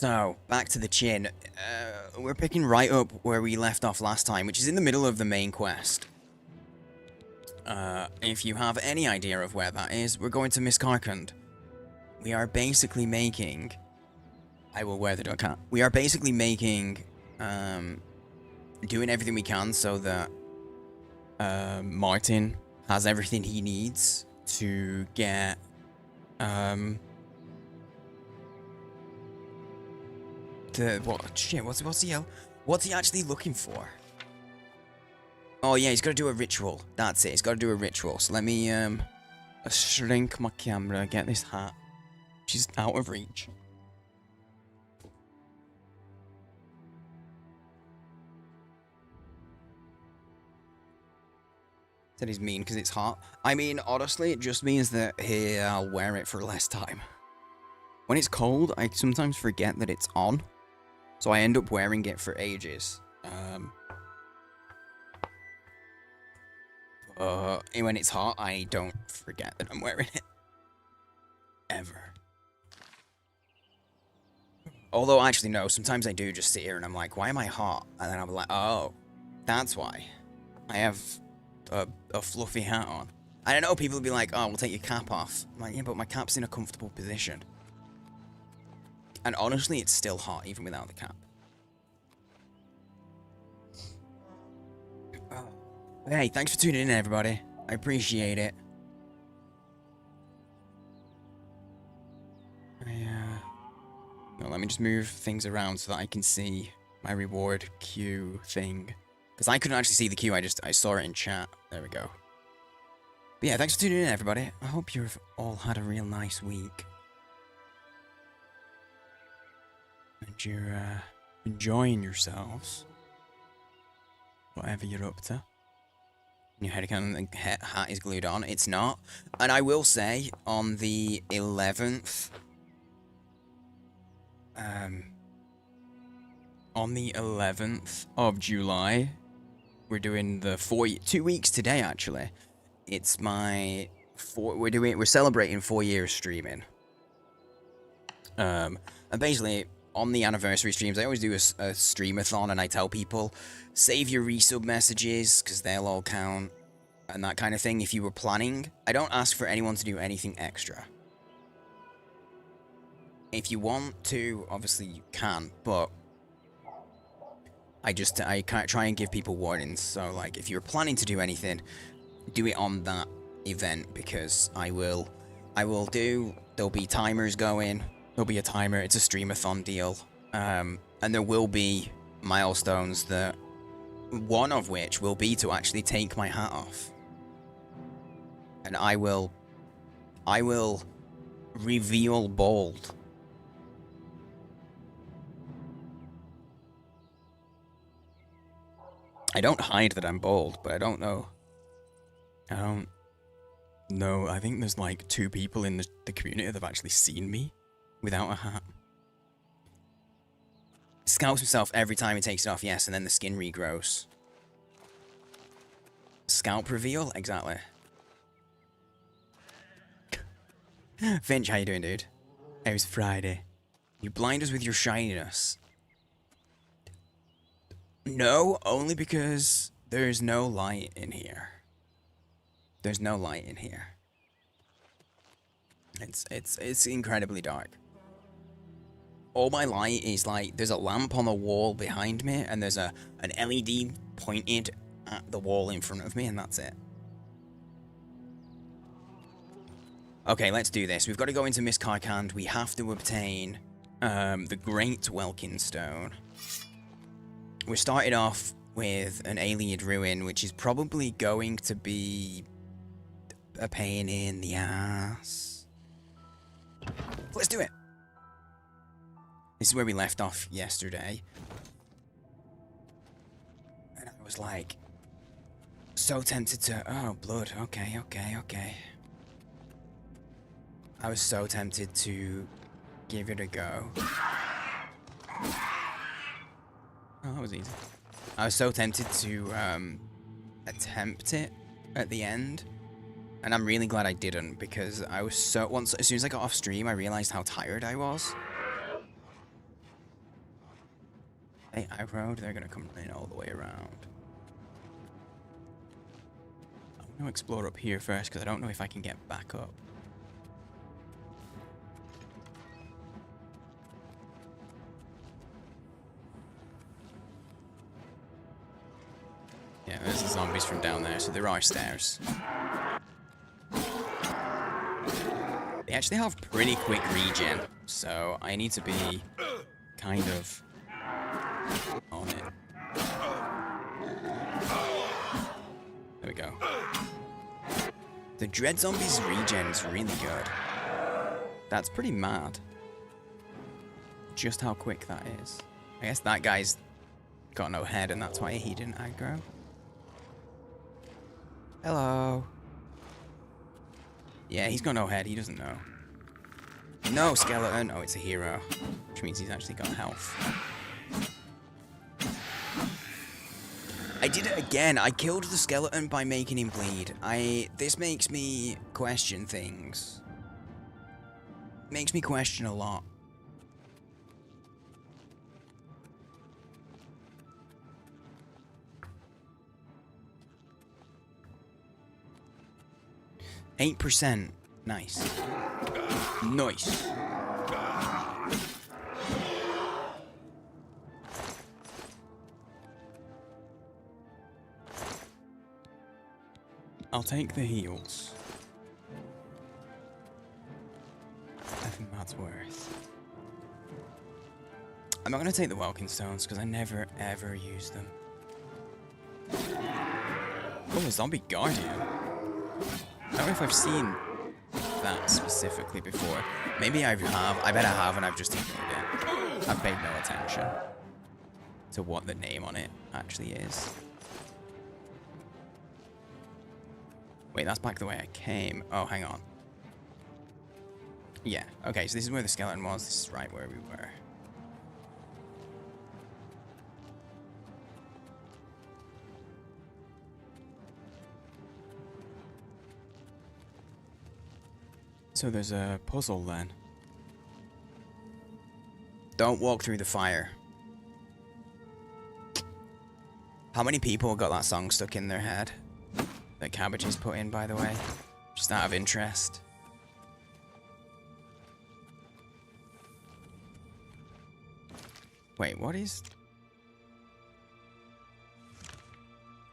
So, back to the chin. We're picking right up where we left off last time, which is in the middle of the main quest. If you have any idea of where that is, we're going to Miss Karkand. We are basically making... I will wear the duck hat. We are basically making... doing everything we can so that... Martin has everything he needs to get... What's he actually looking for? Oh yeah, he's got to do a ritual. That's it. He's got to do a ritual. So let me shrink my camera, get this hat, which is out of reach. Said he's mean because it's hot. I mean, honestly, it just means that I'll wear it for less time. When it's cold, I sometimes forget that it's on. So I end up wearing it for ages. And when it's hot, I don't forget that I'm wearing it. Ever. Although, actually, no. Sometimes I do just sit here and I'm like, why am I hot? And then I'm like, oh, that's why. I have a fluffy hat on. I don't know, people will be like, oh, we'll take your cap off. I'm like, yeah, but my cap's in a comfortable position. And honestly, it's still hot, even without the cap. Oh. Hey, thanks for tuning in, everybody. I appreciate it. No, let me just move things around so that I can see my reward queue thing. Because I couldn't actually see the queue, I saw it in chat. There we go. But yeah, thanks for tuning in, everybody. I hope you've all had a real nice week. And you're enjoying yourselves. Whatever you're up to. Your hat is glued on. It's not. And I will say, on the 11th... on the 11th of July, we're doing the 2 weeks today, actually. It's my... We're celebrating 4 years streaming. And basically... On the anniversary streams, I always do a streamathon, and I tell people, save your resub messages, because they'll all count, and that kind of thing, if you were planning. I don't ask for anyone to do anything extra. If you want to, obviously you can, but I can't try and give people warnings, so, like, if you're planning to do anything, do it on that event, because there'll be timers going. There'll be a timer, it's a streamathon deal, and there will be milestones that, one of which will be to actually take my hat off. And I will reveal bald. I don't hide that I'm bald, but I don't know. I think there's like 2 people in the community that have actually seen me without a hat. Scalps himself every time he takes it off, yes, and then the skin regrows. Scalp reveal? Exactly. Finch, how you doing, dude? It was Friday. You blind us with your shininess. No, only because there's no light in here. There's no light in here. It's incredibly dark. All my light is like, there's a lamp on the wall behind me, and there's an LED pointed at the wall in front of me, and that's it. Okay, let's do this. We've got to go into Miss Karkand. We have to obtain the Great Welkin Stone. We started off with an Alien Ruin, which is probably going to be a pain in the ass. Let's do it. This is where we left off yesterday. And I was like, so tempted to... Oh, blood. Okay. I was so tempted to give it a go. Oh, that was easy. I was so tempted to attempt it at the end. And I'm really glad I didn't, because I was so... as soon as I got off stream, I realized how tired I was. Hey, aggroed, they're gonna come in all the way around. I'm gonna explore up here first, because I don't know if I can get back up. Yeah, there's the zombies from down there, so there are stairs. They actually have pretty quick regen, so I need to be kind of on it. There we go. The Dread Zombies regen is really good. That's pretty mad. Just how quick that is. I guess that guy's got no head and that's why he didn't aggro. Hello. Yeah, he's got no head. He doesn't know. No, skeleton. Oh, it's a hero. Which means he's actually got health. I did it again. I killed the skeleton by making him bleed. This makes me question things. Makes me question a lot. %. Nice. Nice. I'll take the heals. I think that's worth. I'm not going to take the Welkin Stones because I never ever use them. Oh, a zombie guardian. I don't know if I've seen that specifically before. Maybe I have. I bet I have and I've just ignored it. I've paid no attention to what the name on it actually is. Wait, that's back the way I came. Oh, hang on. Yeah, okay, so this is where the skeleton was. This is right where we were. So there's a puzzle then. Don't walk through the fire. How many people got that song stuck in their head? That Cabbages put in, by the way. Just out of interest. Wait, what is...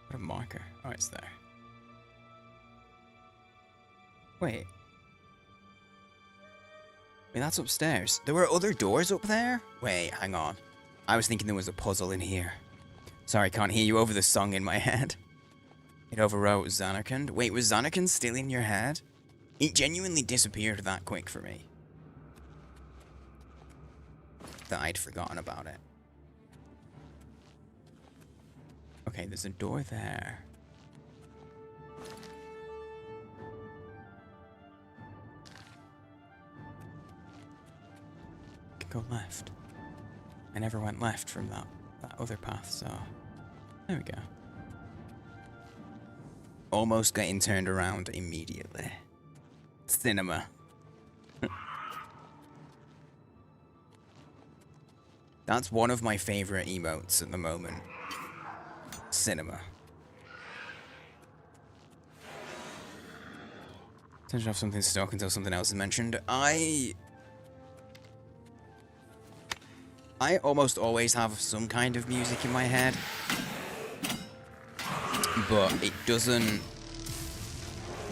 What a marker. Oh, it's there. Wait. Wait, that's upstairs. There were other doors up there? Wait, hang on. I was thinking there was a puzzle in here. Sorry, can't hear you over the song in my head. It overwrote Zanarkand. Wait, was Zanarkand still in your head? It genuinely disappeared that quick for me. That I'd forgotten about it. Okay, there's a door there. Can go left. I never went left from that other path, so... There we go. Almost getting turned around immediately. Cinema. That's one of my favorite emotes at the moment. Cinema. Tend to have something stuck until something else is mentioned. I almost always have some kind of music in my head. But it doesn't...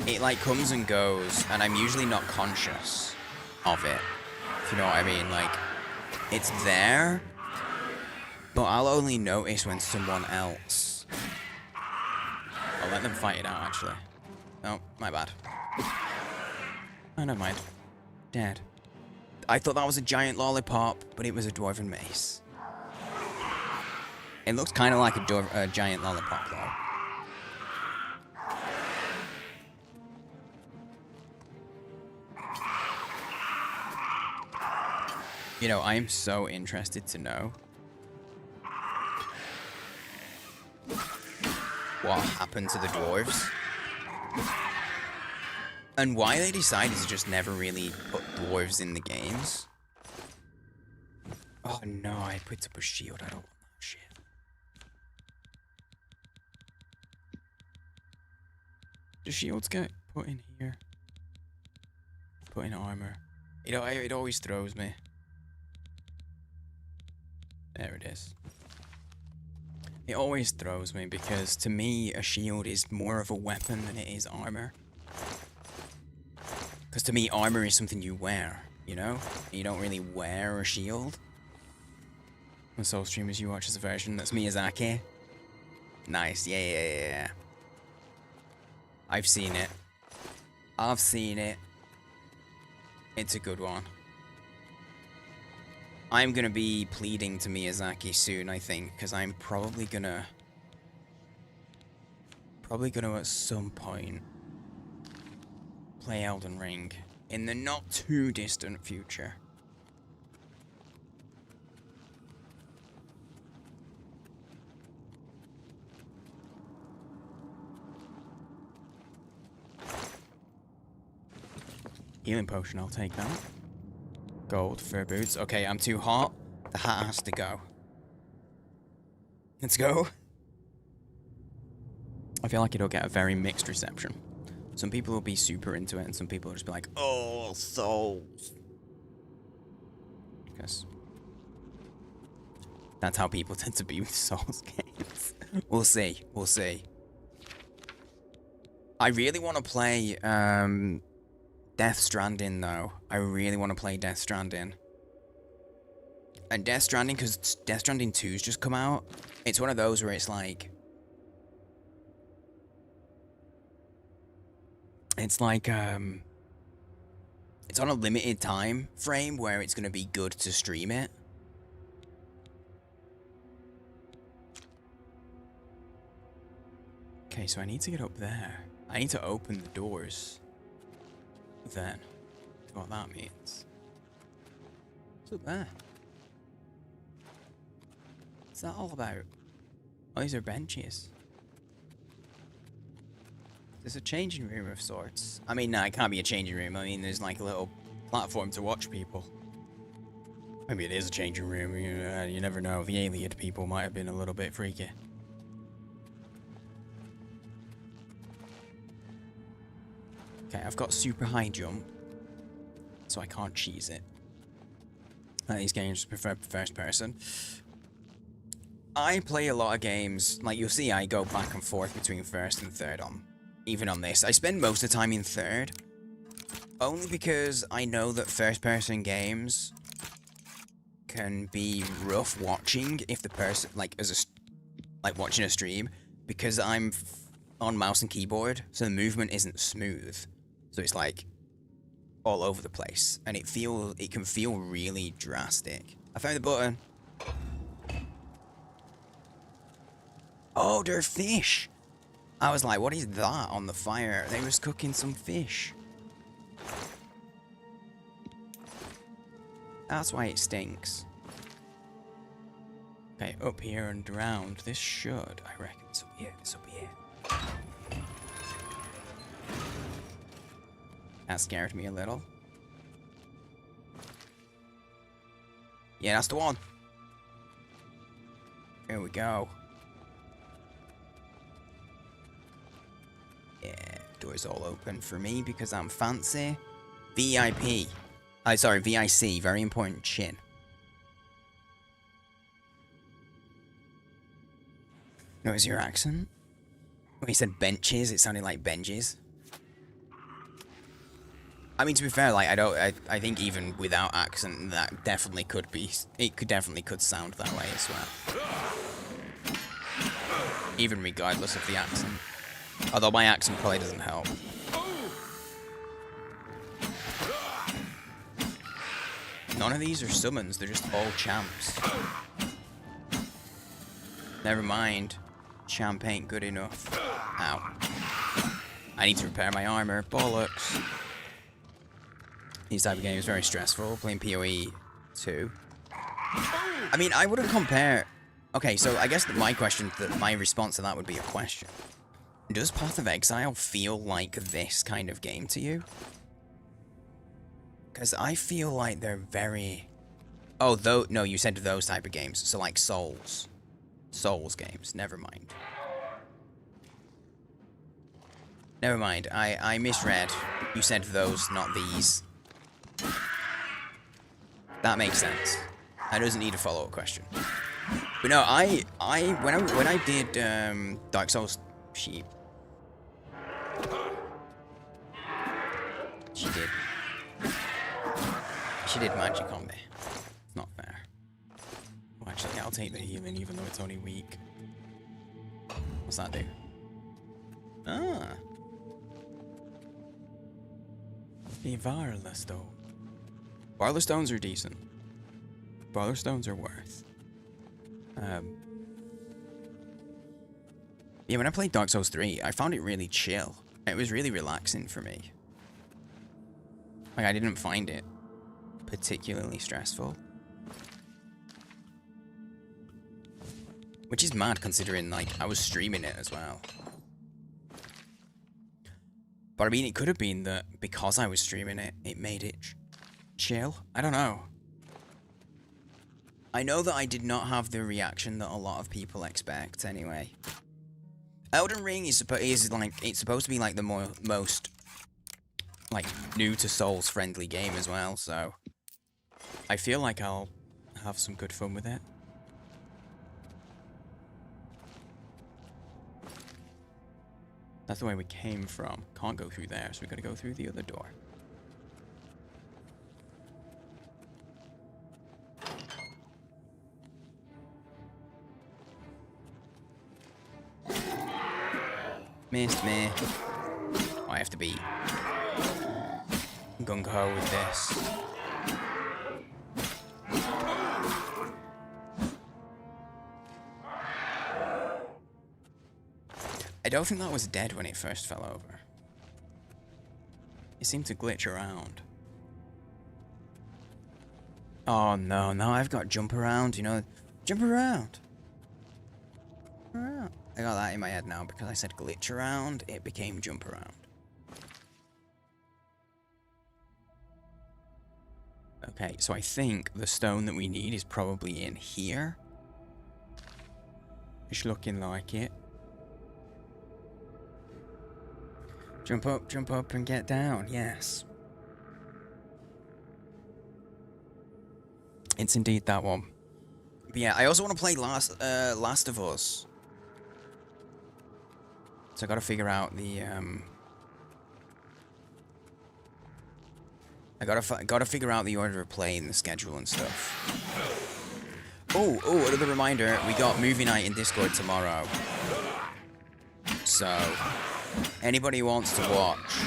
It like comes and goes, and I'm usually not conscious of it. If you know what I mean, like... It's there, but I'll only notice when someone else... I'll let them fight it out, actually. Oh, my bad. Oh, never mind. Dead. I thought that was a giant lollipop, but it was a dwarven mace. It looks kind of like a giant lollipop, though. You know, I am so interested to know what happened to the dwarves. And why they decided to just never really put dwarves in the games. Oh no, I put up a shield. I don't want that Do shields get put in here? Put in armor. It always throws me. There it is. It always throws me because to me a shield is more of a weapon than it is armor. Because to me armor is something you wear, you know? You don't really wear a shield. The Soul streamers you watch as a version, that's Miyazaki. Nice, yeah. I've seen it. I've seen it. It's a good one. I'm gonna be pleading to Miyazaki soon, I think, because I'm probably gonna at some point play Elden Ring in the not too distant future. Healing potion, I'll take that. Gold, fur boots. Okay, I'm too hot. The hat has to go. Let's go. I feel like it'll get a very mixed reception. Some people will be super into it, and some people will just be like, oh, souls. Because that's how people tend to be with Souls games. We'll see. We'll see. I really want to play, Death Stranding, though. I really want to play Death Stranding. And Death Stranding, because Death Stranding 2's just come out, it's one of those where it's like... It's like, it's on a limited time frame where it's going to be good to stream it. Okay, so I need to get up there. I need to open the doors. Then, what that means. What's up there? What's that all about? Oh, these are benches. There's a changing room of sorts. I mean, no, it can't be a changing room. I mean, there's like a little platform to watch people. Maybe it is a changing room. You never know. The alien people might have been a little bit freaky. Okay, I've got super high jump, so I can't cheese it. These games prefer first person. I play a lot of games, like you'll see I go back and forth between first and third even on this. I spend most of the time in third, only because I know that first person games can be rough watching if the person, like watching a stream, because I'm on mouse and keyboard, so the movement isn't smooth. So it's like all over the place, and it can feel really drastic. I found the button. Oh, they're fish. I was like, what is that on the fire? They was cooking some fish. That's why it stinks. Okay, up here and around. This should, I reckon. This will be it. This will be it. That scared me a little. Yeah, that's the one. Here we go. Yeah, door's all open for me because I'm fancy. VIP. Sorry, VIC. Very important chin. Notice your accent? When he said benches, it sounded like benches. I mean, to be fair, like, I think even without accent, that definitely could be, definitely could sound that way as well. Even regardless of the accent. Although my accent probably doesn't help. None of these are summons, they're just all champs. Never mind. Champ ain't good enough. Ow. I need to repair my armor. Bollocks. These type of games are very stressful. Playing PoE 2. I mean, I wouldn't compare... Okay, so I guess that my response to that would be a question. Does Path of Exile feel like this kind of game to you? Because I feel like they're very... Oh, no, you said those type of games. So like Souls. Souls games, never mind. Never mind. I misread. You said those, not these. That makes sense. That doesn't need a follow-up question. But no, when I did Dark Souls, she did magic on me. It's not fair. Well, actually, I'll take the healing even though it's only weak. What's that do? Ah. The Varla Stone. Varla Stones are decent. Varla Stones are worth. Yeah, when I played Dark Souls 3, I found it really chill. It was really relaxing for me. Like, I didn't find it particularly stressful. Which is mad considering, like, I was streaming it as well. But I mean, it could have been that because I was streaming it, it made it chill. I don't know. I know that I did not have the reaction that a lot of people expect anyway. Elden Ring is like, it's supposed to be like the most like new to Souls friendly game as well, so I feel like I'll have some good fun with it. That's the way we came from. Can't go through there, so we gotta go through the other door. Missed me. Oh, I have to be gung-ho with this. I don't think that was dead when it first fell over. It seemed to glitch around. Oh no, now I've got jump around, you know. Jump around. I got that in my head now because I said glitch around, it became jump around. Okay, so I think the stone that we need is probably in here. It's looking like it. Jump up and get down, yes. It's indeed that one. But yeah, I also want to play Last of Us. So I gotta figure out the I gotta figure out the order of play and the schedule and stuff. Oh, another reminder, we got movie night in Discord tomorrow. So anybody who wants to watch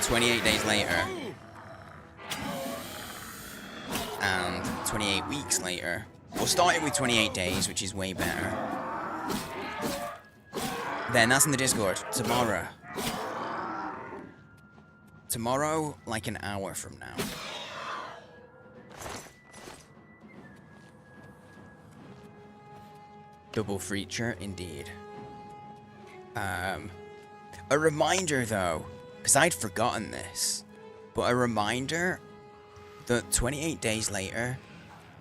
28 Days Later and 28 Weeks Later, we'll start it with 28 Days, which is way better. Then that's in the Discord tomorrow. Tomorrow, like an hour from now. Double feature, indeed. A reminder though, because I'd forgotten this, but a reminder that 28 Days Later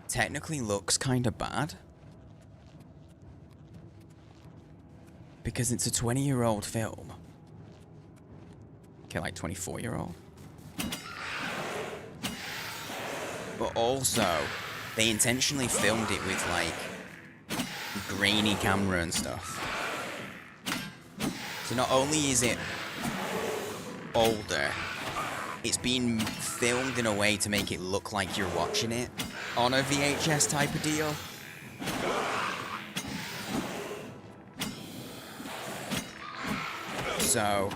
technically looks kind of bad. Because it's a 20-year-old film. Okay, like 24-year-old. But also, they intentionally filmed it with like grainy camera and stuff. So not only is it older, it's been filmed in a way to make it look like you're watching it on a VHS type of deal. So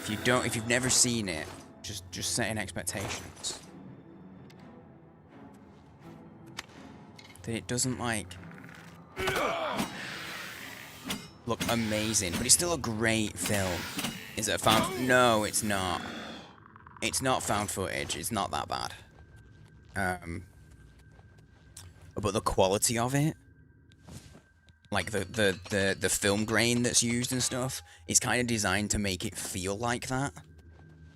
if you've never seen it, just setting expectations that it doesn't like look amazing, but it's still a great film. Is it a found? No, it's not. It's not found footage. It's not that bad. But the quality of it, like the film grain that's used and stuff, is kind of designed to make it feel like that.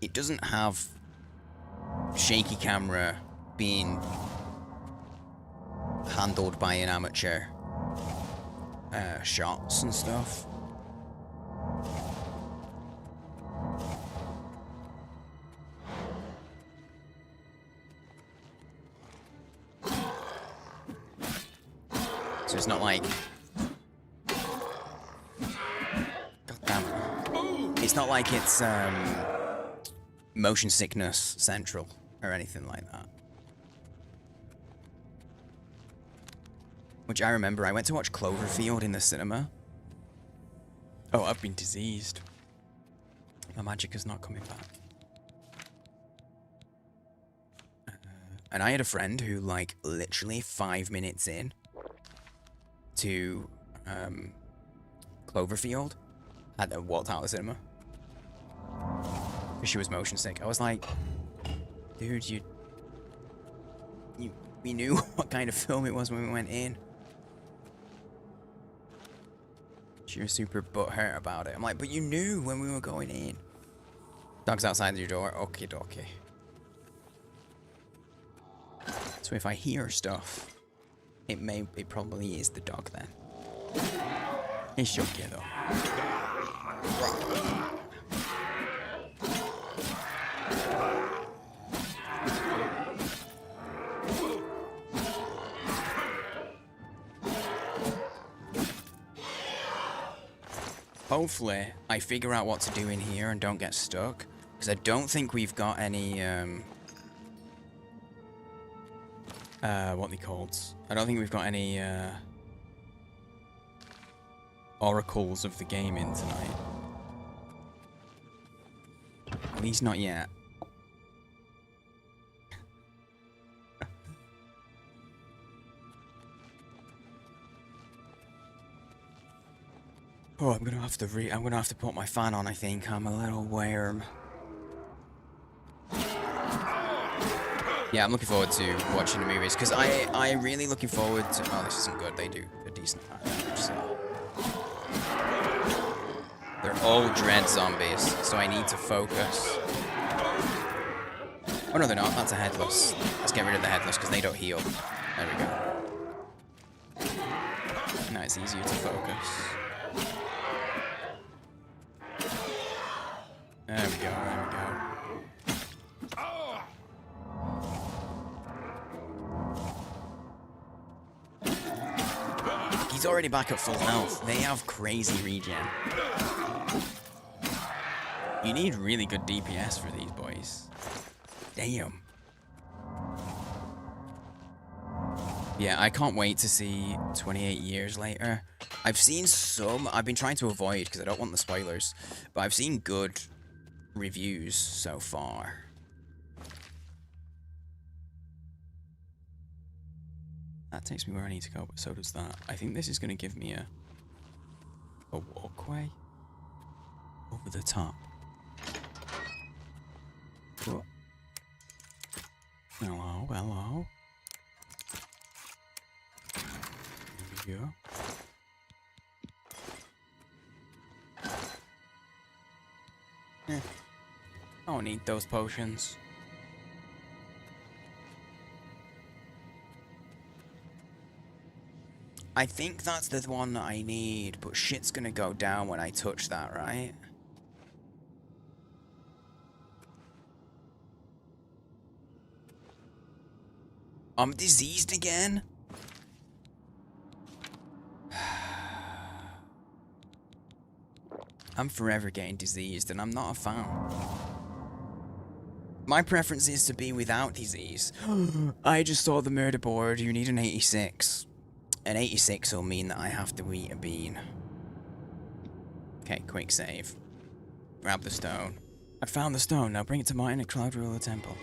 It doesn't have shaky camera being handled by an amateur. shots and stuff. So it's not like... God damn it. It's not like it's motion sickness central or anything like that. Which I remember, I went to watch Cloverfield in the cinema. Oh, I've been diseased. My magic is not coming back. And I had a friend who, like, literally 5 minutes in to Cloverfield had walked out of the cinema. Because she was motion sick. I was like, dude, we knew what kind of film it was when we went in. She was super butthurt about it. I'm like, but you knew when we were going in. Dog's outside your door. Okay, dokie. So if I hear stuff, it probably is the dog then. It's okay though. Hopefully, I figure out what to do in here and don't get stuck. Because I don't think we've got any, what they called? I don't think we've got any, oracles of the game in tonight. At least not yet. Oh, I'm gonna have to put my fan on, I think. I'm a little warm. Yeah, I'm looking forward to watching the movies, because I'm really looking forward to... Oh, this isn't good. They do a decent amount, so... They're all dread zombies, so I need to focus. Oh, no, they're not. That's a headless. Let's get rid of the headless, because they don't heal. There we go. Now it's easier to focus. There we go, there we go. He's already back at full health. They have crazy regen. You need really good DPS for these boys. Damn. Yeah, I can't wait to see 28 years later. I've seen some... I've been trying to avoid because I don't want the spoilers. But I've seen good reviews so far. That takes me where I need to go, but so does that. I think this is going to give me a walkway over the top. Oh. Hello, hello. Here we go. I don't need those potions. I think that's the one that I need, but shit's gonna go down when I touch that, right? I'm diseased again? I'm forever getting diseased, and I'm not a fan. My preference is to be without disease. I just saw the murder board. You need an 86. An 86 will mean that I have to eat a bean. Okay, quick save. Grab the stone. I found the stone. Now bring it to Martin at Cloud Ruler Temple.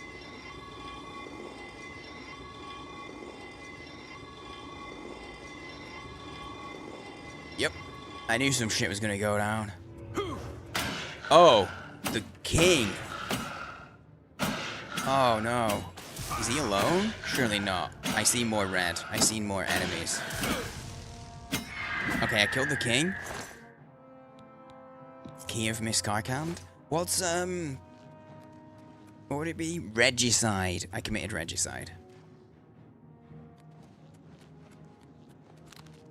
Yep. I knew some shit was gonna go down. Oh, the king. Oh no. Is he alone? Surely not. I see more red. I see more enemies. Okay, I killed the king. Key of Miscarcand. What's, what would it be? Regicide. I committed regicide.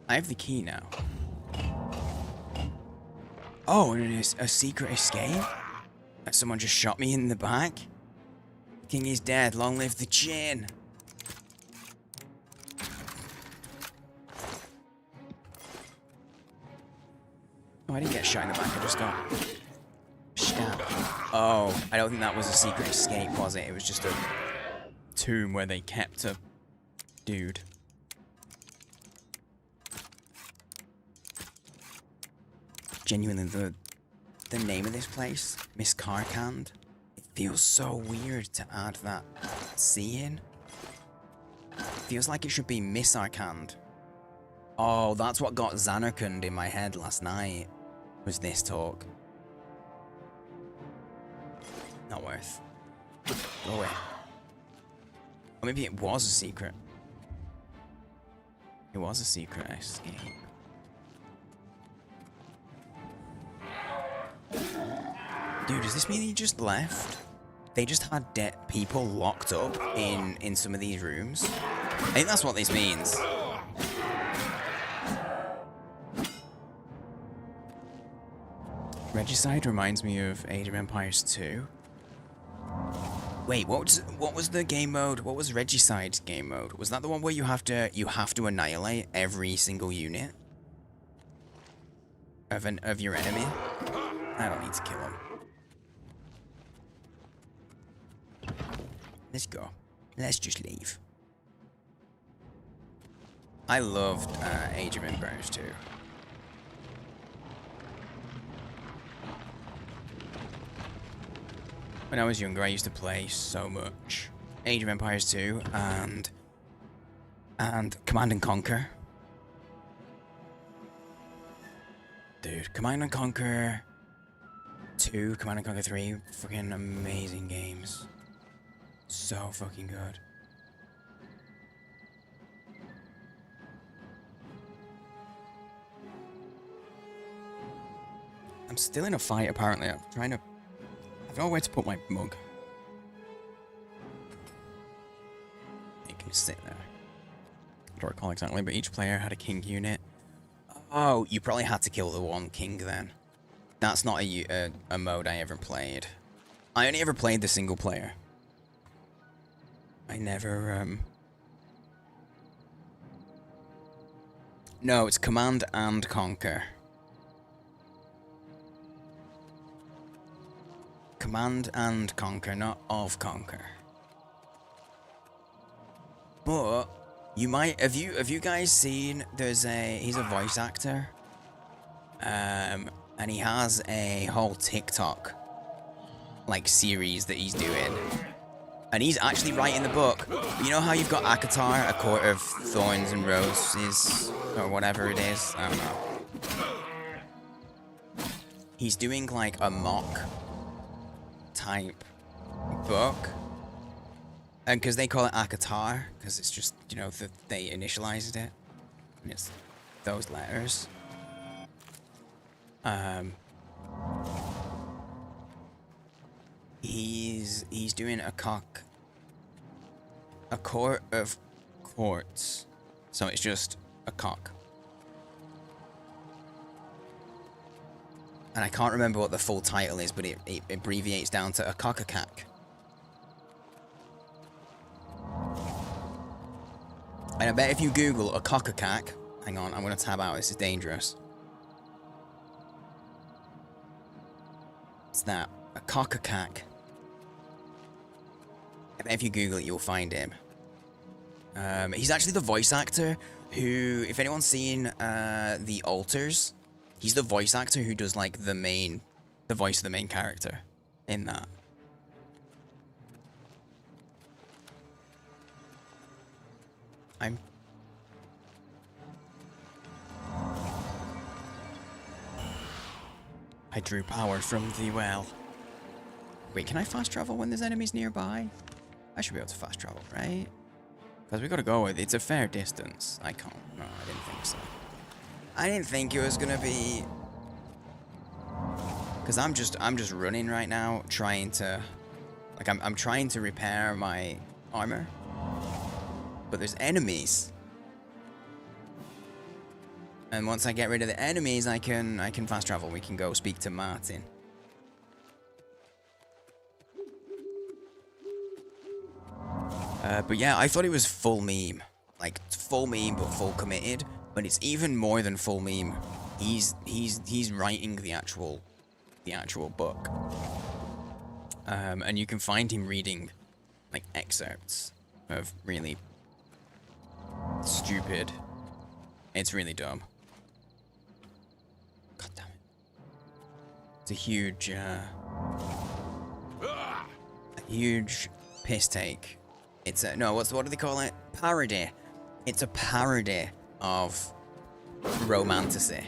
I have the key now. Oh, and it is a secret escape? Someone just shot me in the back? The king is dead, long live the chin! Oh, I didn't get shot in the back, I just got stabbed. Oh, I don't think that was a secret escape, was it? It was just a tomb where they kept a dude. Genuinely, the name of this place, Miss Karkand, it feels so weird to add that C in. Feels like it should be Miss Arkand. Oh, that's what got Xanarkand in my head last night, was this talk. Not worth. Go away. Or maybe it was a secret. It was a secret escape. Dude, does this mean he just left? They just had dead people locked up in some of these rooms? I think that's what this means. Regicide reminds me of Age of Empires 2. Wait, what was the game mode? What was Regicide's game mode? Was that the one where you have to annihilate every single unit of your enemy? I don't need to kill him. Let's go. Let's just leave. I loved Age of Empires 2. When I was younger, I used to play so much Age of Empires 2 and Command and Conquer. Dude, Command and Conquer 2, Command and Conquer 3, fucking amazing games. So fucking good. I'm still in a fight, apparently. I'm trying to... I don't know where to put my mug. You can sit there. I don't recall exactly, but each player had a king unit. Oh, you probably had to kill the one king then. That's not a mode I ever played. I only ever played the single player. I never, No, it's Command and Conquer. Command and Conquer, not of Conquer. But you might have you guys seen he's a voice actor. And he has a whole TikTok like series that he's doing. And he's actually writing the book. You know how you've got ACOTAR, A Court of Thorns and Roses, or whatever it is? I don't know. He's doing like a mock type book. And because they call it ACOTAR, because it's just, you know, they initialized it. And it's those letters. He's doing a court of courts. So it's just a cock. And I can't remember what the full title is, but it abbreviates down to a cock-a-cack. And I bet if you Google a cock-a-cack... Hang on, I'm going to tab out. This is dangerous. It's that. A cock-a-cack. I bet if you Google it, you'll find him. He's actually the voice actor who... If anyone's seen The Alters... He's the voice actor who does, like, the voice of the main character in that. I drew power from the well. Wait, can I fast travel when there's enemies nearby? I should be able to fast travel, right? Because we gotta go. It's a fair distance. I can't. No, I didn't think so. I didn't think it was gonna be... Because I'm just running right now, trying to... Like, I'm trying to repair my armor. But there's enemies. And once I get rid of the enemies, I can fast travel. We can go speak to Martin. But yeah, I thought it was full meme. Like, full meme, but full committed. But it's even more than full meme. He's writing the actual book. And you can find him reading, like, excerpts of really stupid. It's really dumb. God damn it. It's a huge piss take. It's a, no, what do they call it? Parody. It's a parody of romantasy.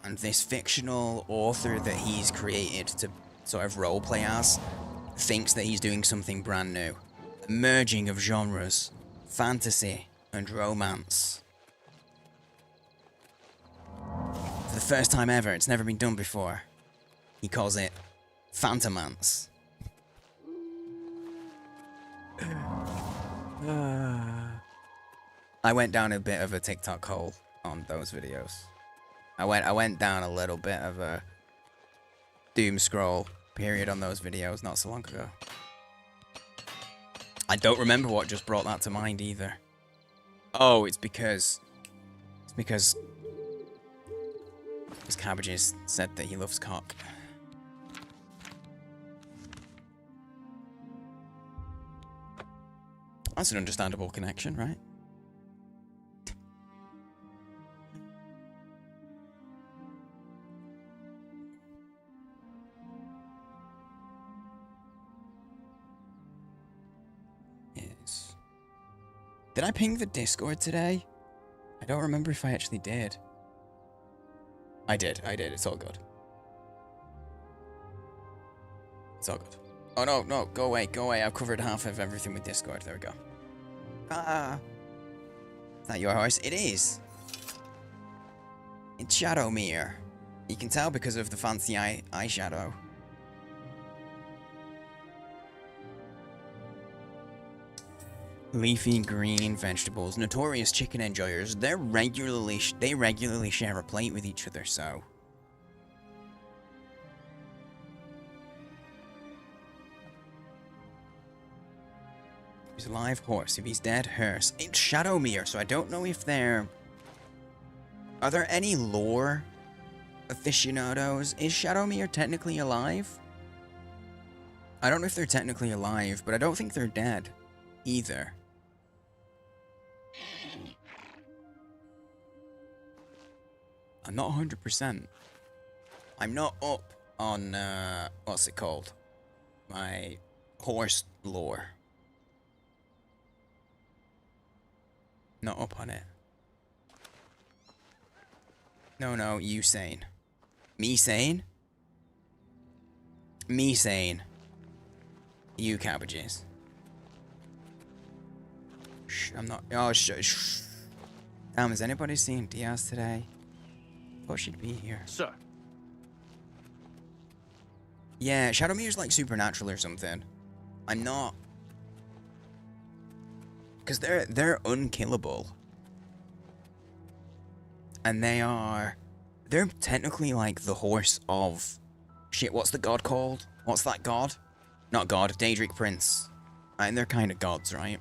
And this fictional author that he's created to sort of roleplay as thinks that he's doing something brand new. A merging of genres, fantasy and romance. For the first time ever, it's never been done before. He calls it Phantomance. I went down a bit of a TikTok hole on those videos. I went down a little bit of a doom scroll period on those videos not so long ago. I don't remember what just brought that to mind either. Oh, it's because Cabbages said that he loves cock. That's an understandable connection, right? Yes. Did I ping the Discord today? I don't remember if I actually did. I did. It's all good. It's all good. Oh, no, go away. I've covered half of everything with Discord. There we go. Is that your horse? It is. It's Shadowmere. You can tell because of the fancy eyeshadow. Leafy green vegetables. Notorious chicken enjoyers. They regularly share a plate with each other, so... If he's alive, horse. If he's dead, hearse. It's Shadowmere, so I don't know if they're... Are there any lore aficionados? Is Shadowmere technically alive? I don't know if they're technically alive, but I don't think they're dead either. I'm not 100%. I'm not up on, what's it called? My horse lore. Not up on it. No, you sane. Me sane? Me sane. You cabbages. Shh, I'm not. Oh, shh. Damn, has anybody seen Diaz today? Thought she'd be here. Sir. Yeah, Shadowmere's like supernatural or something. I'm not. Because they're unkillable. And they're technically like the horse of... Shit, what's the god called? What's that god? Not god, Daedric Prince. And they're kind of gods, right?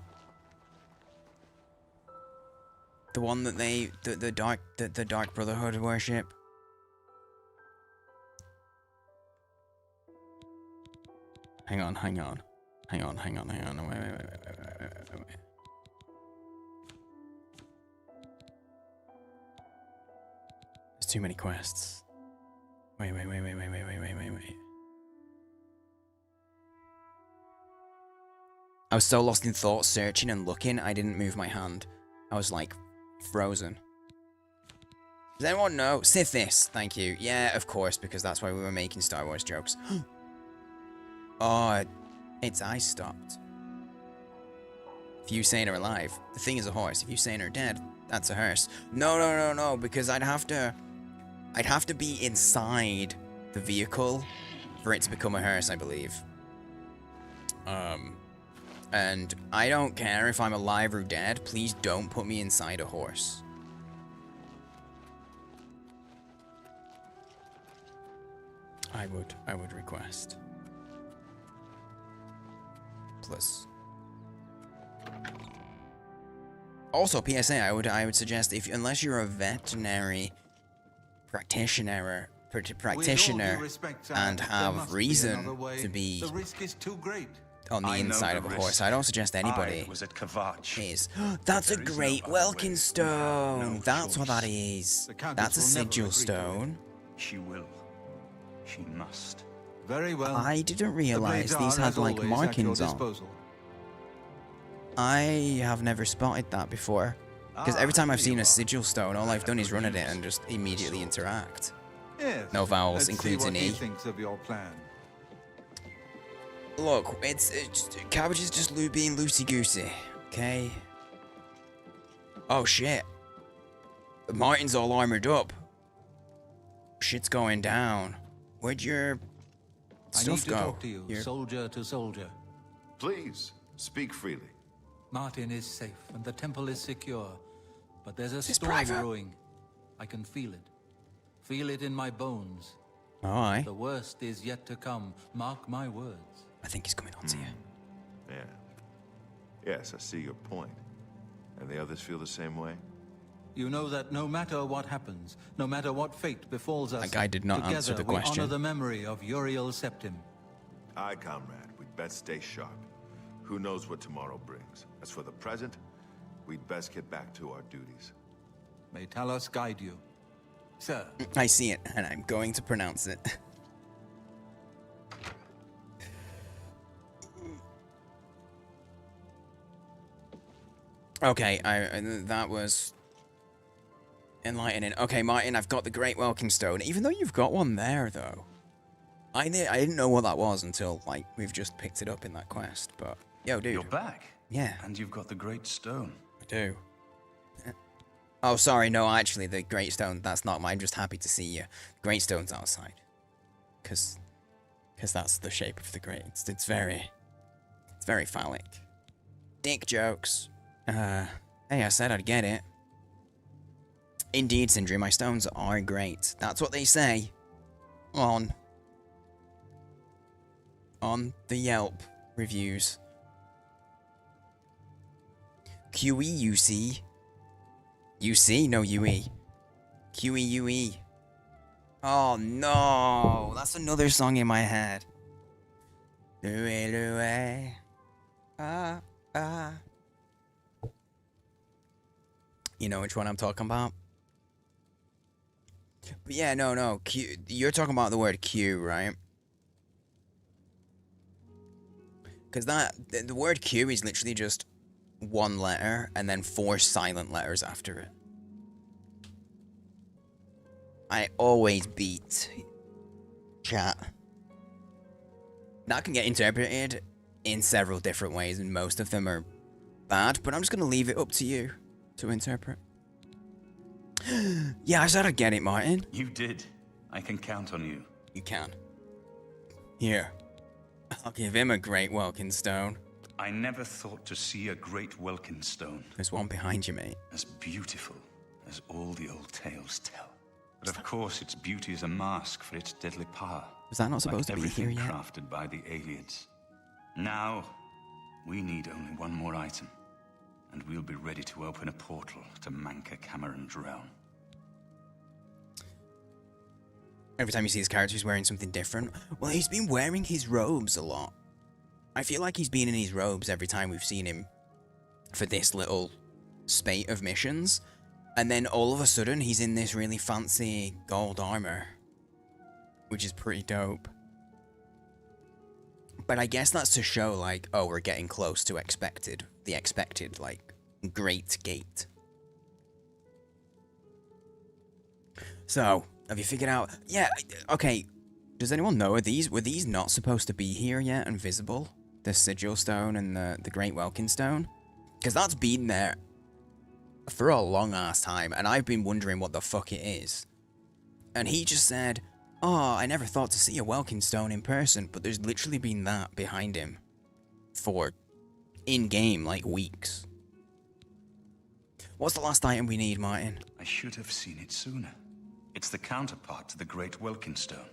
The one that the Dark Brotherhood worship. Hang on. Wait. There's too many quests. Wait. I was so lost in thought, searching and looking, I didn't move my hand. I was like, frozen. Does anyone know? Sithis, thank you. Yeah, of course, because that's why we were making Star Wars jokes. Oh, its eyes stopped. If you saying are alive, the thing is a horse. If you saying are dead, that's a hearse. No, because I'd have to be inside the vehicle for it to become a hearse, I believe. And I don't care if I'm alive or dead, please don't put me inside a horse. I would request. Plus. Also, PSA, I would suggest unless you're a veterinary practitioner and have reason to be on the inside of a horse, I don't suggest anybody is. That's a great Welkin stone. That's what that is. That's a sigil stone. She will. She must. Very well. I didn't realize these had like markings on. I have never spotted that before. Because every time I've seen a sigil stone, all I've done is run at it and just immediately interact. Yes. No vowels, includes an E. Thinks of your plan. Look, it's Cabbage is just being loosey-goosey, okay? Oh shit. Martin's all armored up. Shit's going down. Where'd your stuff go? I need to talk to you, soldier to soldier. Please, speak freely. Martin is safe and the temple is secure. But there's a storm private? brewing. I can feel it. Feel it in my bones. Oh, aye. The worst is yet to come. Mark my words. I think he's coming on to you. Yeah. Yes, I see your point. And the others feel the same way? You know that no matter what happens, no matter what fate befalls us, That guy did not answer the together we question. honor the memory of Uriel Septim. Aye, comrade. We'd best stay sharp. Who knows what tomorrow brings? As for the present, we'd best get back to our duties. May Talos guide you. Sir. I see it, and I'm going to pronounce it. Okay, that was enlightening. Okay, Martin, I've got the Great Welkin Stone. Even though you've got one there, though. I didn't know what that was until, like, we've just picked it up in that quest, but... Yo, dude. You're back. Yeah. And you've got the great stone. I do. Oh, sorry, no, actually, the Great Stone, that's not mine. I'm just happy to see you. The Great Stone's outside. Because that's the shape of the Great. It's very phallic. Dick jokes. Hey, I said I'd get it. Indeed, Sindri, my stones are great. That's what they say. On the Yelp reviews. QE UC. UC? No, UE. QE UE. Oh no! That's another song in my head. Louie, Louie. Ah, ah. You know which one I'm talking about? But yeah, no. Q. You're talking about the word Q, right? Because the word Q is literally just one letter and then 4 silent letters after it. I always beat chat. That can get interpreted in several different ways, and most of them are bad, but I'm just going to leave it up to you to interpret. Yeah, I said I'd get it, Martin. You did. I can count on you. You can. Here. I'll give him a great Welkin stone. I never thought to see a great Welkin stone. There's one behind you, mate. As beautiful as all the old tales tell. But of course, its beauty is a mask for its deadly power. Was that not supposed to be here yet? Crafted by the aliens. Now, we need only one more item, and we'll be ready to open a portal to Manka Cameron's realm. Every time you see his character, he's wearing something different. Well, he's been wearing his robes a lot. I feel like he's been in his robes every time we've seen him for this little spate of missions. And then all of a sudden, he's in this really fancy gold armor. Which is pretty dope. But I guess that's to show, like, oh, we're getting close to the expected, like, great gate. So, have you figured out... Yeah, okay. Does anyone know, were these not supposed to be here yet and visible? The Sigil Stone and the Great Welkin Stone? Because that's been there for a long-ass time, and I've been wondering what the fuck it is. And he just said, oh, I never thought to see a Welkin Stone in person, but there's literally been that behind him for in-game, like, weeks. What's the last item we need, Martin? I should have seen it sooner. It's the counterpart to the Great Welkin Stone.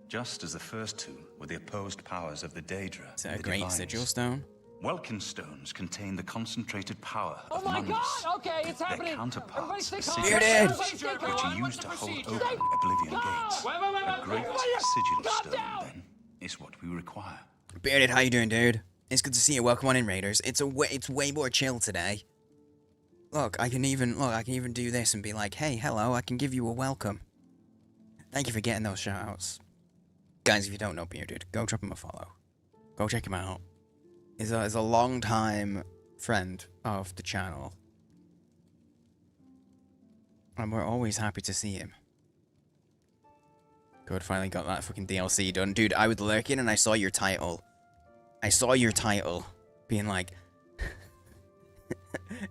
Just as the first two were the opposed powers of the Daedra. Is that a Great Sigil Stone? Welkin stones contain the concentrated power Oh of my Mundus. God! Okay, it's happening. Their counterparts, the Everybody sigil Bearded. stones, which are used to hold open Oblivion gates. A great sigil stone, then, is what we require. Bearded, how you doing, dude? It's good to see you. Welcome on in, Raiders. It's way more chill today. Look, I can even do this and be like, hey, hello, I can give you a welcome. Thank you for getting those shoutouts. Guys, if you don't know Bearded, go drop him a follow. Go check him out. He's a long-time friend of the channel. And we're always happy to see him. Good, finally got that fucking DLC done. Dude, I was lurking and I saw your title. Being like...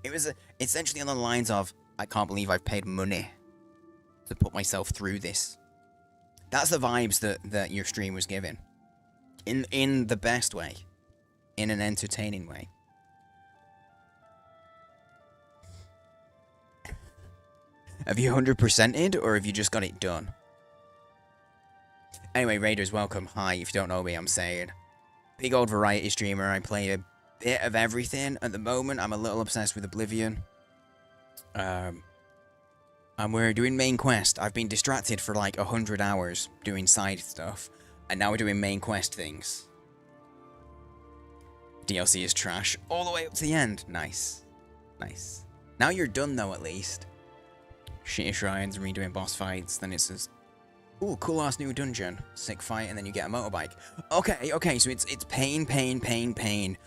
It was essentially on the lines of, I can't believe I've paid money to put myself through this. That's the vibes that your stream was giving. In the best way. In an entertaining way. Have you 100%ed or have you just got it done? Anyway, Raiders, welcome. Hi, if you don't know me, I'm Sayed. Big old variety streamer. I play a bit of everything. At the moment, I'm a little obsessed with Oblivion. And we're doing main quest. I've been distracted for like 100 hours doing side stuff. And now we're doing main quest things. DLC is trash. All the way up to the end. Nice. Nice. Now you're done though, at least. Shitty shrines, redoing boss fights. Then it's just... Ooh, cool ass new dungeon. Sick fight, and then you get a motorbike. Okay, so it's pain.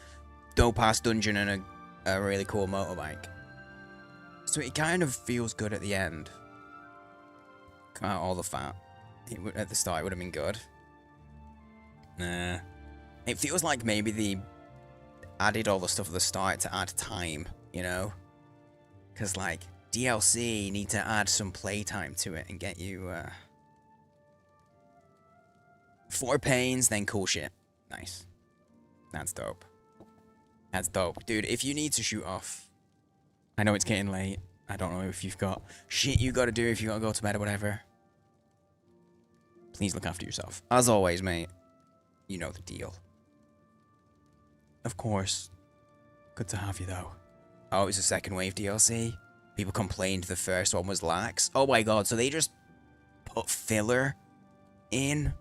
Dope ass dungeon and a really cool motorbike. So it kind of feels good at the end. Cut out all the fat. At the start, it would have been good. Nah. It feels like maybe they added all the stuff at the start to add time, you know? Because, like, DLC need to add some playtime to it and get you, 4 pains, then cool shit. Nice. That's dope. That's dope. Dude, if you need to shoot off, I know it's getting late. I don't know if you've got shit you gotta do, if you gotta go to bed or whatever. Please look after yourself. As always, mate. You know the deal. Of course. Good to have you, though. Oh, it was a second wave DLC? People complained the first one was lax. Oh my god, so they just put filler in?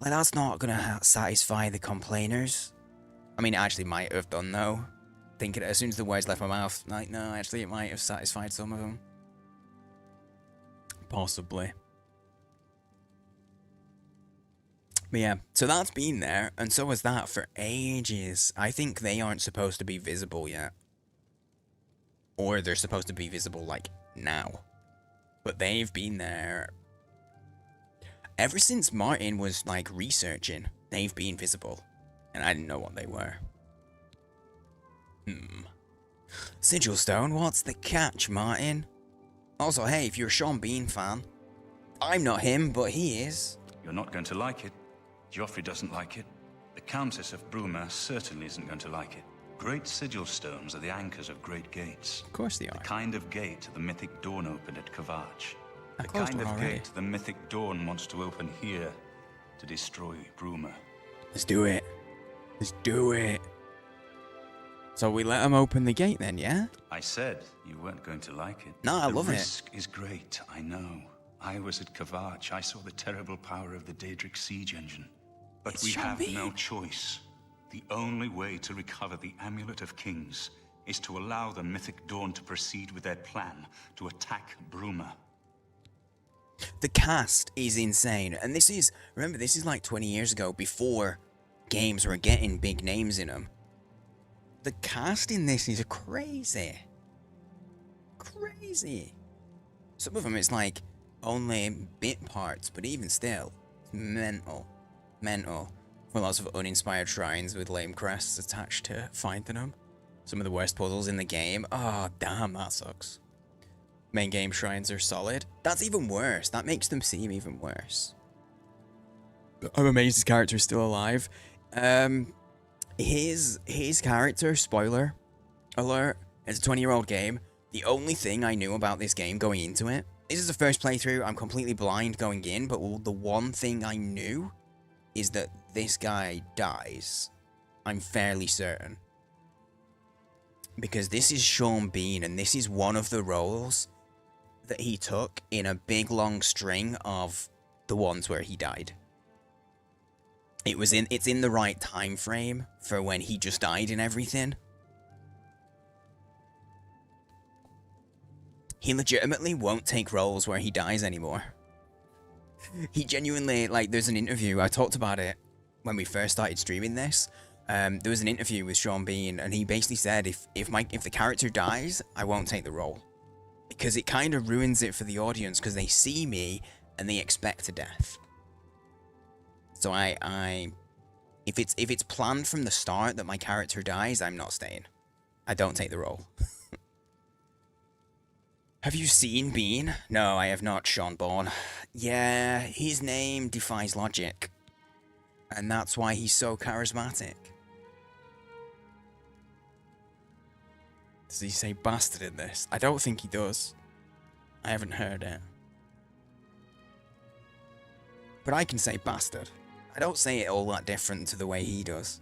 Like, that's not gonna satisfy the complainers. I mean, it actually might have done, though. Thinking as soon as the words left my mouth, like, no, actually, it might have satisfied some of them. Possibly. But yeah, so that's been there, and so has that for ages. I think they aren't supposed to be visible yet. Or they're supposed to be visible, like, now. But they've been there. Ever since Martin was, like, researching, they've been visible. And I didn't know what they were. Sigil Stone, what's the catch, Martin? Also, hey, if you're a Sean Bean fan, I'm not him, but he is. You're not going to like it. Joffrey doesn't like it. The Countess of Bruma certainly isn't going to like it. Great sigil stones are the anchors of great gates. Of course they are. The kind of gate the mythic Dawn opened at Kvarch. I The closed kind one of already. gate the mythic Dawn wants to open here to destroy Bruma. Let's do it. Let's do it. So we let him open the gate then, yeah? I said you weren't going to like it. No, I love it. The risk is great, I know. I was at Kvarch. I saw the terrible power of the Daedric siege engine. But It's we have Sean no Bean. choice. The only way to recover the Amulet of Kings is to allow the mythic Dawn to proceed with their plan to attack Bruma. The cast is insane. And this is, remember, this is like 20 years ago, before games were getting big names in them. The cast in this is crazy. Crazy. Some of them it's like only bit parts, but even still, it's mental. Mental. For lots of uninspired shrines with lame crests attached to finding them. Some of the worst puzzles in the game. Oh, damn, that sucks. Main game shrines are solid. That's even worse. That makes them seem even worse. I'm amazed his character is still alive. His character, spoiler alert, it's a 20-year-old game. The only thing I knew about this game going into it, this is the first playthrough, I'm completely blind going in, but the one thing I knew is that this guy dies. I'm fairly certain. Because this is Sean Bean, and this is one of the roles that he took in a big long string of the ones where he died. It's in the right time frame for when he just died and everything. He legitimately won't take roles where he dies anymore. He genuinely, like, there's an interview, I talked about it when we first started streaming this. There was an interview with Sean Bean, and he basically said, if the character dies, I won't take the role. Because it kind of ruins it for the audience, because they see me, and they expect a death. So if it's planned from the start that my character dies, I'm not staying. I don't take the role. Have you seen Bean? No, I have not, Sean Bourne. Yeah, his name defies logic. And that's why he's so charismatic. Does he say bastard in this? I don't think he does. I haven't heard it. But I can say bastard. I don't say it all that different to the way he does.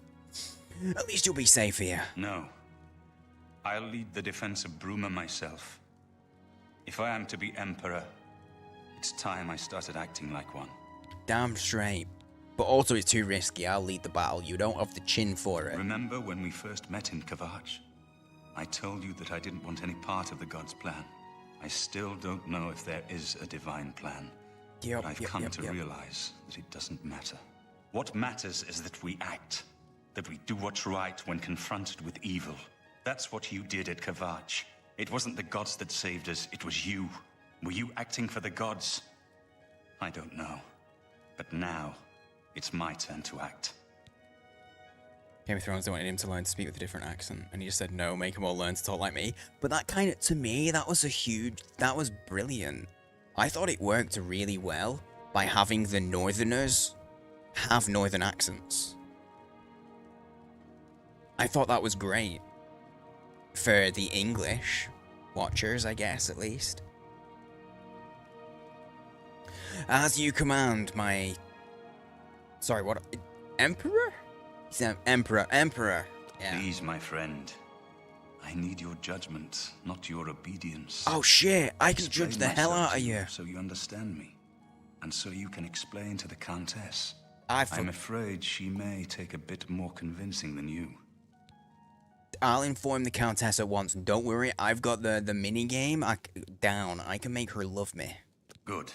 At least you'll be safe here. No. I'll lead the defense of Bruma myself. If I am to be Emperor, it's time I started acting like one. Damn straight. But also it's too risky. I'll lead the battle. You don't have the chin for it. Remember when we first met in Kavach? I told you that I didn't want any part of the gods' plan. I still don't know if there is a divine plan. Yep, But I've come to realize that it doesn't matter. What matters is that we act. That we do what's right when confronted with evil. That's what you did at Kavach. It wasn't the gods that saved us, it was you. Were you acting for the gods? I don't know. But now, it's my turn to act. Game of Thrones, they wanted him to learn to speak with a different accent, and he just said no, make them all learn to talk like me. But that kind of, to me, that was brilliant. I thought it worked really well by having the Northerners have Northern accents. I thought that was great. For the English watchers, I guess, at least. As you command, my... Sorry, what? Emperor? He said Emperor. Yeah. Please, my friend. I need your judgment, not your obedience. Oh shit, I can Explain judge the hell myself out of to you. So you understand me. And so you can explain to the Countess. I'm afraid she may take a bit more convincing than you. I'll inform the Countess at once. Don't worry, I've got the mini game down. I can make her love me. Good.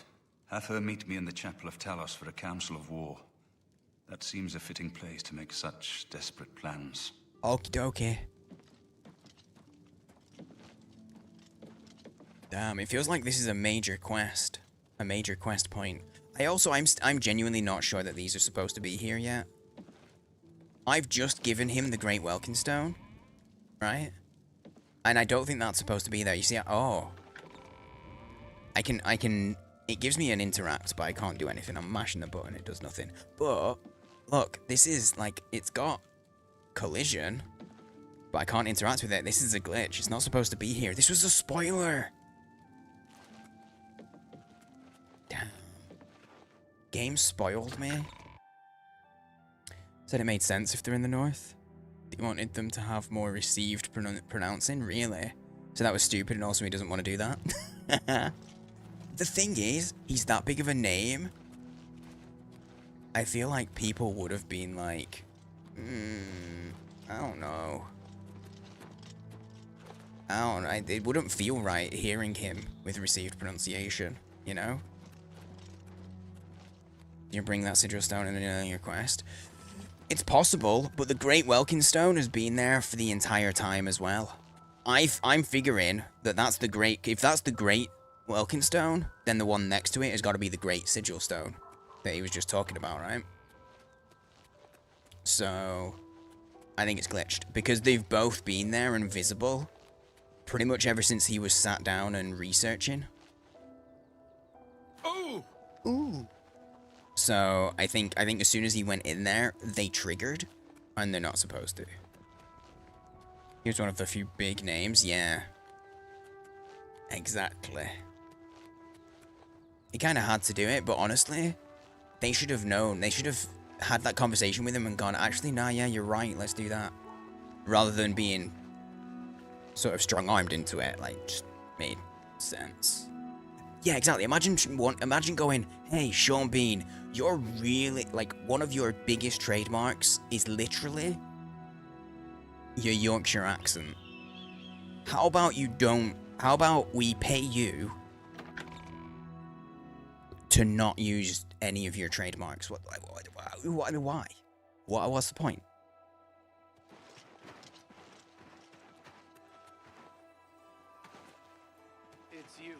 Have her meet me in the Chapel of Talos for a council of war. That seems a fitting place to make such desperate plans. Okie dokie. Damn, it feels like this is a major quest. A major quest point. I'm genuinely not sure that these are supposed to be here yet. I've just given him the Great Welkin Stone. Right? And I don't think that's supposed to be there. You see, oh. I can, it gives me an interact, but I can't do anything. I'm mashing the button, it does nothing. But, look, this is, like, it's got collision, but I can't interact with it. This is a glitch. It's not supposed to be here. This was a spoiler. Damn. Game spoiled me. Said it made sense if they're in the north. He wanted them to have more received pronouncing, really? So that was stupid, and also he doesn't want to do that. The thing is, he's that big of a name. I feel like people would have been like, I don't know. It wouldn't feel right hearing him with received pronunciation, you know? You bring that sigil stone in an earlier quest. It's possible, but the Great Welkin Stone has been there for the entire time as well. I'm figuring that that's the Great... If that's the Great Welkin Stone, then the one next to it has got to be the Great Sigil Stone that he was just talking about, right? So, I think it's glitched. Because they've both been there and visible pretty much ever since he was sat down and researching. Ooh! So, I think as soon as he went in there, they triggered. And they're not supposed to. Here's one of the few big names, yeah. Exactly. He kind of had to do it, but honestly, they should have known. They should have had that conversation with him and gone, actually, nah, yeah, you're right, let's do that. Rather than being sort of strong-armed into it, like, just made sense. Yeah, exactly. Imagine going, hey, Sean Bean, you're really, like, one of your biggest trademarks is literally your Yorkshire accent. How about we pay you to not use any of your trademarks? Why? What's the point? It's you.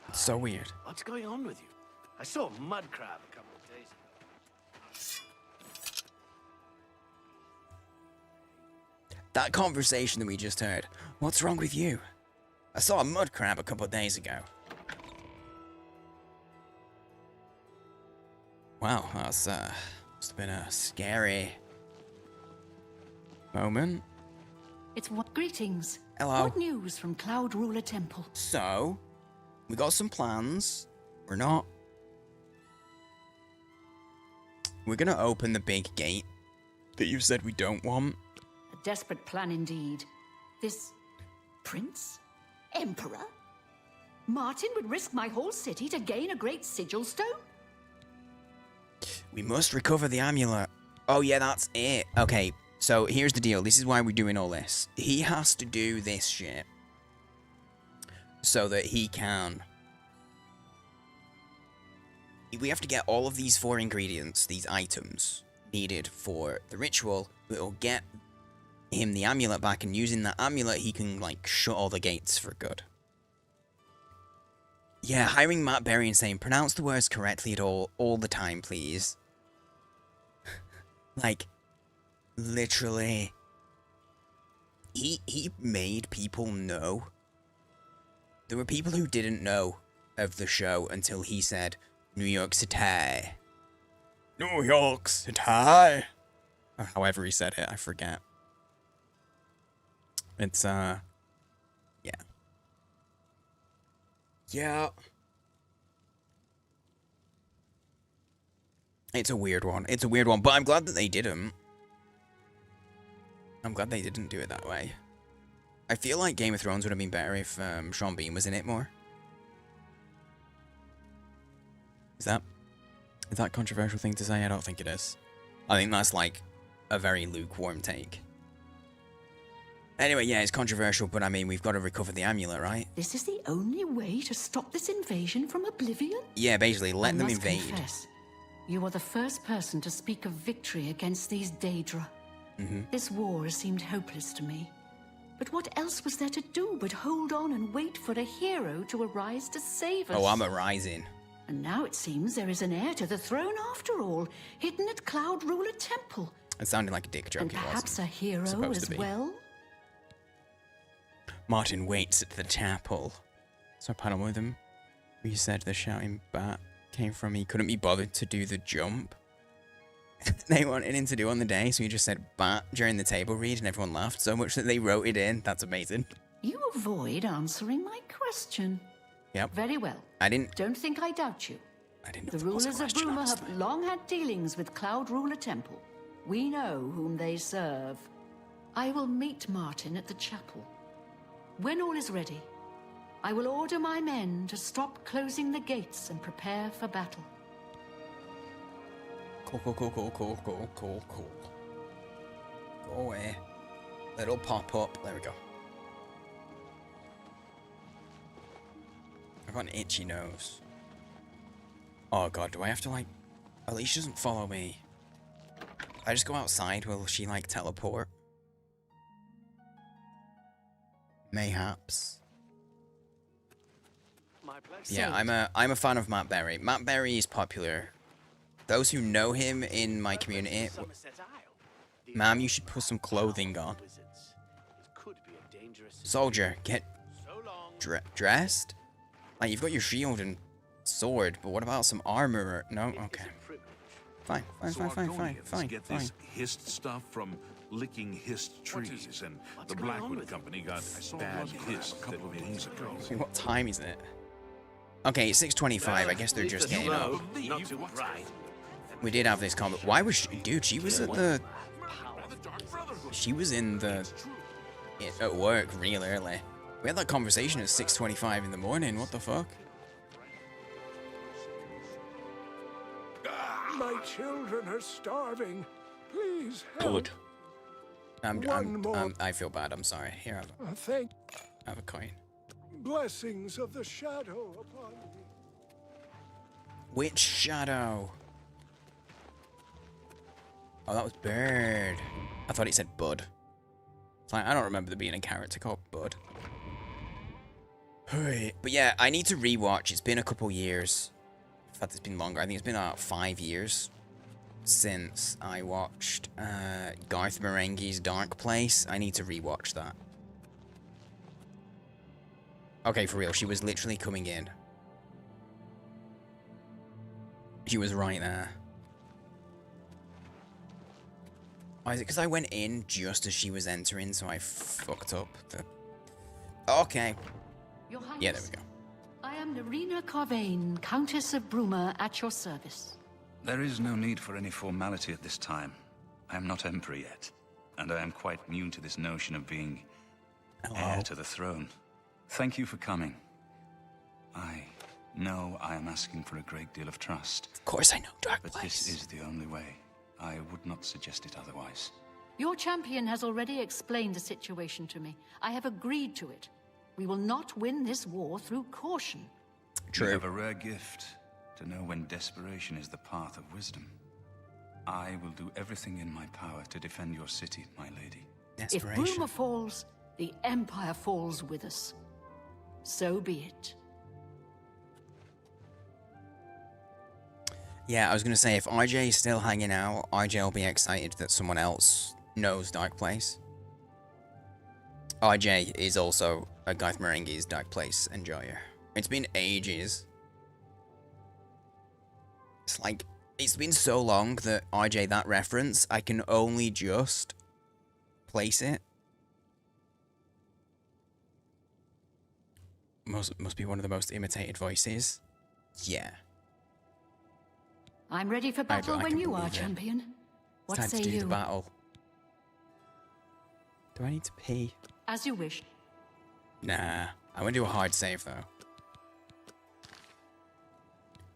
It's so weird. What's going on with you? I saw a mud crab a couple of days ago. That conversation that we just heard. What's wrong with you? I saw a mud crab a couple of days ago. Wow, that's must have been a scary moment. It's what greetings. Hello. What news from Cloud Ruler Temple? So, we got some plans. We're gonna open the big gate that you said we don't want. A desperate plan indeed. This prince? Emperor? Martin would risk my whole city to gain a great sigil stone? We must recover the amulet. Oh yeah, that's it. Okay, so here's the deal. This is why we're doing all this. He has to do this shit so that he can... We have to get all of these 4 ingredients, these items, needed for the ritual. It'll get him the amulet back, and using that amulet, he can, like, shut all the gates for good. Yeah, hiring Matt Berry and saying, pronounce the words correctly at all the time, please. Like, literally. He made people know. There were people who didn't know of the show until he said, New York City. New York City. Or however he said it, I forget. It's, yeah. Yeah. It's a weird one. It's a weird one, but I'm glad that they didn't. I'm glad they didn't do it that way. I feel like Game of Thrones would have been better if Sean Bean was in it more. Is that a controversial thing to say? I don't think it is. I think that's like a very lukewarm take. Anyway, yeah, it's controversial, but I mean, we've got to recover the amulet, right? This is the only way to stop this invasion from Oblivion? Yeah, basically, let them I must invade. confess, you are the first person to speak of victory against these Daedra. This war seemed hopeless to me. But what else was there to do but hold on and wait for a hero to arise to save us? Oh, I'm arising. And now it seems there is an heir to the throne after all, hidden at Cloud Ruler Temple. It sounded like a dick joke. And perhaps a hero supposed as to be. well? Martin waits at the chapel. So I panel with him. We said the shouting bat came from he couldn't be bothered to do the jump. They wanted him to do on the day, so he just said bat during the table read, and everyone laughed so much that they wrote it in. That's amazing. You avoid answering my question. Yep. Very well. I didn't Don't think I doubt you. know The if there was a rulers of question, Bruma honestly. have long had dealings with Cloud Ruler Temple. We know whom they serve. I will meet Martin at the chapel. When all is ready, I will order my men to stop closing the gates and prepare for battle. Cool. Go away. It'll pop up. There we go. I've got an itchy nose. Oh god, do I have to like... Alicia doesn't follow me. If I just go outside, will she like teleport? Mayhaps. My pleasure. Yeah, I'm a fan of Matt Berry. Matt Berry is popular. Those who know him in my community, Somerset Isle. The ma'am, you should put some clothing on. wizards. It could be a dangerous Soldier, get so long. dressed? Like, you've got your shield and sword, but what about some armor? No? It is Okay. a privilege. Fine, fine, So fine, Argonians fine, get fine. this hissed stuff from licking hissed trees, and What's the going on Blackwood with Company got bad hiss a couple of days ago. What time is it? Okay, it's 6:25. I guess they're just getting up. Not too bright. We did have this comment. Why was she, dude? She was at the. She was in the. At work real early. We had that conversation at 6:25 in the morning. What the fuck? My children are starving. Please help. Good. I feel bad. I'm sorry. Here, Thank have a coin. blessings of the shadow upon me. Which shadow? Oh, that was Bird. I thought it said Bud. It's like, I don't remember there being a character called Bud. But yeah, I need to rewatch. It's been a couple years. In fact, it's been longer. I think it's been about 5 years since I watched Garth Marenghi's Dark Place. I need to rewatch that. Okay, for real. She was literally coming in. She was right there. Oh, is it because I went in just as she was entering, so I fucked up the... Okay. Your Highness, Yeah, there we go. I am Nerina Carvain, Countess of Bruma, at your service. There is no need for any formality at this time. I am not Emperor yet, and I am quite new to this notion of being heir to the throne. Thank you for coming. I know I am asking for a great deal of trust, Of course I know Dark but Place. this is the only way. I would not suggest it otherwise. Your champion has already explained the situation to me. I have agreed to it. We will not win this war through caution. You have a rare gift to know when desperation is the path of wisdom. I will do everything in my power to defend your city, my lady. If Desperation. Bruma falls, the Empire falls with us. So be it. Yeah, I was going to say, if RJ is still hanging out, RJ will be excited that someone else knows Dark Place. RJ is also a Garth Marenghi's Dark Place enjoyer. It's been ages. It's like, it's been so long that RJ, that reference, I can only just place it. Must be one of the most imitated voices. Yeah. I'm ready for battle I when can you are, believe it. champion. What It's time say to do you? the battle. Do I need to pee? As you wish. Nah. I want to do a hard save, though.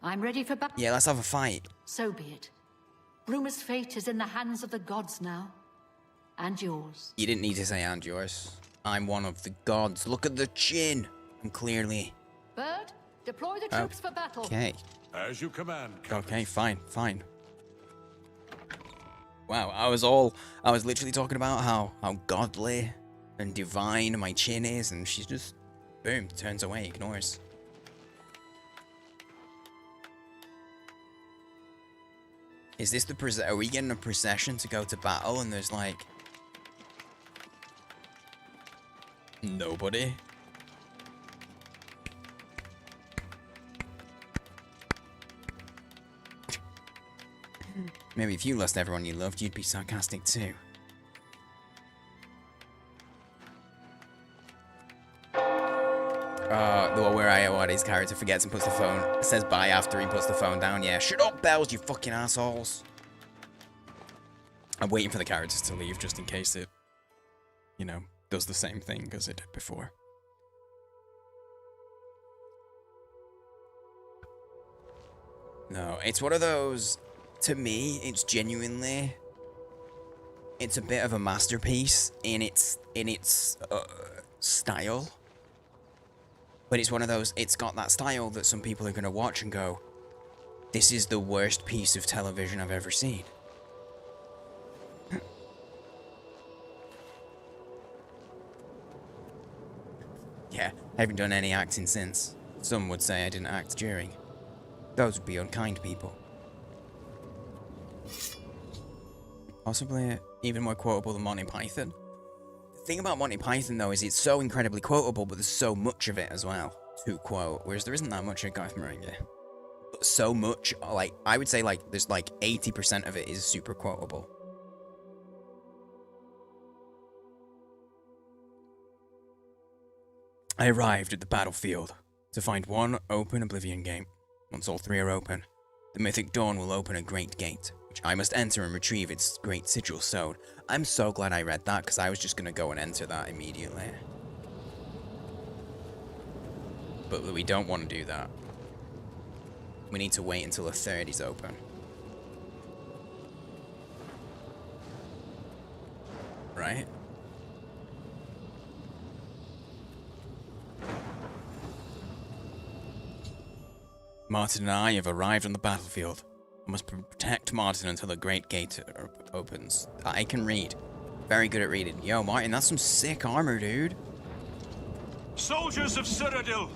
I'm ready for battle. Yeah, let's have a fight. So be it. Bruma's fate is in the hands of the gods now. And yours. You didn't need to say and yours. I'm one of the gods. Look at the chin. I'm clearly... Bird, deploy the troops for battle. Okay. As you command, Okay, fine, fine. Wow, I was literally talking about how godly and divine my chin is, and she's just, boom, turns away, ignores. Is this the are we getting a procession to go to battle and there's like... nobody? Maybe if you lost everyone you loved, you'd be sarcastic too. The one where Iowa's character forgets and puts the phone, says bye after he puts the phone down. Yeah, shut up, Bells, you fucking assholes. I'm waiting for the characters to leave just in case it, you know, does the same thing as it did before. No, it's one of those, to me, it's genuinely, it's a bit of a masterpiece in its style. But it's one of those, it's got that style that some people are going to watch and go, this is the worst piece of television I've ever seen. Yeah, I haven't done any acting since. Some would say I didn't act during. Those would be unkind people. Possibly even more quotable than Monty Python. The thing about Monty Python, though, is it's so incredibly quotable, but there's so much of it as well to quote, whereas there isn't that much of Garth Marenghi. but so much, like, I would say, like, there's, like, 80% of it is super quotable. I arrived at the battlefield to find one open Oblivion gate. Once all 3 are open, the mythic dawn will open a great gate, which I must enter and retrieve its great sigil stone. I'm so glad I read that, because I was just going to go and enter that immediately. But we don't want to do that. We need to wait until the 3rd is open. Right? Martin and I have arrived on the battlefield. I must protect Martin until the great gate opens. I can read. Very good at reading. Yo, Martin, that's some sick armor, dude. Soldiers of Cyrodiil,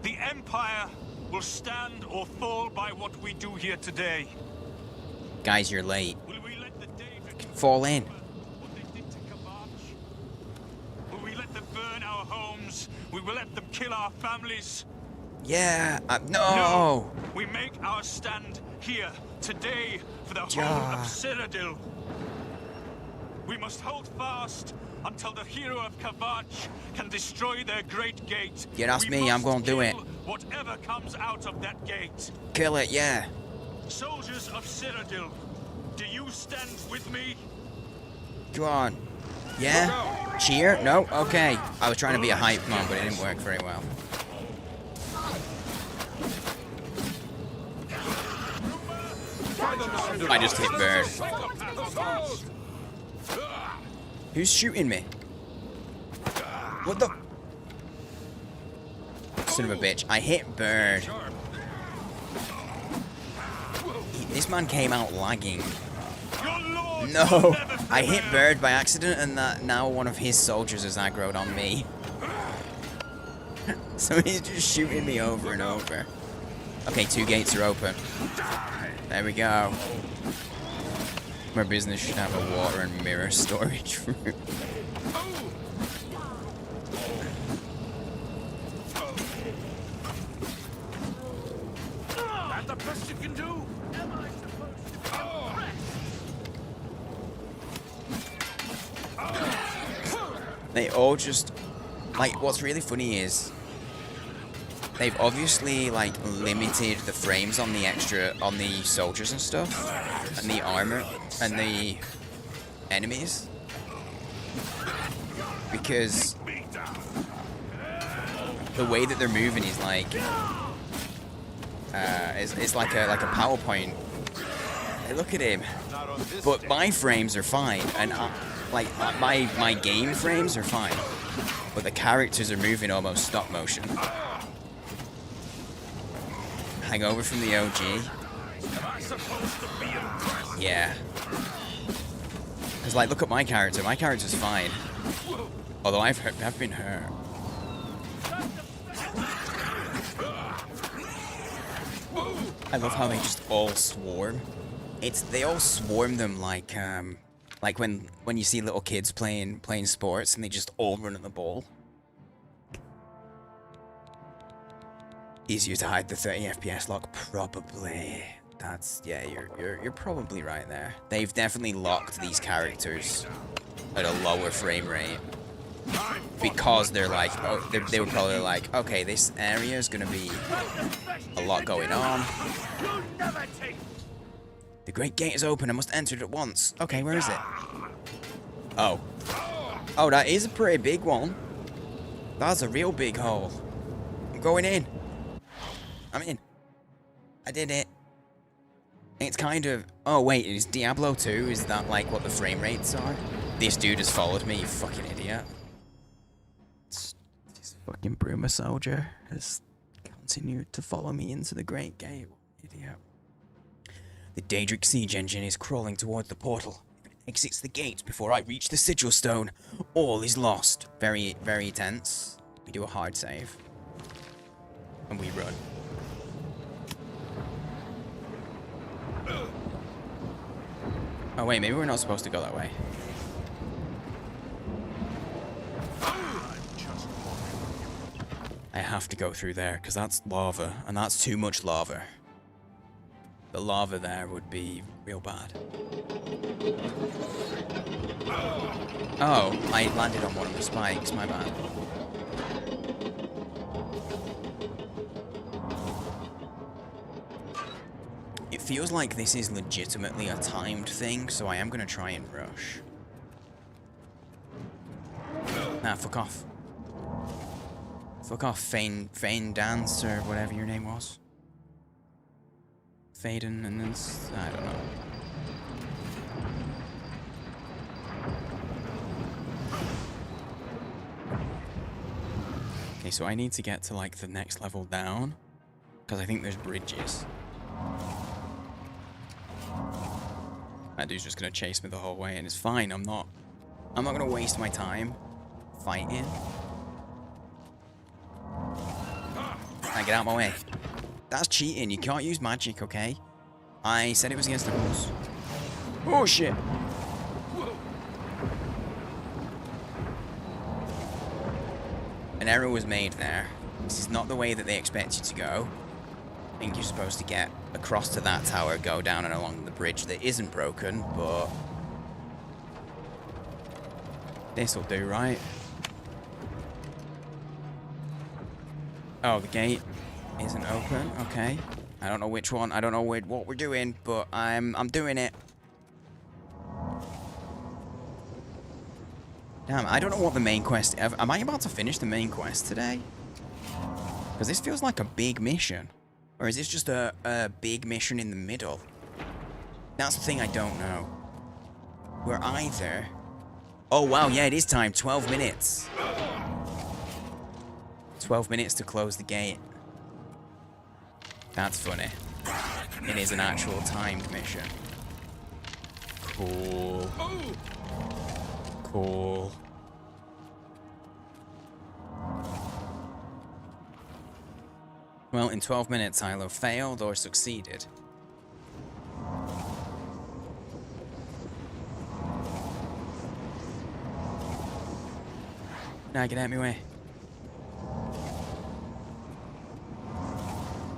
the Empire will stand or fall by what we do here today. Guys, you're late. Will we let the Daedric Fall in. what they did to Kavach? Will we let them burn our homes? We will let them kill our families? Yeah, no! No! We make our stand here, today, for the whole Yeah. of Cyrodiil. We must hold fast until the hero of Kavach can destroy their great gate. Yeah, that's We me, I'm must gonna do it. kill whatever comes out of that gate. Kill it, yeah. Soldiers of Cyrodiil, do you stand with me? Go on. Yeah? Cheer? No? Okay. I was trying to be a hype man, but it didn't work very well. I just hit bird. Who's shooting me? What the? Son of a bitch. I hit bird. This man came out lagging. No! I hit bird by accident, and that now one of his soldiers has aggroed on me. So he's just shooting me over and over. Okay, 2 gates are open. There we go. My business should have a water and mirror storage room. That the best you can do? Am I supposed to They all just... Like, what's really funny is... They've obviously, like, limited the frames on the on the soldiers and stuff. And the armor. And the enemies. Because... the way that they're moving is like... it's like a PowerPoint. Hey, look at him. But my frames are fine. And, my game frames are fine. But the characters are moving almost stop motion. Hangover from the OG. Yeah. Because, like, look at my character. My character's fine. Although I've been hurt. I love how they just all swarm. They all swarm them like when you see little kids playing sports and they just all run at the ball. Easier to hide the 30 FPS lock? Probably. That's, yeah, you're probably right there. They've definitely locked these characters at a lower frame rate. Because they're like, oh, they were probably like, okay, this area is gonna be a lot going on. The great gate is open, I must enter it at once. Okay, where is it? Oh. Oh, that is a pretty big one. That's a real big hole. I'm going in. I'm in. I did it. It's kind of... Oh, wait, is Diablo 2? Is that, like, what the frame rates are? This dude has followed me, you fucking idiot. This fucking Bruma soldier has continued to follow me into the Great Gate. Idiot. The Daedric siege engine is crawling toward the portal. If it exits the gate before I reach the sigil stone, all is lost. Very, very tense. We do a hard save. And we run. Oh wait, maybe we're not supposed to go that way. I have to go through there, because that's lava, and that's too much lava. The lava there would be real bad. Oh, I landed on one of the spikes, my bad. It feels like this is legitimately a timed thing, so I am going to try and rush. Nah, fuck off. Fuck off, Fane Dance, or whatever your name was. Faden, and then... I don't know. Okay, so I need to get to, like, the next level down. Because I think there's bridges. That dude's just gonna chase me the whole way, and it's fine. I'm not gonna waste my time fighting. Now get out of my way. That's cheating. You can't use magic, okay? I said it was against the rules. Oh shit! An error was made there. This is not the way that they expect you to go. I think you're supposed to get across to that tower, go down and along the bridge that isn't broken, but... this'll do, right? Oh, the gate isn't open. Okay. I don't know which one. I don't know what we're doing, but I'm doing it. Damn, I don't know what the main quest... am I about to finish the main quest today? Because this feels like a big mission. Or is this just a big mission in the middle? That's the thing I don't know. We're either... oh, wow, yeah, it is time. 12 minutes. 12 minutes to close the gate. That's funny. It is an actual timed mission. Cool. Cool. Well, in 12 minutes, I'll have failed or succeeded. Now get out of my way.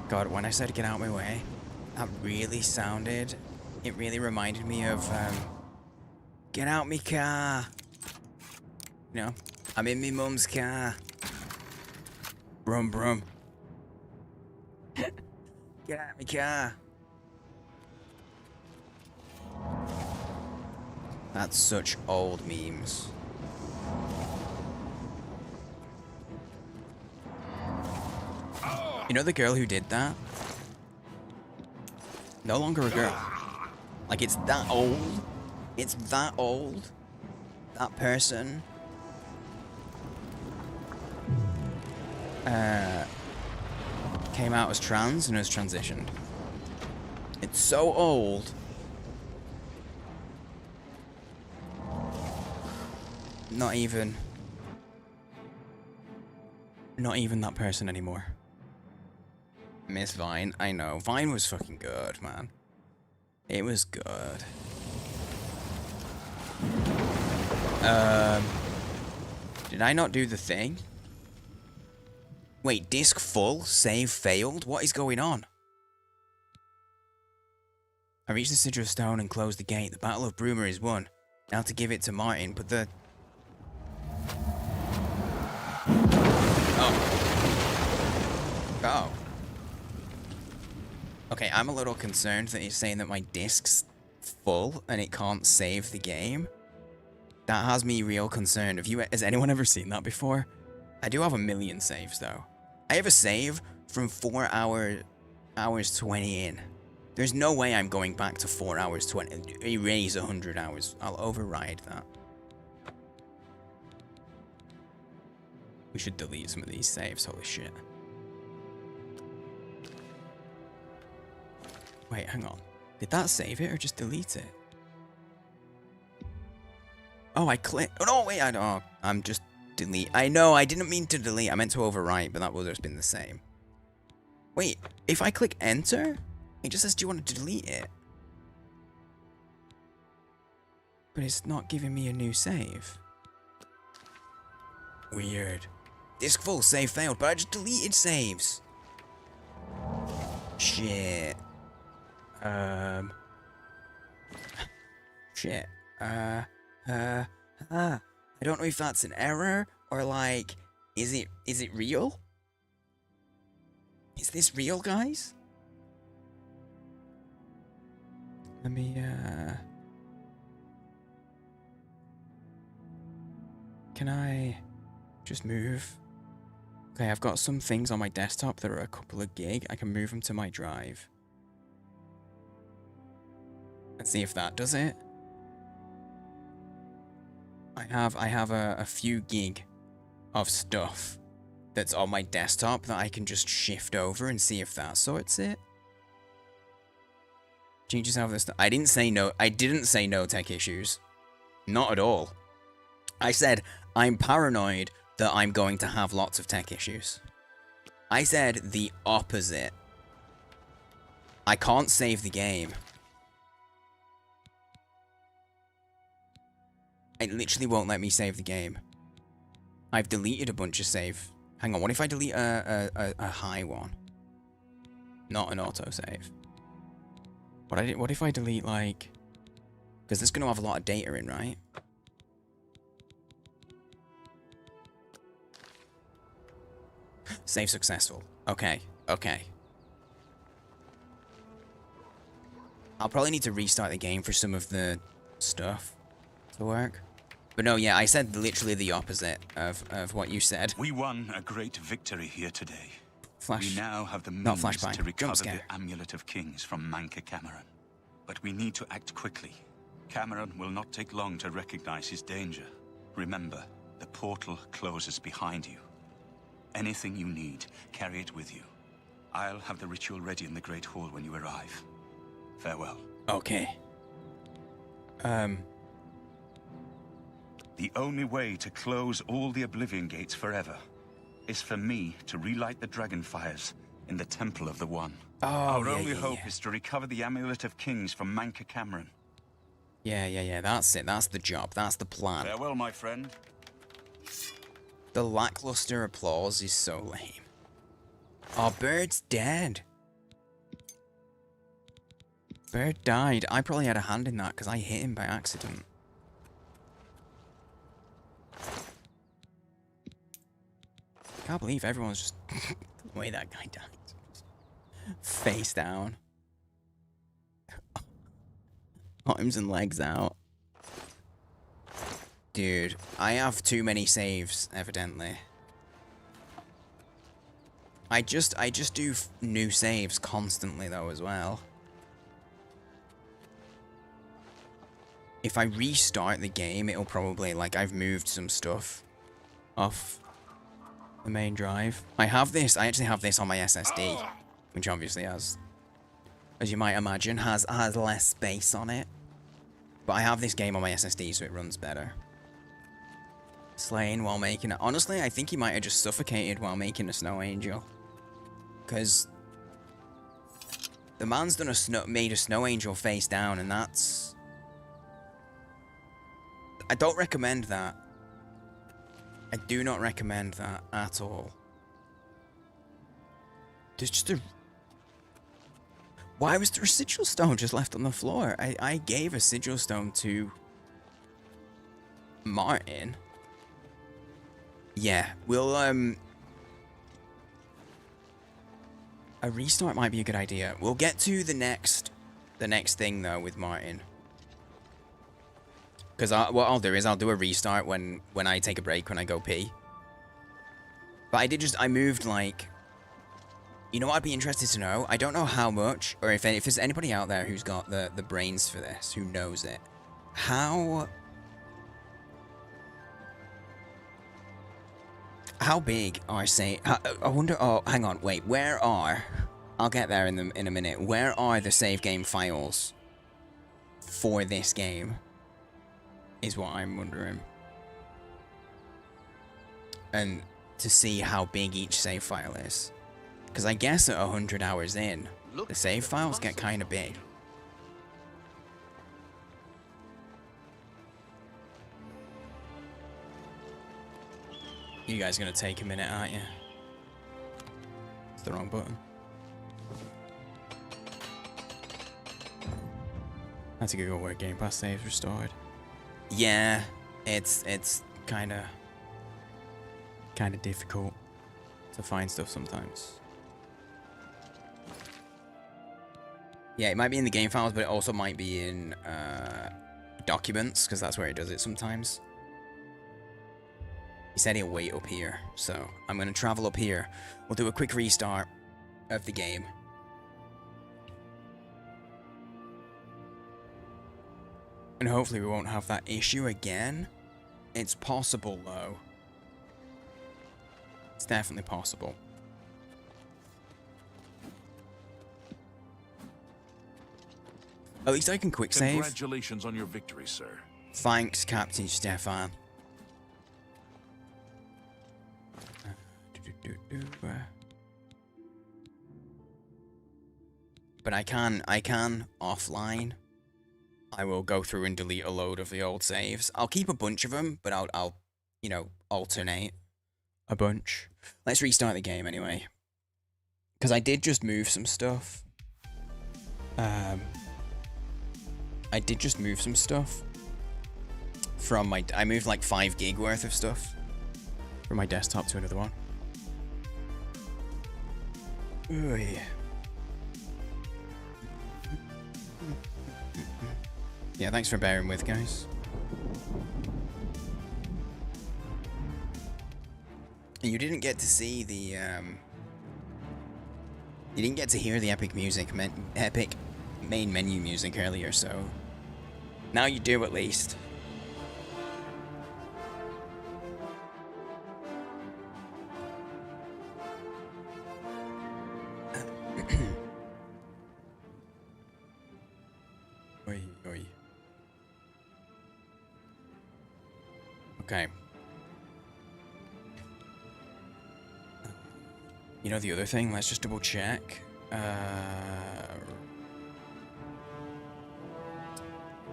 God, when I said get out of my way, that really sounded... it really reminded me of, get out me car. You know, I'm in me mum's car. Brum brum. Get out me car. That's such old memes. You know the girl who did that? No longer a girl. Like, it's that old. It's that old. That person. Came out as trans and has transitioned. It's so old. Not even that person anymore. Miss Vine, I know. Vine was fucking good, man. It was good. Did I not do the thing? Wait, disc full? Save failed? What is going on? I reached the Sigil of Stone and closed the gate. The Battle of Bruma is won. Now to give it to Martin, but the... oh. Oh. Okay, I'm a little concerned that it's saying that my disc's full and it can't save the game. That has me real concerned. Has anyone ever seen that before? I do have a million saves though. I have a save from 4 hours 20 in. There's no way I'm going back to 4 hours 20. Erase 100 hours. I'll override that. We should delete some of these saves. Holy shit. Wait, hang on. Did that save it or just delete it? Oh, I clicked. Oh, no, wait. I'm just delete. I know, I didn't mean to delete. I meant to overwrite, but that would have just been the same. Wait, if I click enter, it just says, do you want to delete it? But it's not giving me a new save. Weird. Disk full, save failed, but I just deleted saves. Shit. Shit. I don't know if that's an error or like, is it real? Is this real, guys? Let me, can I just move? Okay, I've got some things on my desktop that are a couple of gig. I can move them to my drive. Let's see if that does it. I have a few gig of stuff that's on my desktop that I can just shift over and see if that sorts it. Change yourself this. I didn't say no. I didn't say no tech issues. Not at all. I said I'm paranoid that I'm going to have lots of tech issues. I said the opposite. I can't save the game. It literally won't let me save the game. I've deleted a bunch of save. Hang on, what if I delete a high one? Not an autosave. What if I delete, like... Because this is going to have a lot of data in, right? Save successful. Okay, okay. I'll probably need to restart the game for some of the stuff to work. But no, yeah, I said literally the opposite of what you said. We won a great victory here today. Flash. We now have the Not means flashbang. to recover Jump scare. the Amulet of Kings from Manca Cameron. But we need to act quickly. Cameron will not take long to recognize his danger. Remember, the portal closes behind you. Anything you need, carry it with you. I'll have the ritual ready in the Great Hall when you arrive. Farewell. Okay. The only way to close all the Oblivion gates forever is for me to relight the dragon fires in the Temple of the One. Oh, Our yeah, only yeah, hope yeah. is to recover the Amulet of Kings from Manca Cameron. Yeah, that's it. That's the job. That's the plan. Farewell, my friend. The lackluster applause is so lame. Oh, Bird's dead. Bird died. I probably had a hand in that because I hit him by accident. Can't believe everyone's just... the way that guy died. Face down. Arms and legs out. Dude, I have too many saves, evidently. I just do new saves constantly, though, as well. If I restart the game, it'll probably, like, I've moved some stuff off the main drive. I actually have this on my SSD, which obviously has, as you might imagine, has less space on it. But I have this game on my SSD, so it runs better. Slain while making it. Honestly, I think he might have just suffocated while making a snow angel. Because the man's done made a snow angel face down, and that's... I don't recommend that. I do not recommend that at all. There's just a... Why was the residual stone just left on the floor? I gave a sigil stone to Martin. Yeah, we'll, a restart might be a good idea. We'll get to the next thing, though, with Martin. Because what I'll do is I'll do a restart when I take a break, when I go pee. But I moved, like... You know what I'd be interested to know? I don't know how much, or if there's anybody out there who's got the brains for this, who knows it. How big are, say... I wonder... Oh, hang on, wait. Where are... I'll get there in a minute. Where are the save game files for this game? Is what I'm wondering. And to see how big each save file is. Because I guess at 100 hours in, the save files get kind of big. You guys gonna take a minute, aren't you? It's the wrong button. That's a Google where Game Pass saves restored. Yeah, it's kind of difficult to find stuff sometimes. Yeah, it might be in the game files, but it also might be in documents, because that's where it does it sometimes. He said he'll wait up here, so I'm going to travel up here. We'll do a quick restart of the game. And hopefully we won't have that issue again. It's possible, though. It's definitely possible. At least I can quick save. Congratulations on your victory, sir. Thanks, Captain Stefan. But I can offline. I will go through and delete a load of the old saves. I'll keep a bunch of them, but I'll you know, alternate a bunch. Let's restart the game anyway. Because I did just move some stuff. I did just move some stuff from my... I moved like 5 gig worth of stuff from my desktop to another one. Oh, yeah. Yeah, thanks for bearing with, guys. And you didn't get to see the, you didn't get to hear the epic music, epic main menu music earlier, so... Now you do, at least. Oi, oi. Okay. You know the other thing? Let's just double check.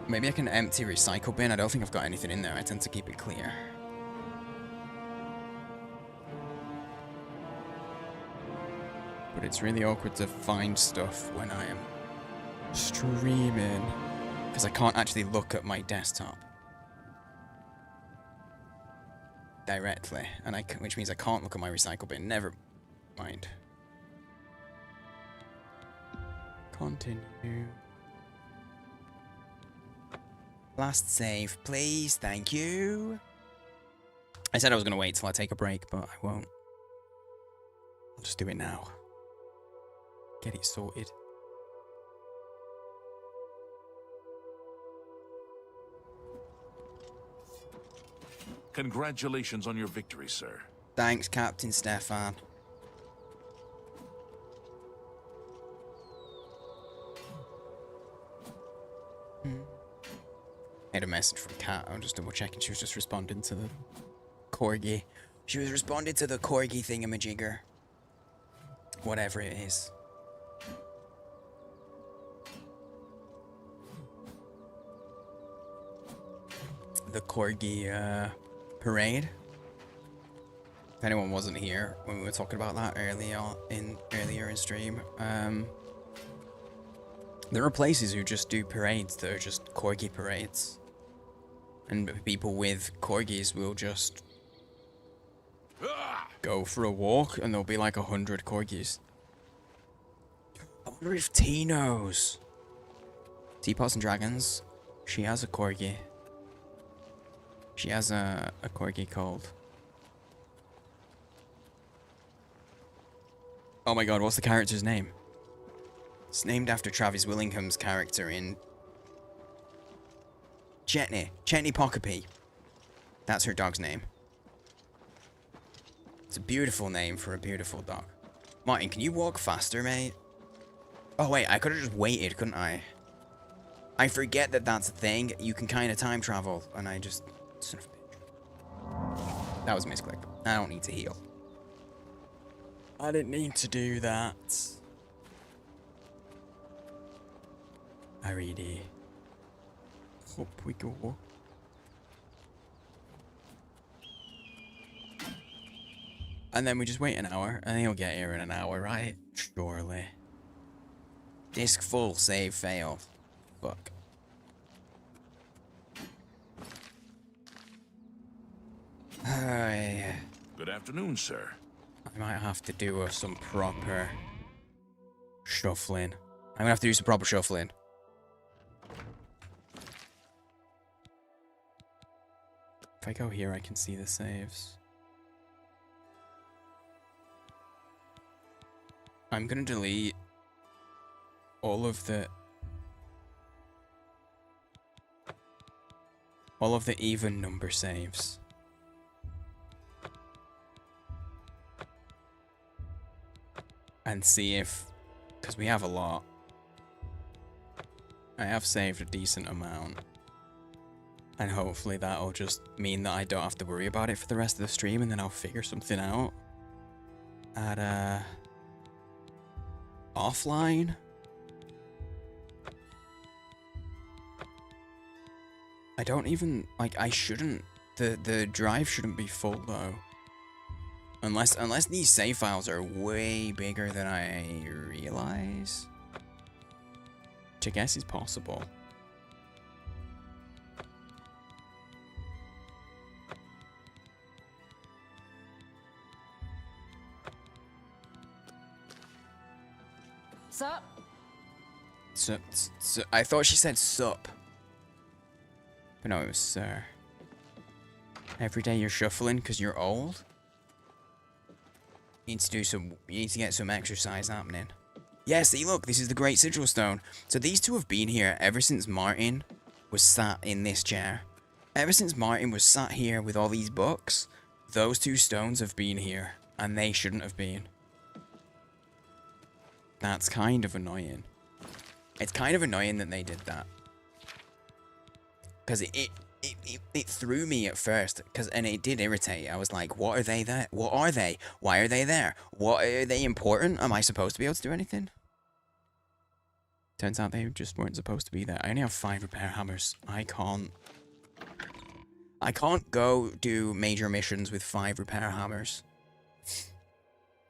Maybe I can empty recycle bin. I don't think I've got anything in there. I tend to keep it clear. But it's really awkward to find stuff when I am streaming. Because I can't actually look at my desktop directly. And which means I can't look at my recycle bin. Never mind. Continue. Last save, please. Thank you. I said I was going to wait till I take a break, but I won't. I'll just do it now. Get it sorted. Congratulations on your victory, sir. Thanks, Captain Stefan. I had a message from Kat. I'm just double checking. She was just responding to the corgi. She was responding to the corgi thingamajigger. Whatever it is. The corgi parade. If anyone wasn't here when we were talking about that earlier in stream, there are places who just do parades that are just corgi parades. And people with corgis will just go for a walk and there'll be like 100 corgis. I wonder if T knows. Teapots and Dragons. She has a corgi. She has a corgi called... Oh my god, what's the character's name? It's named after Travis Willingham's character in... Chetney Pockapee. That's her dog's name. It's a beautiful name for a beautiful dog. Martin, can you walk faster, mate? Oh wait, I could have just waited, couldn't I? I forget that that's a thing. You can kind of time travel, and I just... Son of a bitch. That was a misclick. I don't need to heal. I didn't need to do that. I really... Up we go. And then we just wait an hour, and he'll get here in an hour, right? Surely. Disk full, save failed. Fuck. Good afternoon, sir. I might have to do some proper shuffling. I'm gonna have to do some proper shuffling. If I go here, I can see the saves. I'm gonna delete all of the even number saves. And see if, because we have a lot. I have saved a decent amount. And hopefully that'll just mean that I don't have to worry about it for the rest of the stream, and then I'll figure something out at offline. I don't even, like, I shouldn't, the drive shouldn't be full though. Unless these save files are way bigger than I realize. Which I guess is possible. Sup? I thought she said sup. But no, it was sir. Every day you're shuffling because you're old? You need to get some exercise happening. Yeah, see, look, this is the Great Sigil Stone. So these two have been here ever since Martin was sat in this chair. Ever since Martin was sat here with all these books, those two stones have been here, and they shouldn't have been. That's kind of annoying. It's kind of annoying that they did that. Because it threw me at first, and it did irritate. I was like, what are they there? What are they? Why are they there? What, are they important? Am I supposed to be able to do anything? Turns out they just weren't supposed to be there. I only have 5 repair hammers. I can't go do major missions with 5 repair hammers.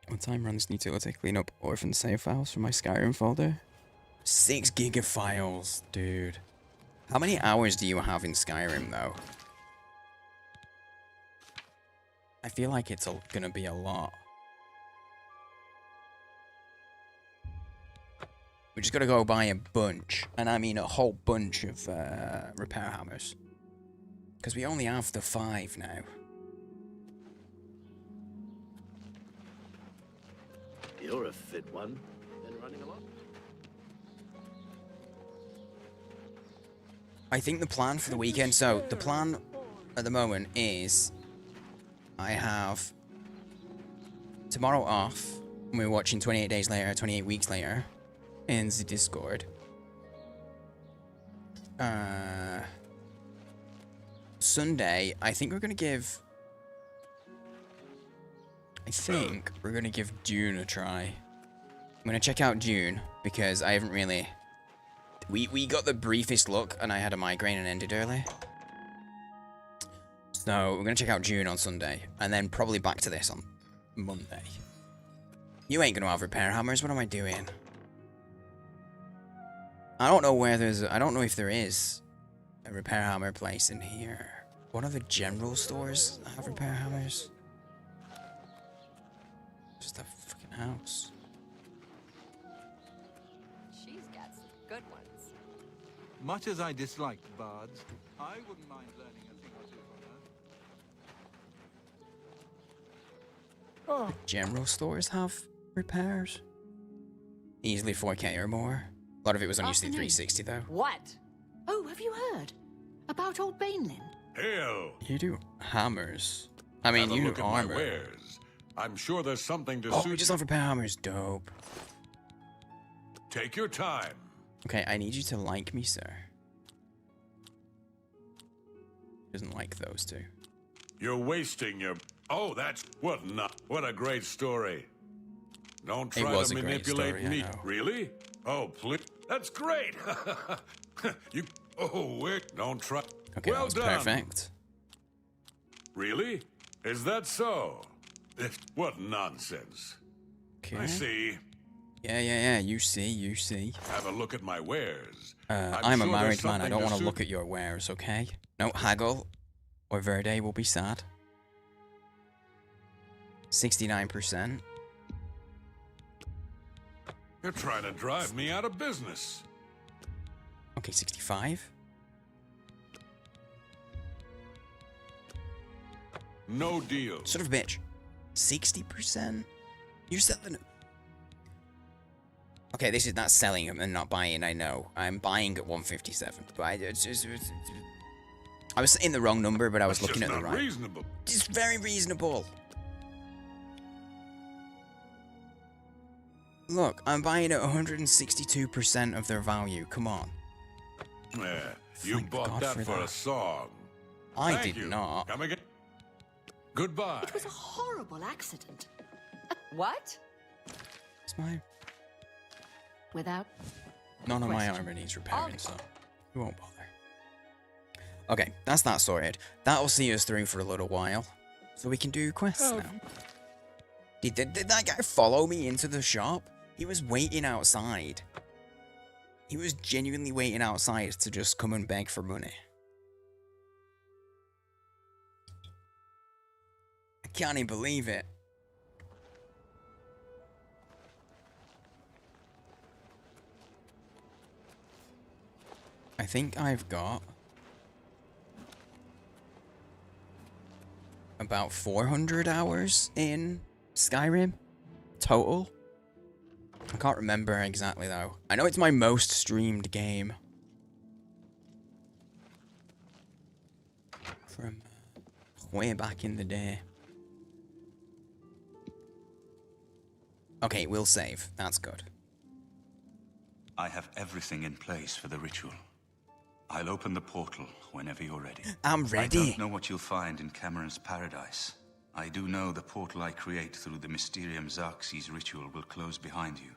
What time runs need to clean up orphan save files from my Skyrim folder? 6 giga files, dude. How many hours do you have in Skyrim, though? I feel like it's gonna be a lot. We just gotta go buy a bunch, and I mean a whole bunch of repair hammers. Because we only have the 5 now. You're a fit one. Been running a lot? I think the plan for the weekend, so the plan at the moment is I have tomorrow off, and we're watching 28 days later, 28 weeks later in the Discord. Sunday, I think we're gonna give Dune a try. I'm gonna check out Dune because I haven't really. We got the briefest look, and I had a migraine and ended early. So we're gonna check out Dune on Sunday, and then probably back to this on Monday. You ain't gonna have repair hammers. What am I doing? I don't know where there's. I don't know if there is a repair hammer place in here. One of the general stores have repair hammers. Just a fucking house. She's got some good ones. Much as I disliked bards, I wouldn't mind learning a thing or two from her. General stores have repairs. Easily 4K or more. A lot of it was on UC 360 though. What? Oh, have you heard? About old Bainlin? Hail! You do hammers. I mean, Have a you look do at my armor. wares. I'm sure there's something to Oh, suit we just you. have repair hammers. Dope. Take your time. Okay, I need you to like me, sir. Doesn't like those two. You're wasting your... Oh, that's... What a great story. Don't It try was to a great manipulate story, I me. know. Really? Oh, please. That's great. You... Oh, wait. Don't try... Okay, well that was done. perfect. Really? Is that so? What nonsense. Okay. I see. Yeah. You see. Have a look at my wares. I'm a sure married there's man. I something don't to want to suit- look at your wares, okay? No haggle, or Verde will be sad. 69%. You're trying to drive me out of business. Okay, 65. No deal. Sort of bitch. 60%? You're selling them. Okay, that's selling them and not buying, I know. I'm buying at 157. But I was in the wrong number, but I was looking at the right. Reasonable. It's very reasonable. Look, I'm buying at 162% of their value. Come on. Yeah, you Thank bought God that for for that. a song. I Thank did you. not. Come again. Goodbye. It was a horrible accident. What? It's my... Without None of my question. armor needs repairing, so we won't bother. Okay, that's that sorted. That'll see us through for a little while. So we can do quests now. Did that guy follow me into the shop? He was waiting outside. He was genuinely waiting outside to just come and beg for money. I can't even believe it. I think I've got about 400 hours in Skyrim total. I can't remember exactly though. I know it's my most streamed game. From way back in the day. Okay, we'll save. That's good. I have everything in place for the ritual. I'll open the portal whenever you're ready. I'm ready. I don't know what you'll find in Cameron's paradise. I do know the portal I create through the Mysterium Xerxes ritual will close behind you.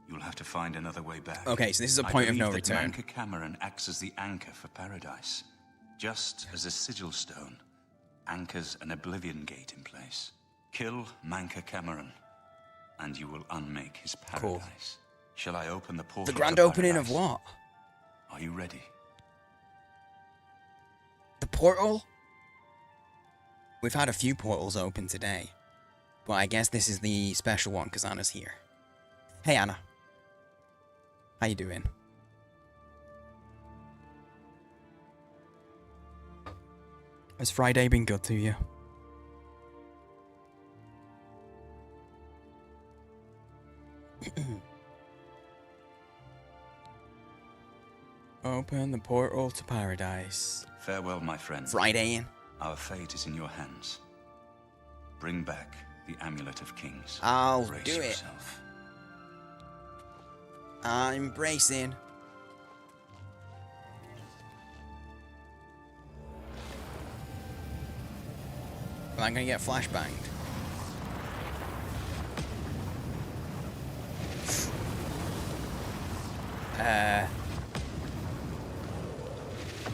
You'll have to find another way back. Okay, so this is a point of no I believe that return. Manca Cameron acts as the anchor for paradise. Just as a sigil stone anchors an Oblivion gate in place. Kill Manca Cameron, and you will unmake his paradise. Cool. Shall I open the portal? The grand to opening of paradise? what? Are you ready? The portal? We've had a few portals open today. But I guess this is the special one because Anna's here. Hey Anna. How you doing? Has Friday been good to you? Open the portal to paradise. Farewell, my friend. Friday. Our fate is in your hands. Bring back the Amulet of Kings. I'll Brace do it. yourself. I'm bracing. Well, I'm gonna get flashbanged.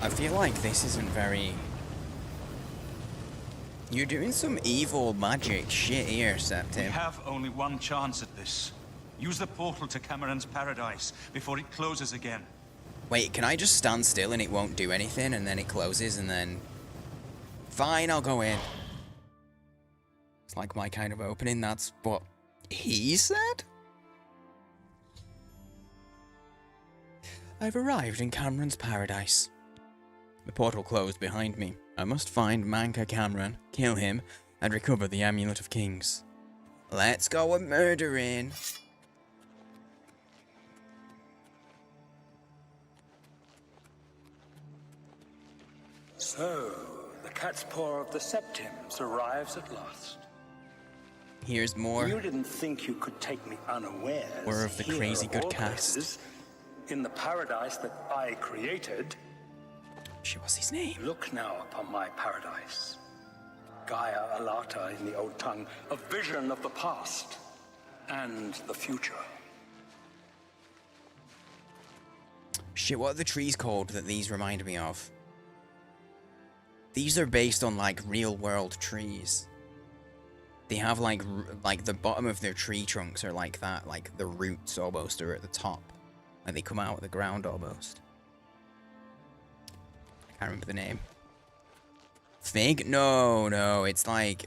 I feel like this isn't very... You're doing some evil magic shit here, We Septim. have only one chance at this. Use the portal to Cameron's paradise before it closes again. Wait, can I just stand still and it won't do anything and then it closes and then... Fine, I'll go in. It's like my kind of opening, that's what he said? I've arrived in Cameron's paradise. The portal closed behind me. I must find Manca Cameron, kill him, and recover the Amulet of Kings. Let's go a-murdering. So, the cat's paw of the Septims arrives at last. Here's more. You didn't think you could take me unawares. More of the here crazy of good all cast. places, in the paradise that I created. Shit, what's his name? Look now upon my paradise. Gaia Alata in the old tongue, a vision of the past and the future. Shit, what are the trees called that these remind me of? These are based on, like, real-world trees. They have, like, the bottom of their tree trunks are like that. Like, the roots almost are at the top. Like, they come out of the ground almost. I can't remember the name. Fig? No, it's like,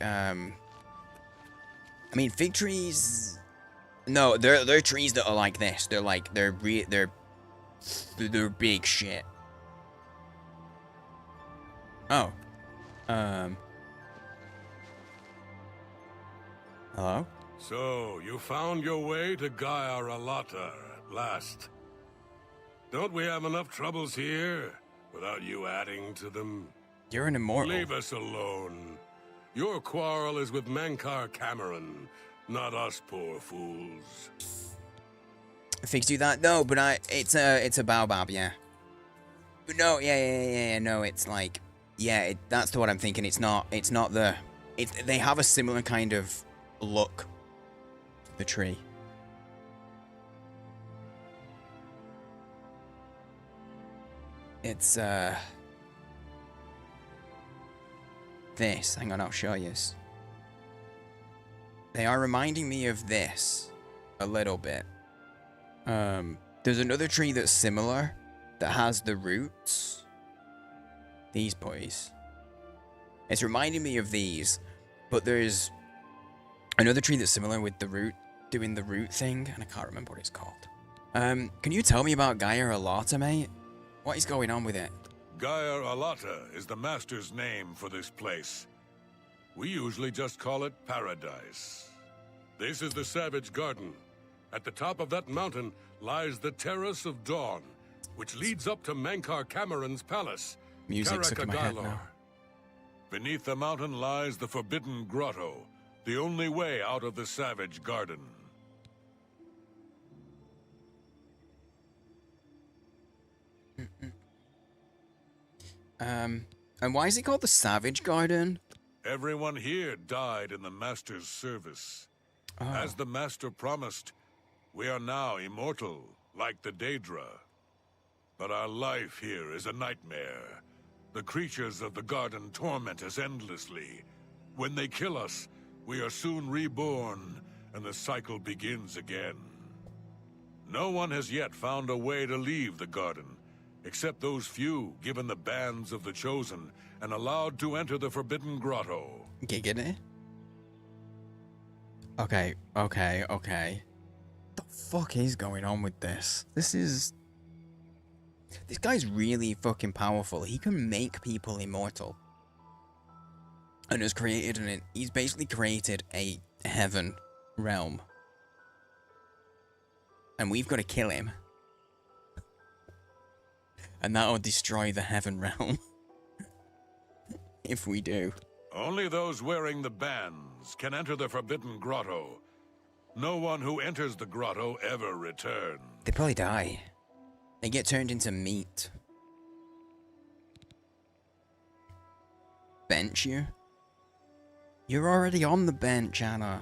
I mean, fig trees... No, they're trees that are like this. They're like, they're big shit. Oh. Hello? So, you found your way to Gaia Alata at last. Don't we have enough troubles here without you adding to them? You're an immortal. Leave us alone. Your quarrel is with Mankar Cameron, not us poor fools. Figs do that? No, but it's a baobab, yeah. But no, yeah, no, it's like, yeah, that's what I'm thinking. It's not the, they have a similar kind of look, the tree. It's, this. Hang on, I'll show you. They are reminding me of this a little bit. There's another tree that's similar that has the roots. These boys. It's reminding me of these, but there's another tree that's similar with the root, doing the root thing, and I can't remember what it's called. Can you tell me about Gaia Alata, mate? What is going on with it? Gaia Alata is the master's name for this place. We usually just call it Paradise. This is the Savage Garden. At the top of that mountain lies the Terrace of Dawn, which leads up to Mankar Cameron's palace, Music's stuck in my head now. Beneath the mountain lies the Forbidden Grotto, the only way out of the Savage Garden. And why is it called the Savage Garden? Everyone here died in the Master's service. Oh. As the Master promised, we are now immortal, like the Daedra. But our life here is a nightmare. The creatures of the garden torment us endlessly. When they kill us, we are soon reborn, and the cycle begins again. No one has yet found a way to leave the garden, except those few given the bands of the Chosen and allowed to enter the Forbidden Grotto. Giggity? Okay. The fuck is going on with this? This guy's really fucking powerful. He can make people immortal. And has created he's basically created a heaven realm. And we've got to kill him. And that'll destroy the heaven realm. If we do. Only those wearing the bands can enter the Forbidden Grotto. No one who enters the grotto ever returns. They probably die. They get turned into meat. Bench you? You're already on the bench, Anna.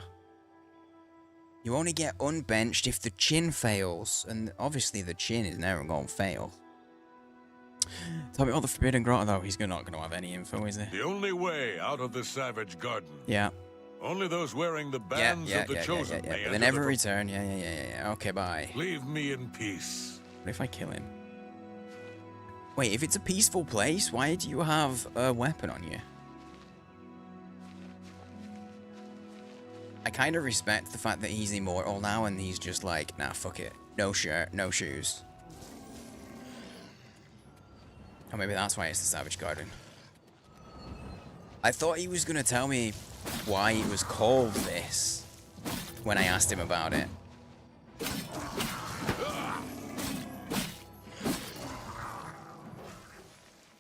You only get unbenched if the chin fails. And obviously the chin is never going to fail. Tell me about the Forbidden Grotto, though. He's not going to have any info, is he? The only way out of the Savage Garden. Yeah. Only those wearing the bands of the Chosen may But enter they never return. Yeah. Okay, bye. Leave me in peace. What if I kill him? Wait, if it's a peaceful place, why do you have a weapon on you? I kind of respect the fact that he's immortal now and he's just like, nah, fuck it. No shirt, no shoes. Or maybe that's why it's the Savage Garden. I thought he was going to tell me why it was called this when I asked him about it.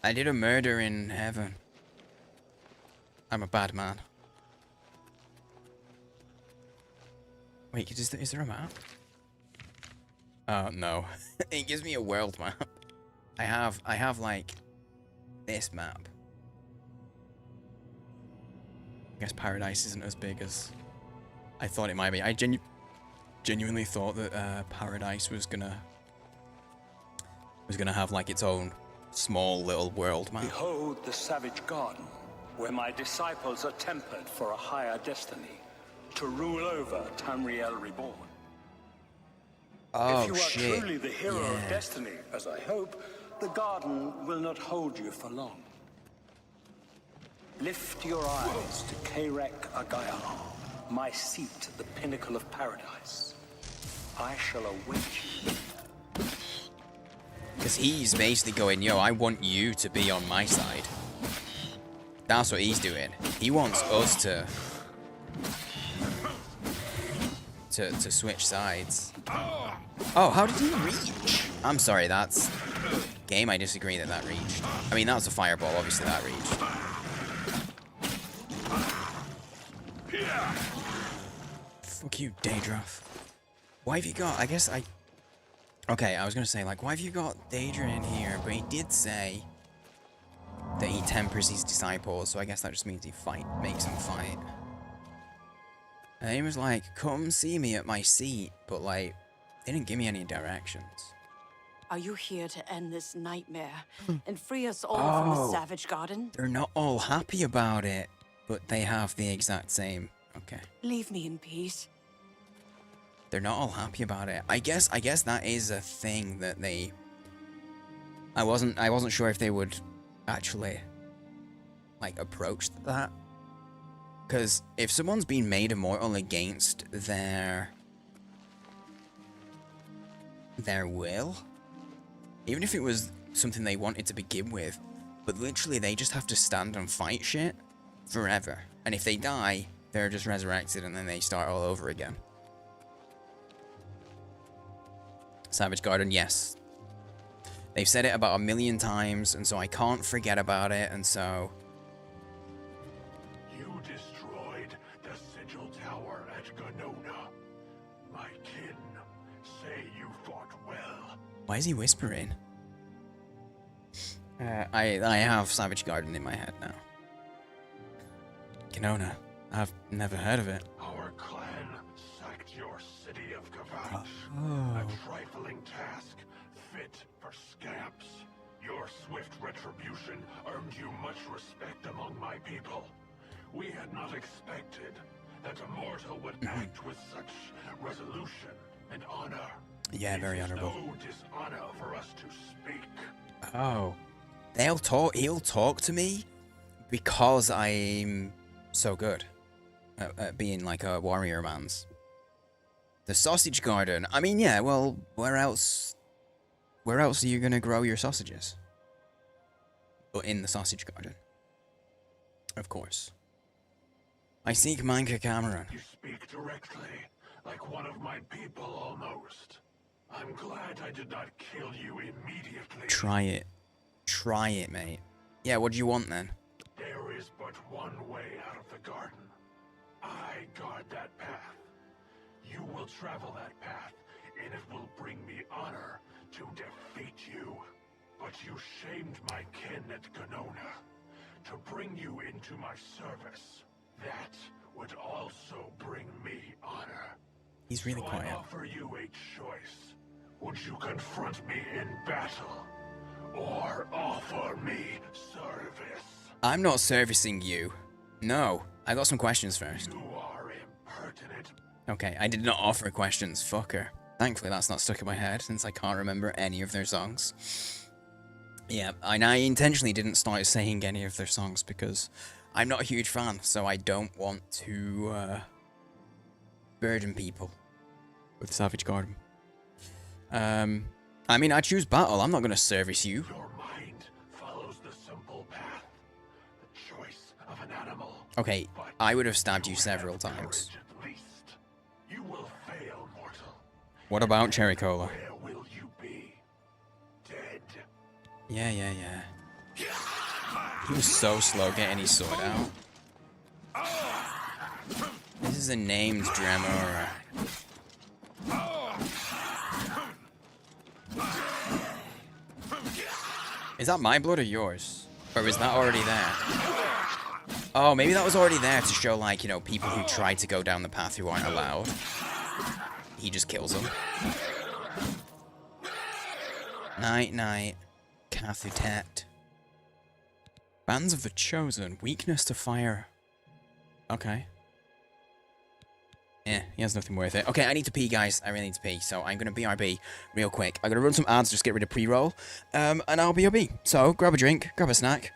I did a murder in heaven. I'm a bad man. Wait, is there a map? Oh, no. It gives me a world map. I have like this map. I guess Paradise isn't as big as I thought it might be. I genuinely thought that Paradise was gonna have like its own small little world map. Behold the Savage Garden, where my disciples are tempered for a higher destiny, to rule over Tamriel Reborn. Oh, if you are shit. truly the hero of destiny, as I hope, the garden will not hold you for long. Lift your eyes to Karek Agaya, my seat at the pinnacle of paradise. I shall await you. Because he's basically going, yo, I want you to be on my side. That's what he's doing. He wants us to switch sides. Oh, how did he reach? I'm sorry, that's... Game, I disagree that reached. I mean, that was a fireball, obviously that reached. Fuck you, Daedra. Why have you got... I guess I... Okay, I was gonna say, like, why have you got Daedra in here? But he did say that he tempers his disciples, so I guess that just means he makes them fight. And he was like, come see me at my seat, but like, they didn't give me any directions. Are you here to end this nightmare and free us all from the Savage Garden? They're not all happy about it, but they have the exact same. Okay. Leave me in peace. They're not all happy about it. I guess that is a thing that they... I wasn't sure if they would actually like approach that. Because if someone's been made immortal against their will, even if it was something they wanted to begin with, but literally they just have to stand and fight shit forever. And if they die, they're just resurrected and then they start all over again. Savage Garden, yes. They've said it about 1,000,000 times, and so I can't forget about it, and so... You destroyed the Sigil Tower at Ganona. My kin say you fought well. Why is he whispering? I have Savage Garden in my head now. Ganona. I've never heard of it. Our clan sacked your city of Kavach. A trifling task, fit for scamps. Your swift retribution earned you much respect among my people. We had not expected that a mortal would act with such resolution and honor. Yeah, very honorable. No dishonor for us to speak. Oh. He'll talk to me because I'm so good at being like a warrior man's. The Sausage Garden. I mean, yeah, well, where else are you gonna grow your sausages? But in the Sausage Garden. Of course. I seek Manka Cameron. You speak directly, like one of my people almost. I'm glad I did not kill you immediately. Try it. Try it, mate. Yeah, what do you want then? There is but one way out of the garden. I guard that path. You will travel that path, and it will bring me honor to defeat you. But you shamed my kin at Ganona. To bring you into my service, that would also bring me honor. He's really so quiet. I offer you a choice. Would you confront me in battle, or offer me service? I'm not servicing you. No. I got some questions first. You are impertinent. Okay, I did not offer questions, fucker. Thankfully that's not stuck in my head, since I can't remember any of their songs. Yeah, and I intentionally didn't start saying any of their songs, because I'm not a huge fan, so I don't want to, burden people with Savage Garden. I mean, I choose battle, I'm not gonna service you. Your mind follows the simple path. The choice of an animal. Okay, I would have stabbed you several times. At least. You will fail, mortal. What about Cherry Cola? Where will you be? Dead. Yeah. He was so slow getting his sword out. This is a named Dremora. Is that my blood or yours? Or is that already there? Oh, maybe that was already there to show, like, you know, people who try to go down the path who aren't allowed. He just kills them. Night. Cathutet. Bands of the Chosen. Weakness to fire. Okay. Yeah, he has nothing worth it. Okay, I need to pee, guys. I really need to pee, so I'm going to BRB real quick. I'm going to run some ads, just get rid of pre-roll, and I'll BRB. So, grab a drink, grab a snack.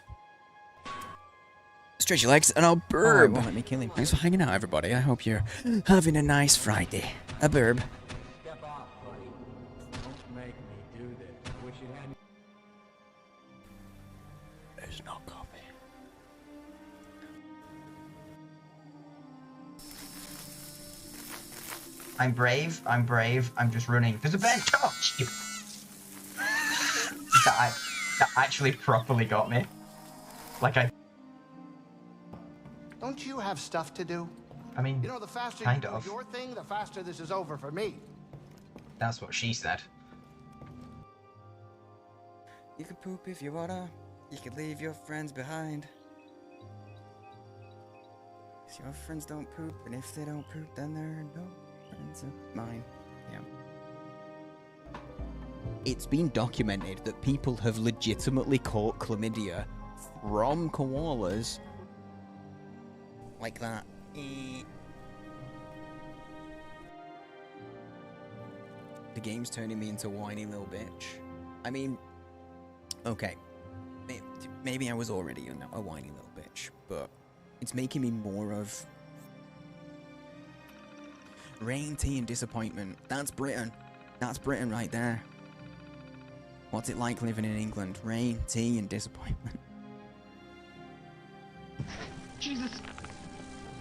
Stretch your legs and I'll burb. Won't let me kill him. Thanks for hanging out, everybody. I hope you're having a nice Friday. A burb. Step off, buddy. Don't make me do this. Wish you hadn't. There's no coffee. I'm brave. I'm just running. There's a bear touch you. that actually properly got me. Like I. Don't you have stuff to do? I mean, You know, the faster kind you do of. your thing, the faster this is over for me. That's what she said. You can poop if you wanna. You can leave your friends behind. 'Cause your friends don't poop, and if they don't poop, then they're no friends of mine. Yeah. It's been documented that people have legitimately caught chlamydia from koalas like that. The game's turning me into a whiny little bitch. I mean, okay, maybe I was already a whiny little bitch, but it's making me more of rain, tea, and disappointment. That's Britain. That's Britain right there. What's it like living in England? Rain, tea, and disappointment. Jesus.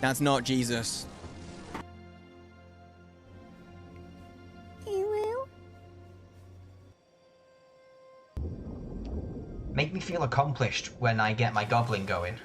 That's not Jesus. Make me feel accomplished when I get my goblin going.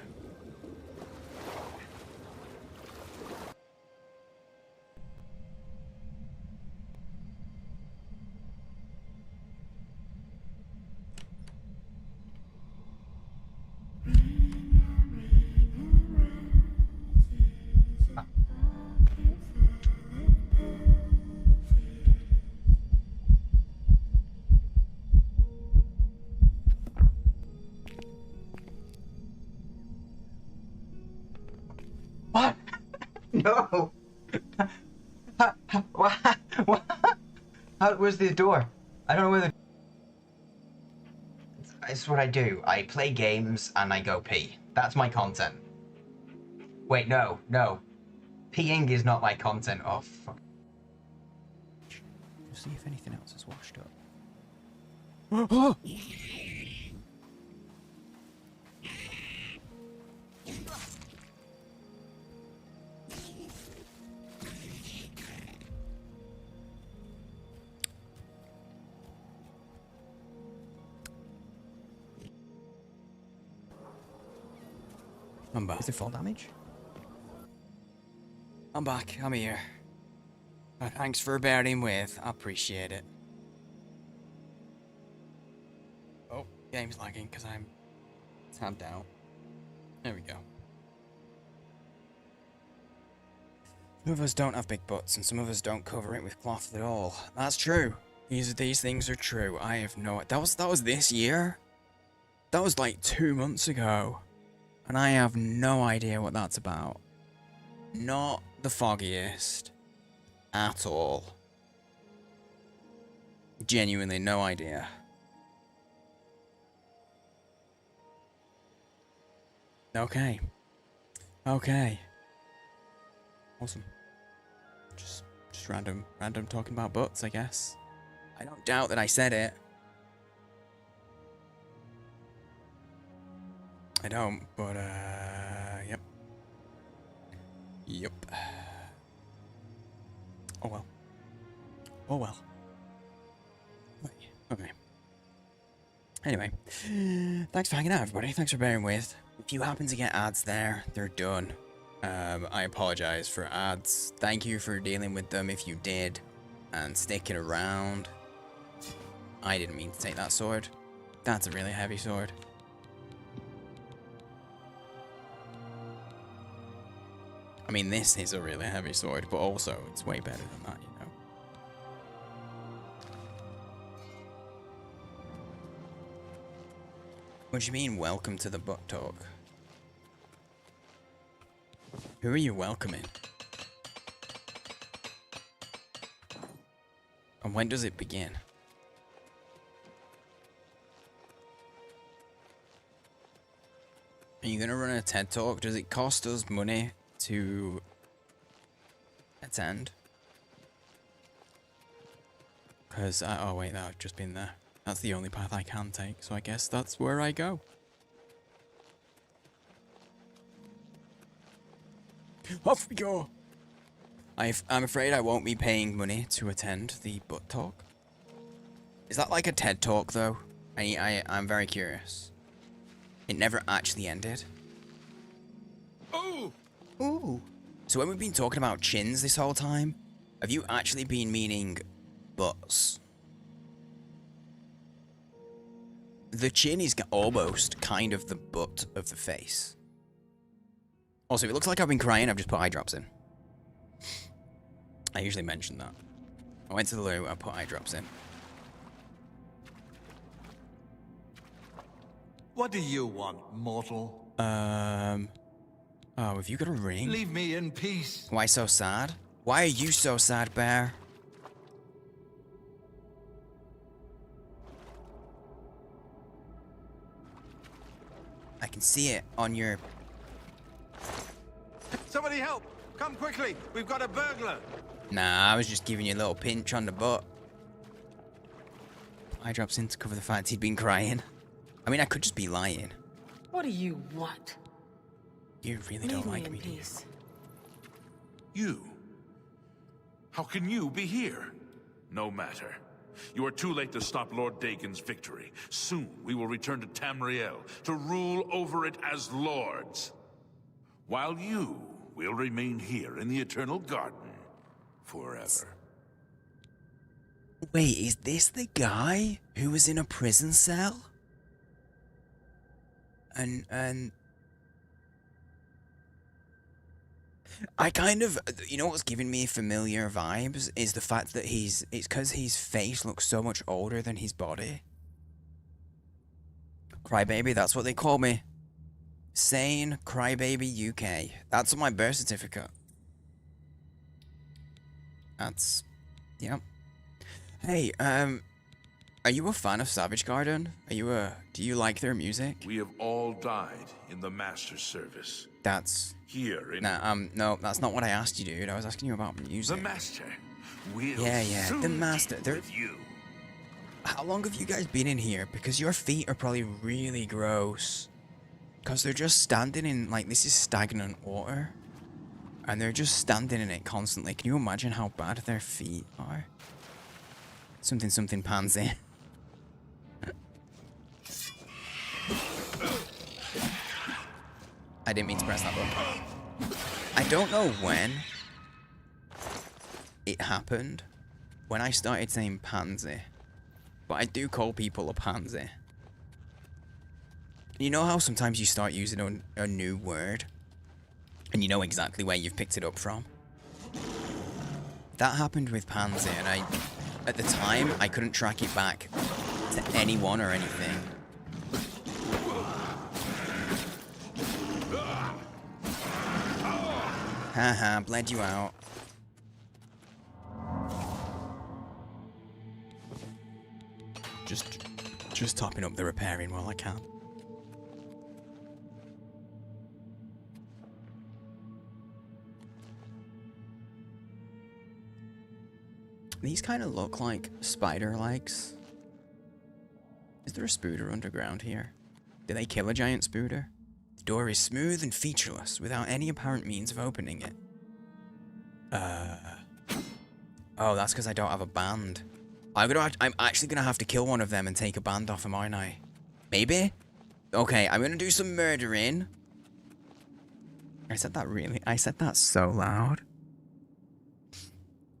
What? No! What? Where's the door? I don't know where the... It's what I do. I play games and I go pee. That's my content. Wait, no. Peeing is not my content. Oh, fuck. See if anything else is washed up. I'm back. Is it fall damage? I'm back. I'm here. Thanks for bearing with. I appreciate it. Oh, game's lagging because I'm tabbed out. There we go. Some of us don't have big butts, and some of us don't cover it with cloth at all. That's true. These things are true. I have no... That was this year? That was like 2 months ago. And I have no idea what that's about. Not the foggiest. At all. Genuinely no idea. Okay. Okay. Awesome. Just random talking about butts, I guess. I don't doubt that I said it. I don't, but, yep. Yep. Oh well. Oh well. Okay. Anyway, thanks for hanging out, everybody. Thanks for bearing with. If you happen to get ads there, they're done. I apologize for ads. Thank you for dealing with them if you did, and sticking around. I didn't mean to take that sword. That's a really heavy sword. I mean, this is a really heavy sword, but also it's way better than that, you know. What do you mean, welcome to the butt talk? Who are you welcoming? And when does it begin? Are you gonna run a TED Talk? Does it cost us money to attend? Because, oh wait, I've just been there. That's the only path I can take, so I guess that's where I go. Off we go! I'm afraid I won't be paying money to attend the butt talk. Is that like a TED Talk, though? I'm very curious. It never actually ended. Oh! Ooh. So when we've been talking about chins this whole time, have you actually been meaning butts? The chin is almost kind of the butt of the face. Also, if it looks like I've been crying, I've just put eye drops in. I usually mention that. I went to the loo, I put eye drops in. What do you want, mortal? Oh, have you got a ring? Leave me in peace. Why so sad? Why are you so sad, Bear? I can see it on your... Somebody help! Come quickly! We've got a burglar! Nah, I was just giving you a little pinch on the butt. Eye drops in to cover the fact he'd been crying. I mean, I could just be lying. What do you want? You really don't like me, do you? You? How can you be here? No matter. You are too late to stop Lord Dagon's victory. Soon we will return to Tamriel to rule over it as lords. While you will remain here in the Eternal Garden forever. Wait, is this the guy who was in a prison cell? And I kind of, you know what's giving me familiar vibes is the fact that it's because his face looks so much older than his body. Crybaby, that's what they call me. Sane Crybaby UK. That's on my birth certificate. That's, yep. Hey, are you a fan of Savage Garden? Do you like their music? We have all died in the Master's service. That's... Here in... Nah, no, that's not what I asked you, dude. I was asking you about music. The Master will Yeah, the soon Master. be with you. How long have you guys been in here? Because your feet are probably really gross. Because they're just standing in, like, this is stagnant water. And they're just standing in it constantly. Can you imagine how bad their feet are? Something pansy. I didn't mean to press that button. I don't know when it happened, when I started saying pansy, but I do call people a pansy. You know how sometimes you start using a new word, and you know exactly where you've picked it up from? That happened with pansy, and at the time, I couldn't track it back to anyone or anything. Haha, bled you out. Just topping up the repairing while I can. These kind of look like spider legs. Is there a spooder underground here? Did they kill a giant spooder? The door is smooth and featureless, without any apparent means of opening it. Oh, that's because I don't have a band. I'm actually gonna have to kill one of them and take a band off them, aren't I? Maybe? Okay, I'm gonna do some murdering. I said that so loud.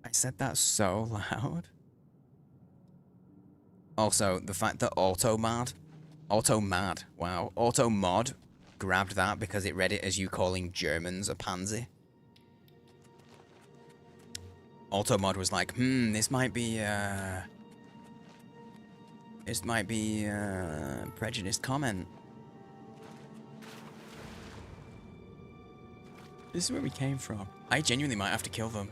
I said that so loud. Also, the fact that Automod, wow, Automod grabbed that because it read it as you calling Germans a pansy. Automod was like, this might be a prejudiced comment. This is where we came from. I genuinely might have to kill them.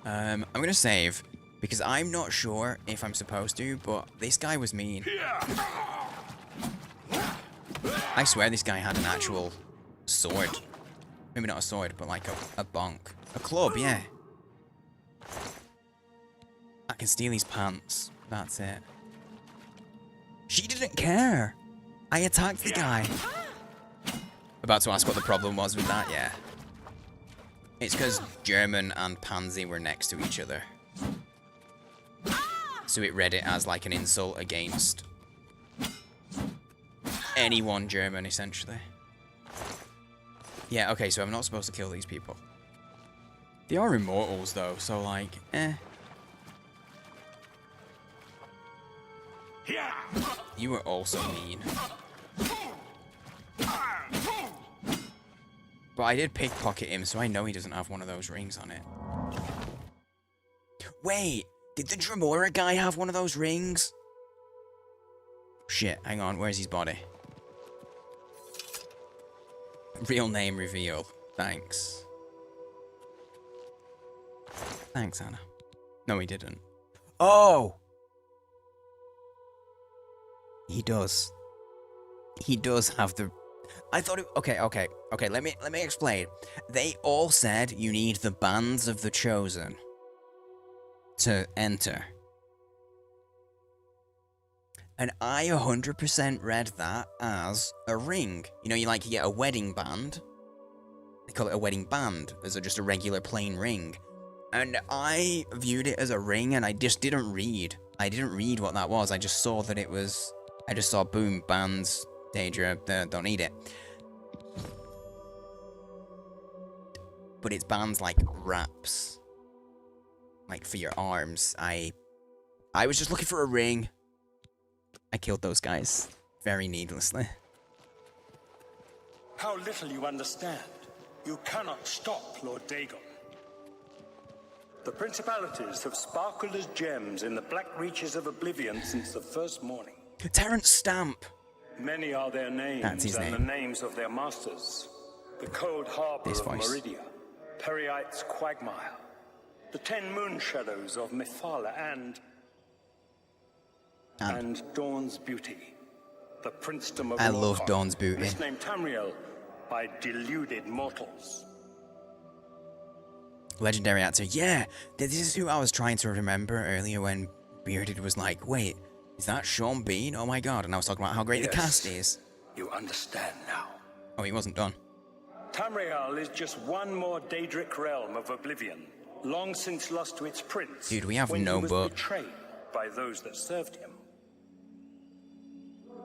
I'm gonna save, because I'm not sure if I'm supposed to, but this guy was mean. I swear this guy had an actual sword. Maybe not a sword, but like a bonk. A club, yeah. I can steal his pants. That's it. She didn't care. I attacked the guy. About to ask what the problem was with that, yeah. It's because German and Pansy were next to each other. So it read it as like an insult against anyone German, essentially. Yeah, okay, so I'm not supposed to kill these people. They are immortals, though, so like, eh. You were also mean. But I did pickpocket him, so I know he doesn't have one of those rings on it. Wait, did the Dremora guy have one of those rings? Shit, hang on, where's his body? Real name reveal. Thanks. Thanks, Anna. No, he didn't. Oh! He does. He does have the... I thought it... Okay, let me explain. They all said you need the bands of the Chosen to enter. And I 100% read that as a ring. You know, you get a wedding band. They call it a wedding band. As just a regular plain ring. And I viewed it as a ring, and I just didn't read. I didn't read what that was. I just saw that it was... I just saw, boom, bands, Daedra, don't need it. But it's bands like wraps. Like for your arms. I was just looking for a ring. I killed those guys. Very needlessly. How little you understand. You cannot stop Lord Dagon. The principalities have sparkled as gems in the black reaches of Oblivion since the first morning. Terrence Stamp. Many are their names. That's his name. The names of their masters. The cold harbor of Meridia, Periite's quagmire, the 10 moon shadows of Mephala, and Dawn's beauty, the princedom of I love Dawn's beauty. Misnamed Tamriel by deluded mortals. Legendary actor. Yeah, this is who I was trying to remember earlier when Bearded was like, wait, is that Sean Bean? Oh my god. And I was talking about how great the cast is. You understand now. Oh, he wasn't done. Tamriel is just one more Daedric realm of Oblivion, long since lost to its prince. Dude, we have when no he was book. betrayed by those that served him.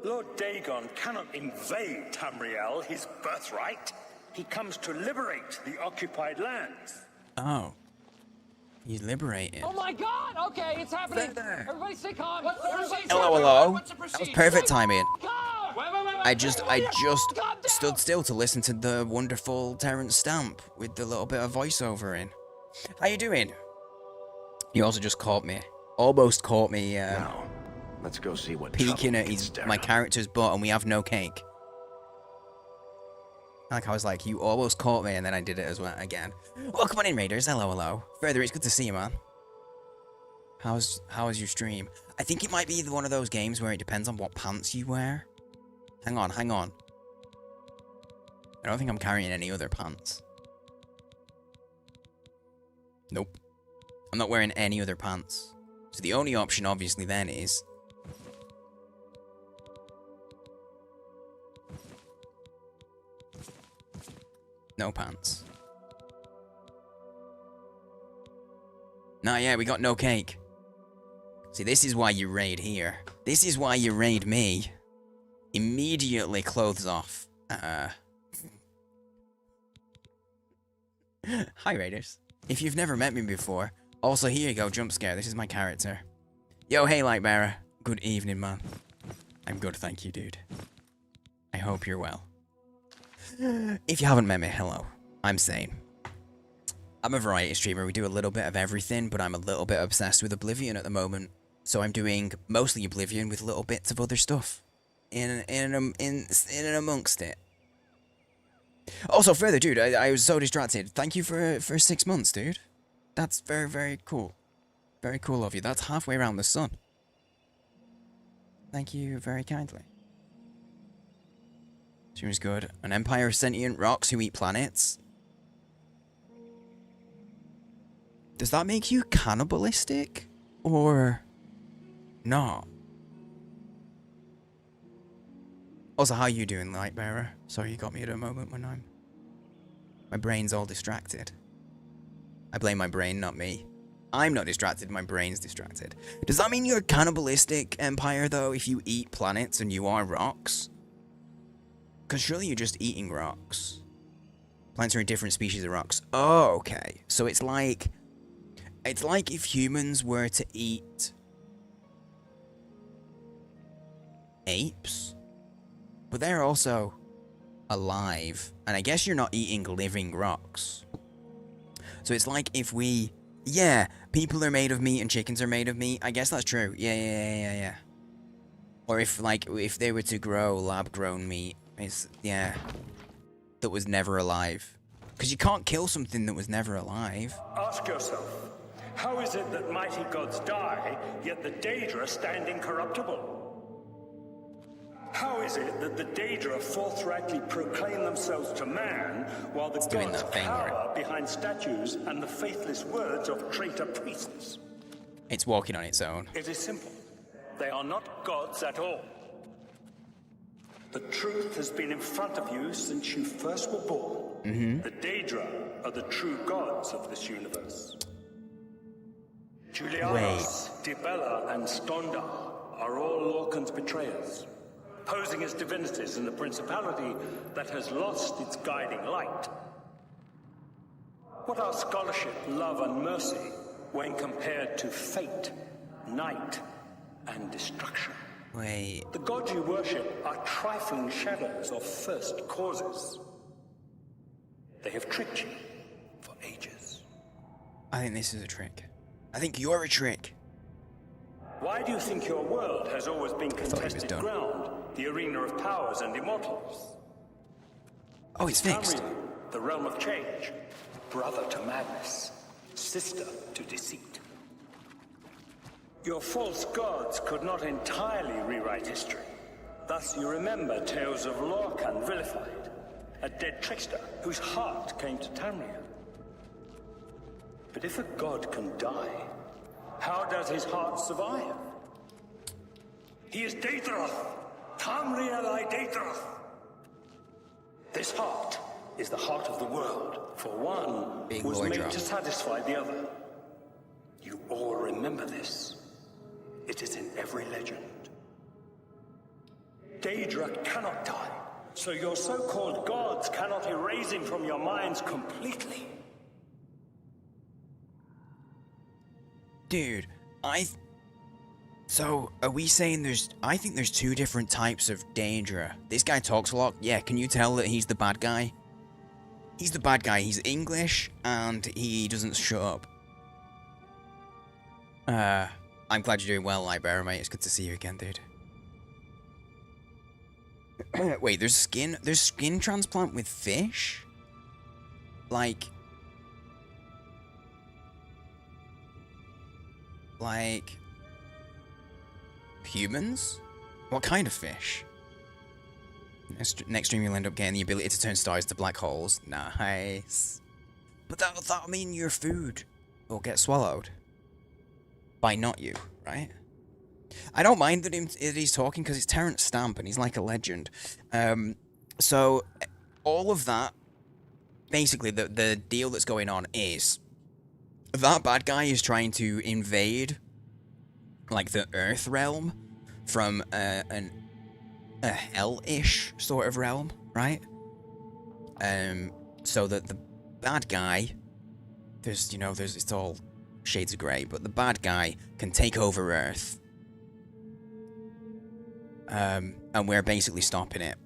Lord Dagon cannot invade Tamriel, his birthright. He comes to liberate the occupied lands. Oh. He's liberated. Oh my god! Okay, it's happening! Everybody stay calm! Hello. That was perfect timing. I just stood still to listen to the wonderful Terrence Stamp with the little bit of voiceover in. How you doing? You also just almost caught me, Now, let's go see what peeking at my character's butt, and we have no cake. Like, I was like, you almost caught me, and then I did it as well, again. Welcome on in, Raiders. Hello. Further, it's good to see you, man. How was your stream? I think it might be one of those games where it depends on what pants you wear. Hang on. I don't think I'm carrying any other pants. Nope. I'm not wearing any other pants. So the only option, obviously, then is... no pants. Nah, yeah, we got no cake. See, this is why you raid here. This is why you raid me. Immediately clothes off. Hi, Raiders. If you've never met me before, also here you go, jump scare. This is my character. Yo, hey, Lightbearer. Good evening, man. I'm good, thank you, dude. I hope you're well. If you haven't met me, hello. I'm Sane. I'm a variety streamer. We do a little bit of everything, but I'm a little bit obsessed with Oblivion at the moment. So I'm doing mostly Oblivion with little bits of other stuff in amongst it. Also, further, dude, I was so distracted. Thank you for 6 months, dude. That's very, very cool. Very cool of you. That's halfway around the sun. Thank you very kindly. Seems good. An empire of sentient rocks who eat planets. Does that make you cannibalistic? Or not? Also, how you doing, Lightbearer? Sorry you got me at a moment when my brain's all distracted. I blame my brain, not me. I'm not distracted, my brain's distracted. Does that mean you're a cannibalistic empire, though, if you eat planets and you are rocks? Because surely you're just eating rocks. Plants are a different species of rocks. Oh, okay. So it's like if humans were to eat apes, but they're also alive. And I guess you're not eating living rocks. So it's like if we... Yeah, people are made of meat and chickens are made of meat. I guess that's true. Yeah. Or if they were to grow lab-grown meat, that was never alive. Because you can't kill something that was never alive. Ask yourself, how is it that mighty gods die, yet the Daedra stand incorruptible? How is it that the Daedra forthrightly proclaim themselves to man, while the gods cower behind statues and the faithless words of traitor priests? It's walking on its own. It is simple. They are not gods at all. The truth has been in front of you since you first were born. The Daedra are the true gods of this universe. Julianos, Dibella, and Stondar are all Lorcan's betrayers, posing as divinities in the principality that has lost its guiding light. What are scholarship, love, and mercy when compared to fate, night, and destruction? Wait. The gods you worship are trifling shadows of first causes. They have tricked you for ages. I think this is a trick. I think you're a trick. Why do you think your world has always been contested ground, the arena of powers and immortals? Oh, it's fixed. Tamriel, the realm of change, brother to madness, sister to deceit. Your false gods could not entirely rewrite history. Thus you remember tales of Lorcan vilified, a dead trickster whose heart came to Tamriel. But if a god can die, how does his heart survive? He is Daedroth, Tamriel I Daedroth. This heart is the heart of the world, for one was made to satisfy the other. You all remember this. It is in every legend. Daedra cannot die, so your so-called gods cannot erase him from your minds completely. Dude, so, are we saying I think there's two different types of Daedra. This guy talks a lot. Yeah, can you tell that he's the bad guy? He's the bad guy. He's English, and he doesn't shut up. I'm glad you're doing well, Lightbearer, mate. It's good to see you again, dude. Wait, there's skin transplant with fish? Like humans? What kind of fish? Next stream you'll end up getting the ability to turn stars to black holes. Nice. But that'll mean your food will get swallowed. By not you, right? I don't mind that he's talking because it's Terrence Stamp and he's like a legend. So, all of that, basically the deal that's going on is that bad guy is trying to invade like the Earth realm from a hell-ish sort of realm, right? So that the bad guy, it's all shades of grey, but the bad guy can take over Earth. And we're basically stopping it.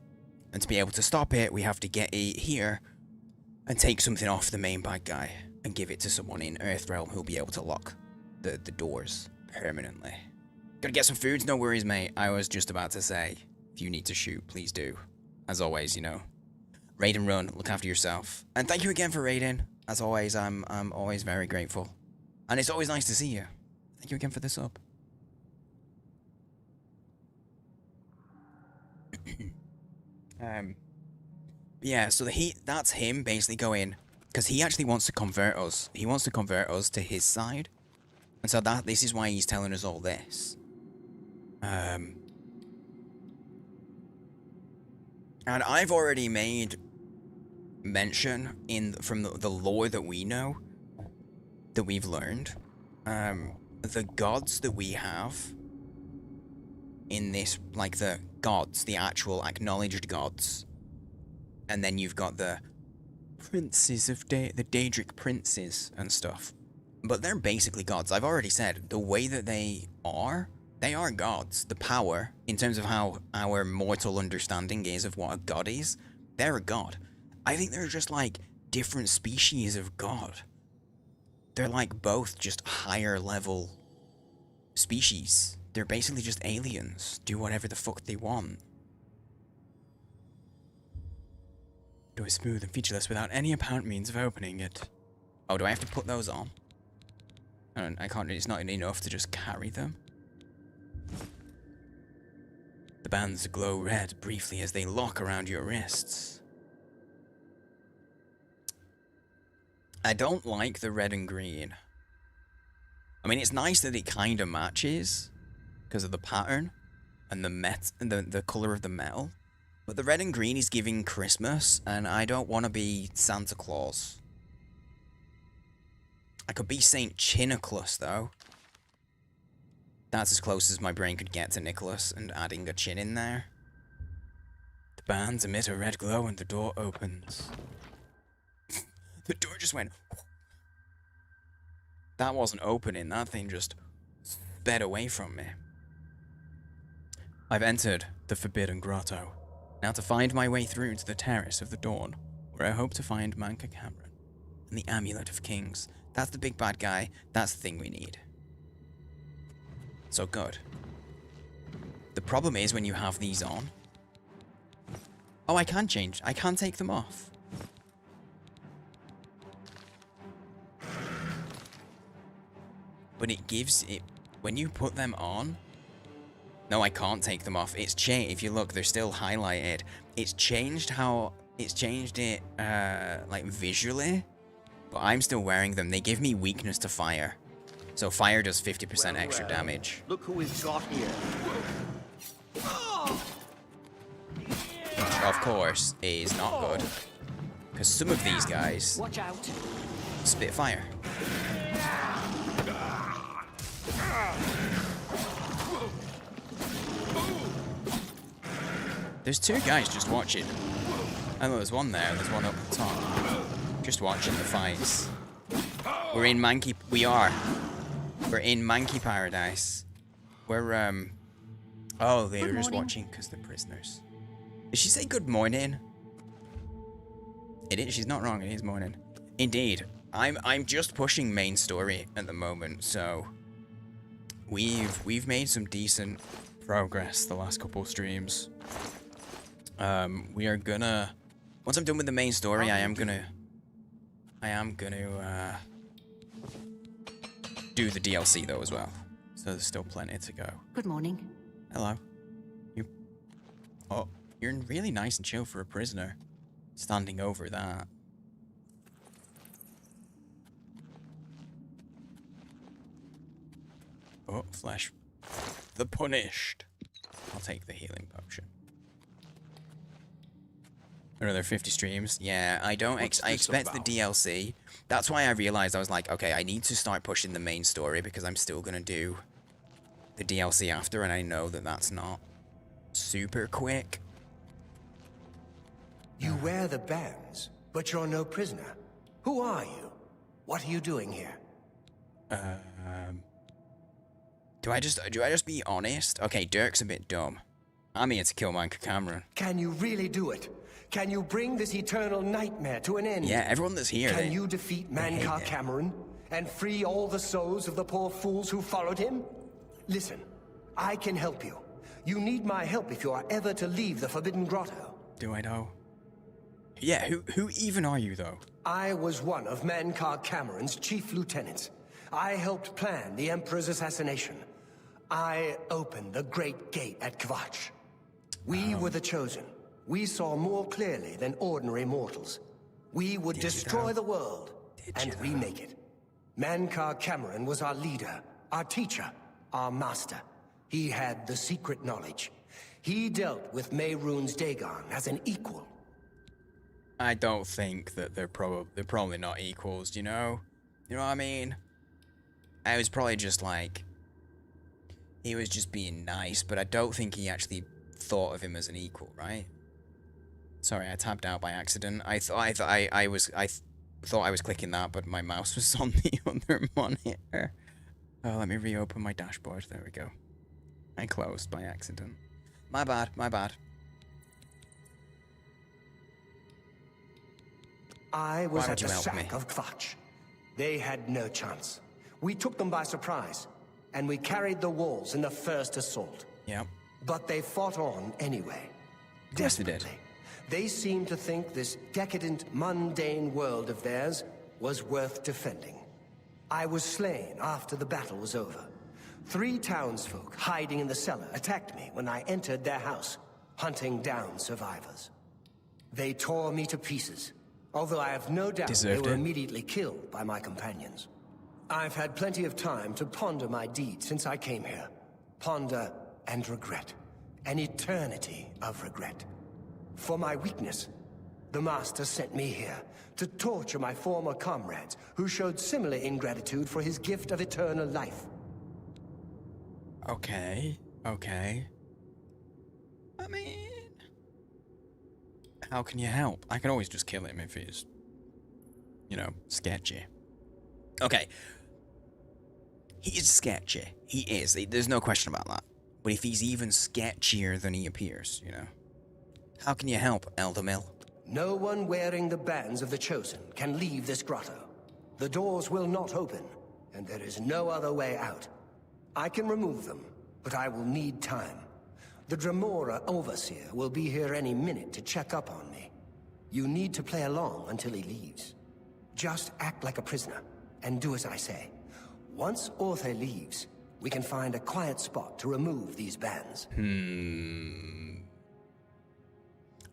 And to be able to stop it, we have to get it here and take something off the main bad guy and give it to someone in Earthrealm who'll be able to lock the doors permanently. Gotta get some foods? No worries, mate. I was just about to say, if you need to shoot, please do. As always, raid and run, look after yourself. And thank you again for raiding. As always, I'm always very grateful. And it's always nice to see you. Thank you again for the sub. Yeah, so that's him basically going, because he actually wants to convert us. He wants to convert us to his side. And so this is why he's telling us all this. And I've already made mention from the lore that we know, that we've learned. The gods that we have in this, like the gods, the actual acknowledged gods. And then you've got the princes of the Daedric princes and stuff. But they're basically gods. I've already said, the way that they are gods. The power, in terms of how our mortal understanding is of what a god is, they're a god. I think they're just like different species of god. They're like both just higher level species. They're basically just aliens. Do whatever the fuck they want. Door is smooth and featureless without any apparent means of opening it. Oh, do I have to put those on? I can't, it's not enough to just carry them. The bands glow red briefly as they lock around your wrists. I don't like the red and green. I mean, it's nice that it kind of matches because of the pattern and the color of the metal. But the red and green is giving Christmas, and I don't want to be Santa Claus. I could be Saint Chinniclus, though. That's as close as my brain could get to Nicholas and adding a chin in there. The bands emit a red glow and the door opens. The door just went... That wasn't opening, that thing just sped away from me. I've entered the Forbidden Grotto. Now to find my way through to the Terrace of the Dawn, where I hope to find Manka Cameron and the Amulet of Kings. That's the big bad guy. That's the thing we need. So good. The problem is when you have these on. Oh, I can change. I can take them off. But it gives it... When you put them on... No, I can't take them off. It's changed. If you look, they're still highlighted. It's changed how... It's changed it, like, visually. But I'm still wearing them. They give me weakness to fire. So fire does 50% extra damage. Look who we've got here. Which, of course, is not good. Because some of these guys... Watch out. Spit fire. There's two guys just watching. I know there's one there, there's one up the top. Just watching the fights. We're in Monkey... We are. We're in Monkey Paradise. We're, Oh, they were just watching because they're prisoners. Did she say good morning? It is. She's not wrong. It is morning. Indeed. I'm just pushing main story at the moment, so... We've made some decent progress the last couple of streams. We are gonna... Once I'm done with the main story, I am gonna do the DLC though as well. So there's still plenty to go. Good morning. Hello. Oh, you're really nice and chill for a prisoner. Standing over that. Oh, flesh. The punished. I'll take the healing potion. Another 50 streams. Yeah, I don't. I expect the DLC. That's why I realized I was like, okay, I need to start pushing the main story because I'm still gonna do the DLC after, and I know that that's not super quick. You wear the bands, but you're no prisoner. Who are you? What are you doing here? Do I just be honest? Okay, Dirk's a bit dumb. I'm here to kill Manka Cameron. Can you really do it? Can you bring this eternal nightmare to an end? Yeah, everyone that's here. Can you defeat Manka Cameron and free all the souls of the poor fools who followed him? Listen, I can help you. You need my help if you are ever to leave the Forbidden Grotto. Do I know? Yeah, who even are you, though? I was one of Manka Cameron's chief lieutenants. I helped plan the Emperor's assassination. I opened the Great Gate at Kvatch. We were the chosen. we saw more clearly than ordinary mortals. We would destroy the world and remake it. Mankar Cameron was our leader, our teacher, our master. He had the secret knowledge. He dealt with Mehrunes Dagon as an equal. I don't think that they're probably not equals, you know? You know what I mean? I was probably just like, he was just being nice, but I don't think he actually thought of him as an equal, right? Sorry, I tabbed out by accident. I thought I was clicking that, but my mouse was on the other monitor. Oh, let me reopen my dashboard. There we go. I closed by accident. My bad, my bad. I was at the sack of Kvatch. They had no chance. We took them by surprise, and we carried the walls in the first assault. Yep. But they fought on anyway. Yes, they did. They seemed to think this decadent, mundane world of theirs was worth defending. I was slain after the battle was over. 3 townsfolk hiding in the cellar attacked me when I entered their house, hunting down survivors. They tore me to pieces, although I have no doubt they were immediately killed by my companions. I've had plenty of time to ponder my deed since I came here. Ponder and regret. An eternity of regret. For my weakness, the Master sent me here to torture my former comrades who showed similar ingratitude for his gift of eternal life. Okay, okay. I mean, how can you help? I can always just kill him if he's, you know, sketchy. Okay. He is sketchy. He is. There's no question about that. But if he's even sketchier than he appears, you know. How can you help, Elder Mill? No one wearing the bands of the Chosen can leave this grotto. The doors will not open, and there is no other way out. I can remove them, but I will need time. The Dremora Overseer will be here any minute to check up on me. You need to play along until he leaves. Just act like a prisoner, and do as I say. Once Orthe leaves, we can find a quiet spot to remove these bands.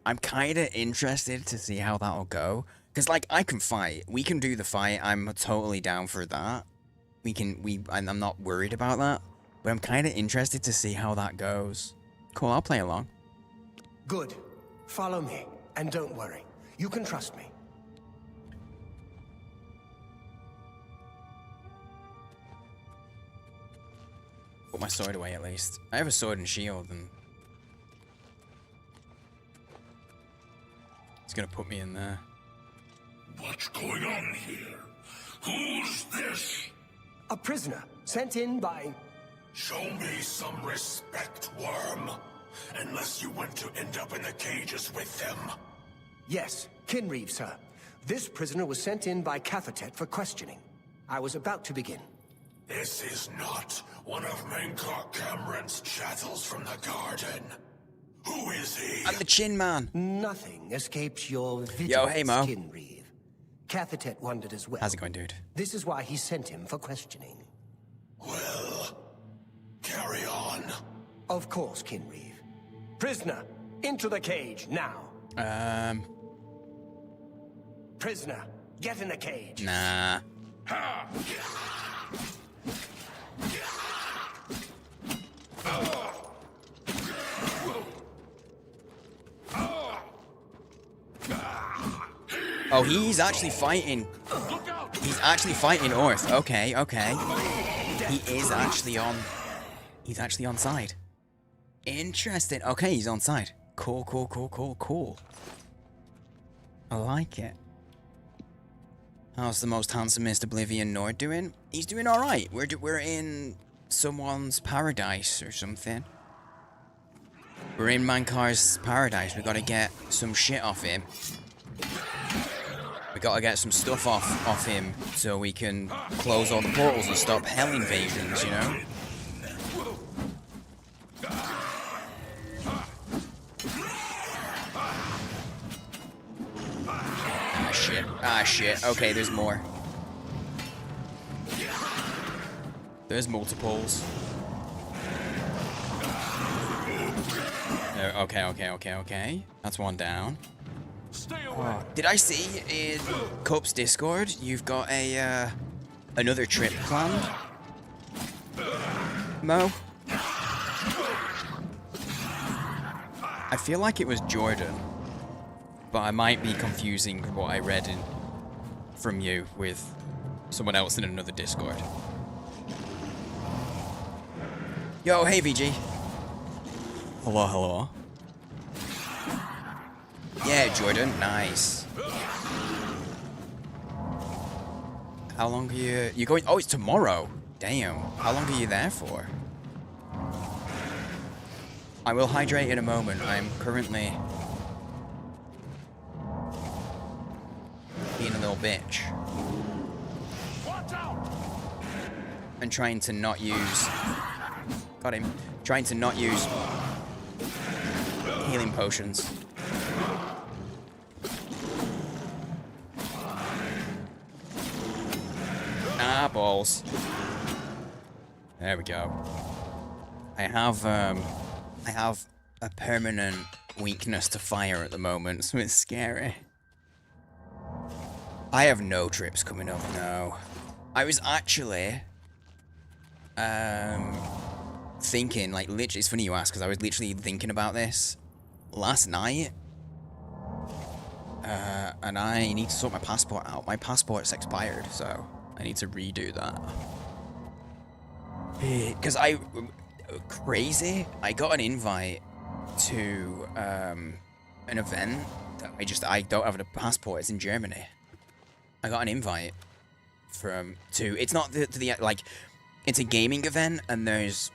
I'm kind of interested to see how that'll go. Because, like, I can fight. We can do the fight. I'm totally down for that. I'm not worried about that. But I'm kind of interested to see how that goes. Cool, I'll play along. Good. Follow me, and don't worry. You can trust me. Put my sword away, at least. I have a sword and shield, and... it's gonna put me in there. What's going on here? Who's this? A prisoner, sent in by... Show me some respect, worm. Unless you want to end up in the cages with them. Yes, Kinreeve, sir. This prisoner was sent in by Cathatet for questioning. I was about to begin. This is not one of Mankar Cameron's chattels from the garden. Who is he? I'm the Chin Man. Nothing escapes your vigilance, Yo, hey, Mo. Kinreeve. Cathatet wondered as well. How's it going, dude? This is why he sent him for questioning. Well, carry on. Of course, Kinreeve. Prisoner, into the cage, now. Prisoner, get in the cage. Nah. Oh, he's actually fighting. He's actually fighting Orth. Okay, okay. He is actually on... he's actually on side. Interesting. Okay, he's on side. Cool, cool, cool, cool, cool. I like it. How's the most handsomest Oblivion Nord doing? He's doing alright. We're in someone's paradise or something. We're in Mankar's paradise. We gotta get some shit off him. We gotta get some stuff off him so we can close all the portals and stop hell invasions, you know? Ah, shit. Ah, shit. Okay, there's more. There's multiples. Okay. That's one down. Did I see in Cup's Discord you've got a another trip planned? Mo? I feel like it was Jordan, but I might be confusing what I read from you with someone else in another Discord. Yo, hey VG. Hello. Yeah, Jordan, nice. How long are you going? Oh, it's tomorrow. Damn. How long are you there for? I will hydrate in a moment. I'm currently being a little bitch. And trying to not use... Got him. Trying to not use healing potions. Ah, balls. There we go. I have a permanent weakness to fire at the moment, so it's scary. I have no trips coming up, no. I was actually thinking, like, literally, it's funny you ask, because I was literally thinking about this last night. And I need to sort my passport out. My passport's expired, so I need to redo that. Because crazy, I got an invite to an event that I don't have a passport. It's in Germany. I got an invite it's not it's a gaming event, and there's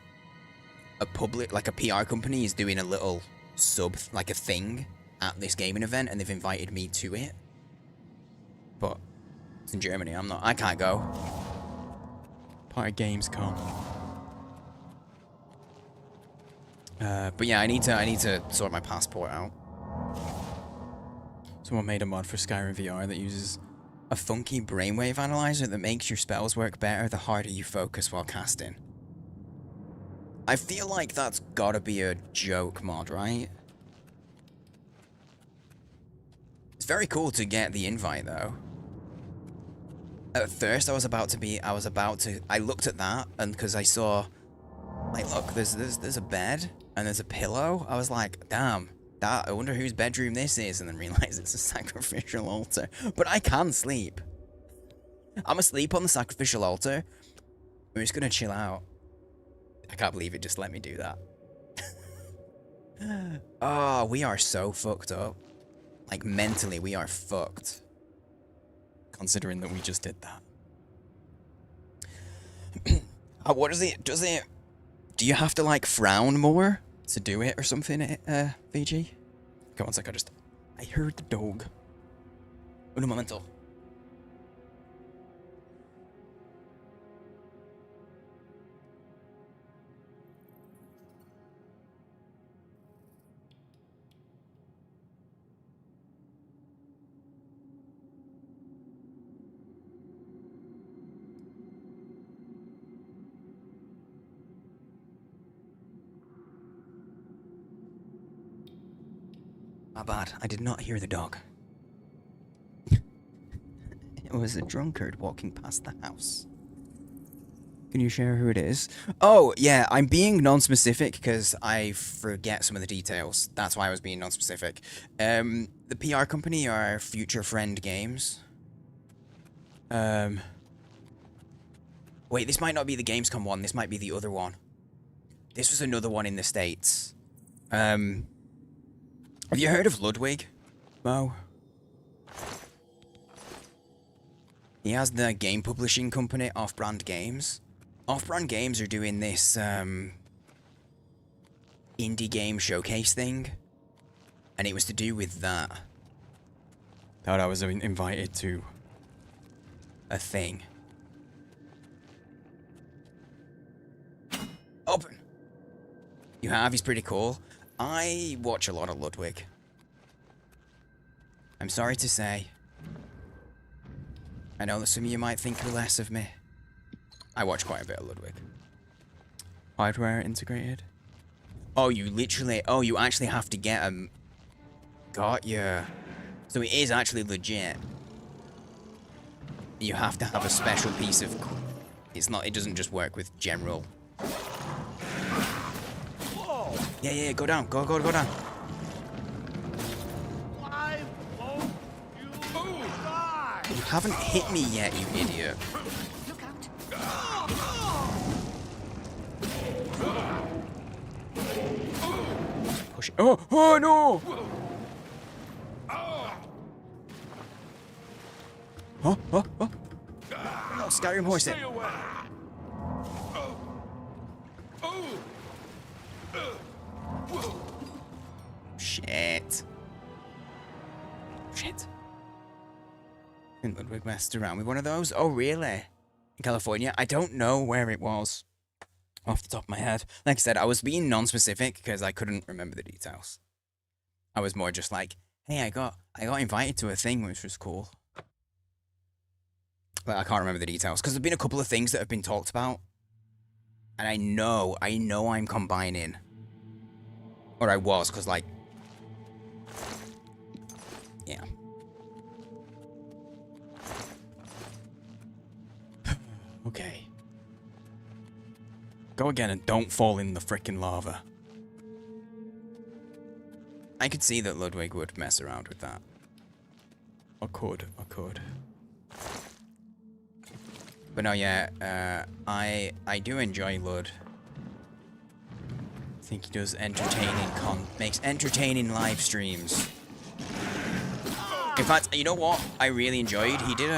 a PR company is doing a little a thing at this gaming event, and they've invited me to it. But it's in Germany. I can't go. Part of Gamescom. But yeah, I need to sort my passport out. Someone made a mod for Skyrim VR that uses a funky brainwave analyzer that makes your spells work better the harder you focus while casting. I feel like that's gotta be a joke mod, right? It's very cool to get the invite though. At first I looked at that, and because I saw, like, look, there's a bed and there's a pillow. I was like, damn, I wonder whose bedroom this is, and then realized it's a sacrificial altar. But I can sleep. I'm asleep on the sacrificial altar. We're just gonna chill out. I can't believe it just let me do that. Oh, we are so fucked up. Like, mentally, we are fucked. Considering that we just did that. What is it? Do you have to, like, frown more to do it or something, VG? Okay, one sec, I heard the dog. Un momento. My bad, I did not hear the dog. It was a drunkard walking past the house. Can you share who it is? Oh, yeah, I'm being non-specific because I forget some of the details. That's why I was being non-specific. The PR company are Future Friend Games. Wait, this might not be the Gamescom one. This might be the other one. This was another one in the States. Have you heard of Ludwig, Mo? He has the game publishing company, Off-Brand Games. Off-Brand Games are doing this, indie game showcase thing. And it was to do with that. Thought I was invited to a thing. Open! You have? He's pretty cool. I watch a lot of Ludwig. I'm sorry to say. I know that some of you might think less of me. I watch quite a bit of Ludwig. Hardware integrated. Oh, you literally... Oh, you actually have to get them. Got ya. So it is actually legit. You have to have a special piece of... It's not... It doesn't just work with general... Yeah, yeah, go down. Go down. Why won't you die? You haven't hit me yet, you idiot. Look out. Push it. Oh, oh no! Oh, oh, oh. Oh, Skyrim horse it. Shit. Shit. Didn't Ludwig messed around with one of those? Oh, really? In California? I don't know where it was. Off the top of my head. Like I said, I was being non-specific because I couldn't remember the details. I was more just like, hey, I got invited to a thing, which was cool. But I can't remember the details because there've been a couple of things that have been talked about. And I know I'm combining. Or I was, because like... Yeah. Okay. Go again and don't fall in the frickin' lava. I could see that Ludwig would mess around with that. I could. But no, yeah, I do enjoy Lud. I think he does makes entertaining live streams. In fact, you know what I really enjoyed? He did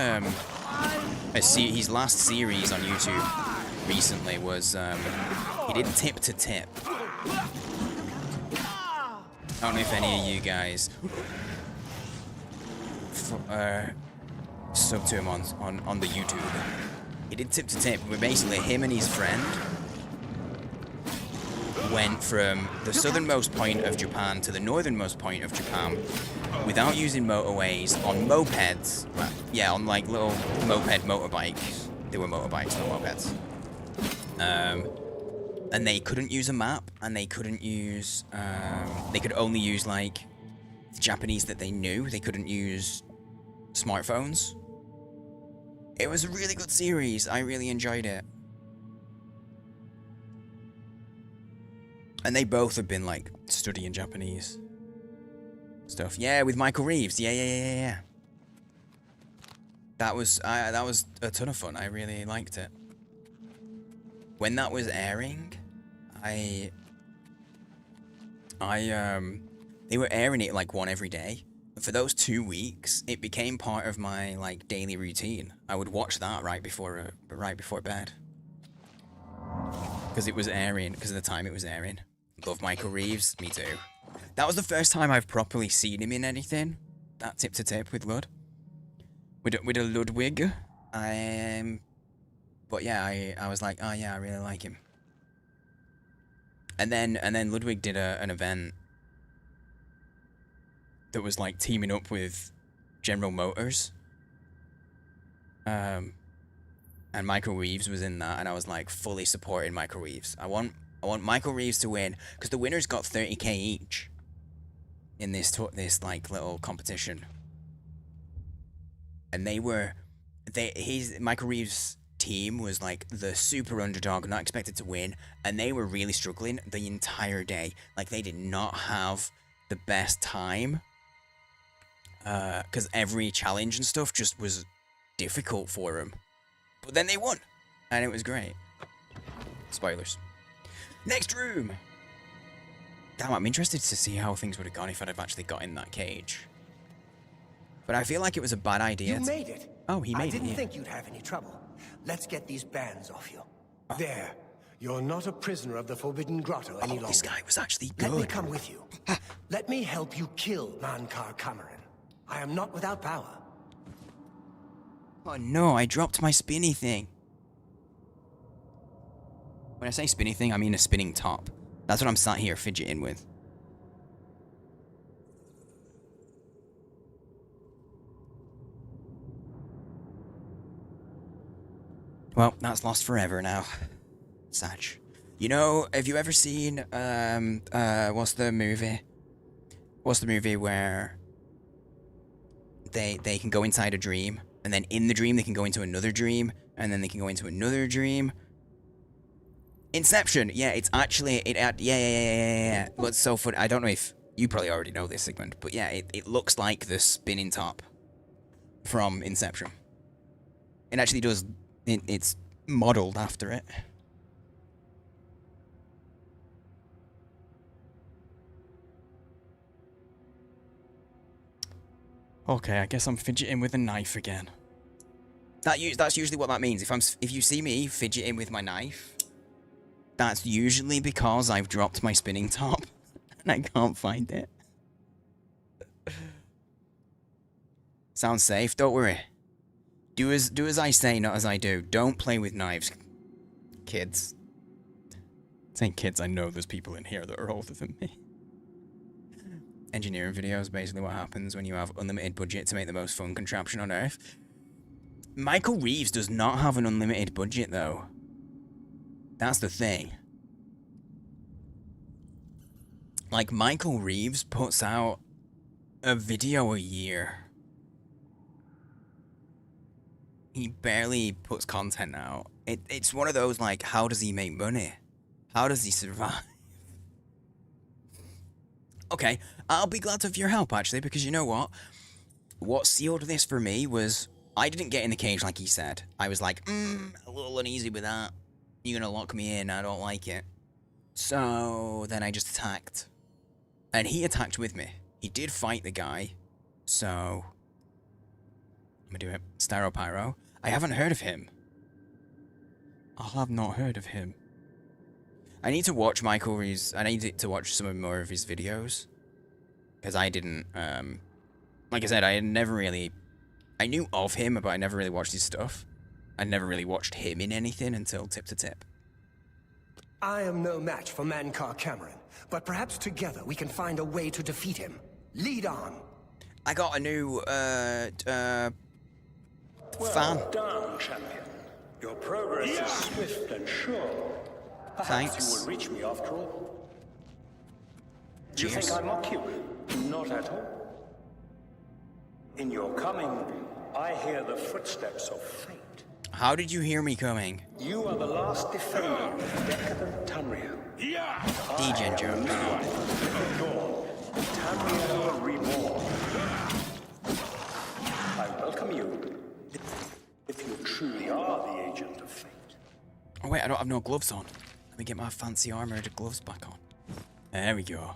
his last series on YouTube recently was he did Tip to Tip. I don't know if any of you guys sub to him on the YouTube. He did Tip to Tip, where basically him and his friend went from the southernmost point of Japan to the northernmost point of Japan without using motorways on mopeds. Well, yeah, on like little motorbikes. They were motorbikes, not mopeds. And they couldn't use a map, and they couldn't use, they could only use like the Japanese that they knew. They couldn't use smartphones. It was a really good series. I really enjoyed it. And they both have been like studying Japanese stuff. Yeah, with Michael Reeves. Yeah. That was a ton of fun. I really liked it. When that was airing, they were airing it like one every day. For those 2 weeks, it became part of my like daily routine. I would watch that right before bed, because it was airing. Because of the time it was airing. Love Michael Reeves. Me too. That was the first time I've properly seen him in anything. That Tip to Tip with Lud. With a Ludwig. But yeah, I was like, oh yeah, I really like him. And then Ludwig did an event that was like teaming up with General Motors. And Michael Reeves was in that, and I was like fully supporting Michael Reeves. I want Michael Reeves to win, because the winners got 30k each in this like little competition. And Michael Reeves' team was like the super underdog, not expected to win, and they were really struggling the entire day. Like they did not have the best time. Because every challenge and stuff just was difficult for them. But then they won, and it was great. Spoilers. Next room! Damn, I'm interested to see how things would have gone if I'd have actually got in that cage. But I feel like it was a bad idea. You made it. Oh, he made it. I didn't think you'd have any trouble. Let's get these bands off you. Oh. There. You're not a prisoner of the Forbidden Grotto any longer. This guy was actually good. Let me come with you. Let me help you kill Mankar Cameron. I am not without power. Oh no, I dropped my spinny thing. When I say spinny thing, I mean a spinning top. That's what I'm sat here fidgeting with. Well, that's lost forever now. Satch. You know, have you ever seen, what's the movie? What's the movie where they can go inside a dream, and then in the dream they can go into another dream, and then they can go into another dream? Inception! Yeah, it's actually, yeah. What's so funny, I don't know if, you probably already know this, Sigmund, but yeah, it looks like the spinning top from Inception. It actually does, it's modelled after it. Okay, I guess I'm fidgeting with a knife again. That's usually what that means. If you see me fidgeting with my knife, that's usually because I've dropped my spinning top and I can't find it. Sounds safe, don't worry. Do as I say, not as I do. Don't play with knives, kids. Saying kids, I know there's people in here that are older than me. Engineering videos, basically what happens when you have unlimited budget to make the most fun contraption on Earth. Michael Reeves does not have an unlimited budget, though. That's the thing. Like, Michael Reeves puts out a video a year. He barely puts content out. It's one of those, like, how does he make money? How does he survive? Okay, I'll be glad of your help, actually, because you know what? What sealed this for me was, I didn't get in the cage like he said. I was like, a little uneasy with that. You're gonna lock me in, I don't like it. So, then I just attacked. And he attacked with me. He did fight the guy, so... I'm gonna do it. Styropyro. I haven't heard of him. I have not heard of him. I need to watch Michael Reeves. I need to watch some more of his videos. Because I didn't, like I said, I had never really... I knew of him, but I never really watched his stuff. I never really watched him in anything until Tip to Tip. I am no match for Mankar Cameron, but perhaps together we can find a way to defeat him. Lead on. I got a new, fan. Well done, champion. Your progress is swift and sure. Perhaps Thanks. you will reach me after all. Do you Cheers. think I mock you? Not at all. In your coming, I hear the footsteps of fate. How did you hear me coming? You are the last defender of decadent Tamriel. Yeah! DJ joke. Dawn, Tamriel reborn. I welcome you, if you truly are the agent of fate. Oh wait, I don't have no gloves on. Let me get my fancy armored gloves back on. There we go.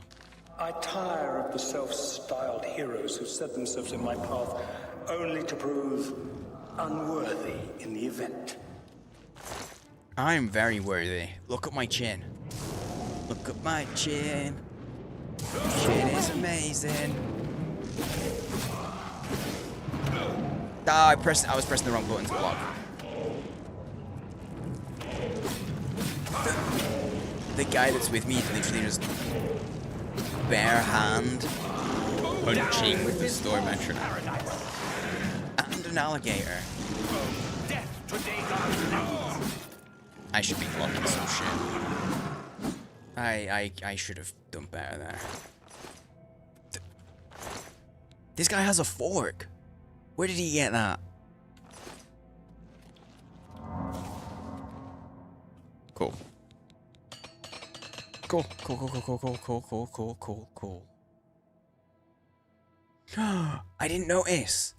I tire of the self-styled heroes who set themselves in my path only to prove unworthy in the event. I'm very worthy. Look at my chin. Look at my chin. Chin is amazing. Ah, I was pressing the wrong button to block. The guy that's with me is literally just bare hand punching with the storm metron. And an alligator. I should be blocking some shit. I should have done better there. This guy has a fork. Where did he get that? Cool. Cool. I didn't notice.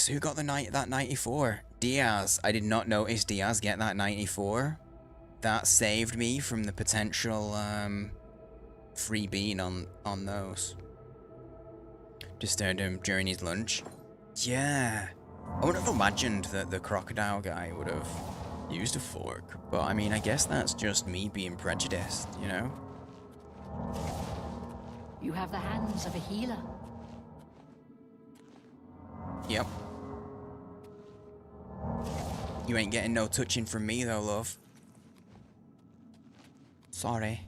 Who got that 94? Diaz. I did not notice Diaz get that 94. That saved me from the potential free bean on those. Just heard him during his lunch. Yeah. I would have imagined that the crocodile guy would have used a fork, but I mean, I guess that's just me being prejudiced, you know? You have the hands of a healer. Yep. You ain't getting no touching from me though, love. Sorry.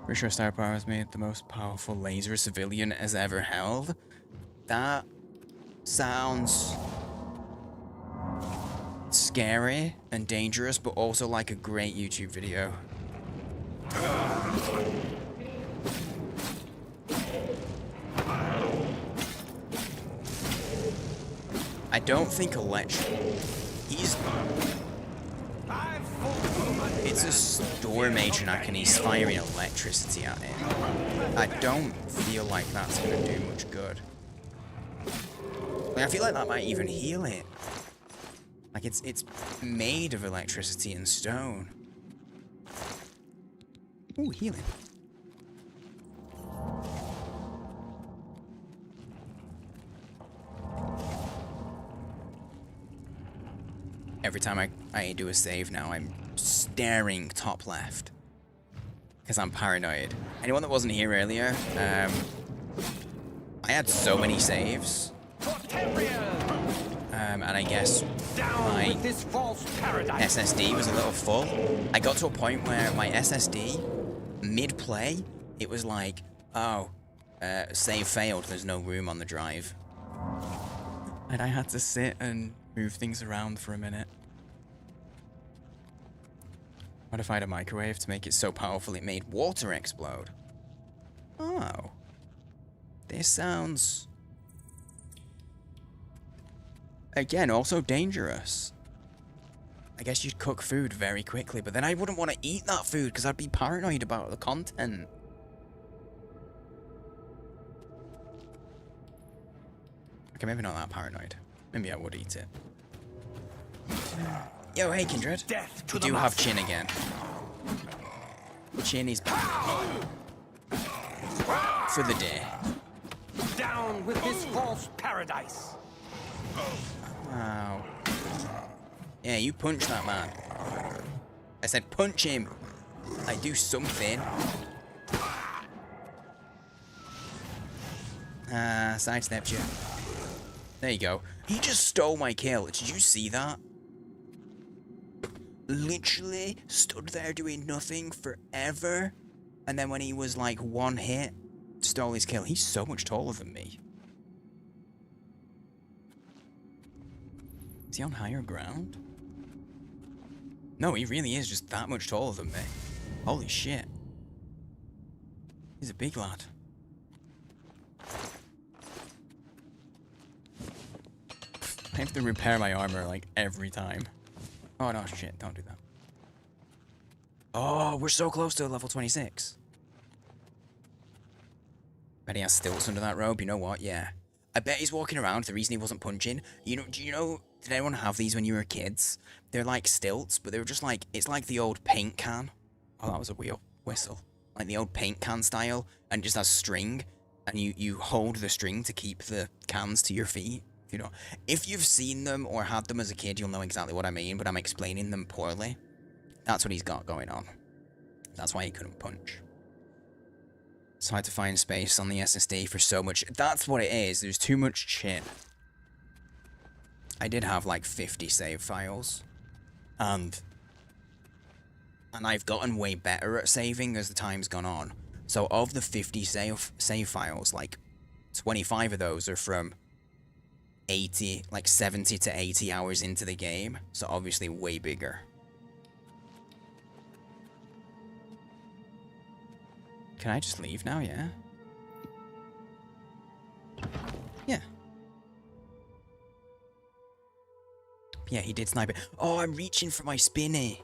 Pretty sure Star Power has made the most powerful laser a civilian has ever held. That sounds scary and dangerous, but also like a great YouTube video. I don't think it's a store matriarch and he's firing electricity at him. I don't feel like that's gonna do much good. Like, I feel like that might even heal it. Like it's made of electricity and stone. Ooh, healing. Every time I do a save now, I'm staring top left. Because I'm paranoid. Anyone that wasn't here earlier, I had so many saves. And I guess my SSD was a little full. I got to a point where my SSD, mid-play, it was like, oh, save failed, there's no room on the drive. And I had to sit and move things around for a minute. Modified a microwave to make it so powerful it made water explode. Oh. This sounds... Again, also dangerous. I guess you'd cook food very quickly, but then I wouldn't want to eat that food because I'd be paranoid about the content. Okay, maybe not that paranoid. Maybe I would eat it. Yo, hey, Kindred. We do have Chin again. Chin is back. For the day. Down with this false paradise. Wow. Yeah, you punch that man. I said punch him. Like, do something. Sidestepped you. There you go. He just stole my kill. Did you see that? Literally stood there doing nothing forever. And then when he was like one hit, stole his kill. He's so much taller than me. Is he on higher ground? No, he really is just that much taller than me. Holy shit. He's a big lad. I have to repair my armor like every time. Oh no, shit, don't do that. Oh, we're so close to level 26. Bet he has stilts under that robe, you know what? Yeah. I bet he's walking around, the reason he wasn't punching. Do you know, did anyone have these when you were kids? They're like stilts, but they were just like, it's like the old paint can. Oh, that was a whistle. Like the old paint can style, and just has string, and you hold the string to keep the cans to your feet. You know, if you've seen them or had them as a kid, you'll know exactly what I mean, but I'm explaining them poorly. That's what he's got going on. That's why he couldn't punch. So I had to find space on the SSD for so much. That's what it is. There's too much Chin. I did have like 50 save files. And I've gotten way better at saving as the time's gone on. So of the 50 save files, like 25 of those are from 70 to 80 hours into the game. So obviously way bigger. Can I just leave now, yeah? Yeah. Yeah, he did snipe it. Oh, I'm reaching for my spinny.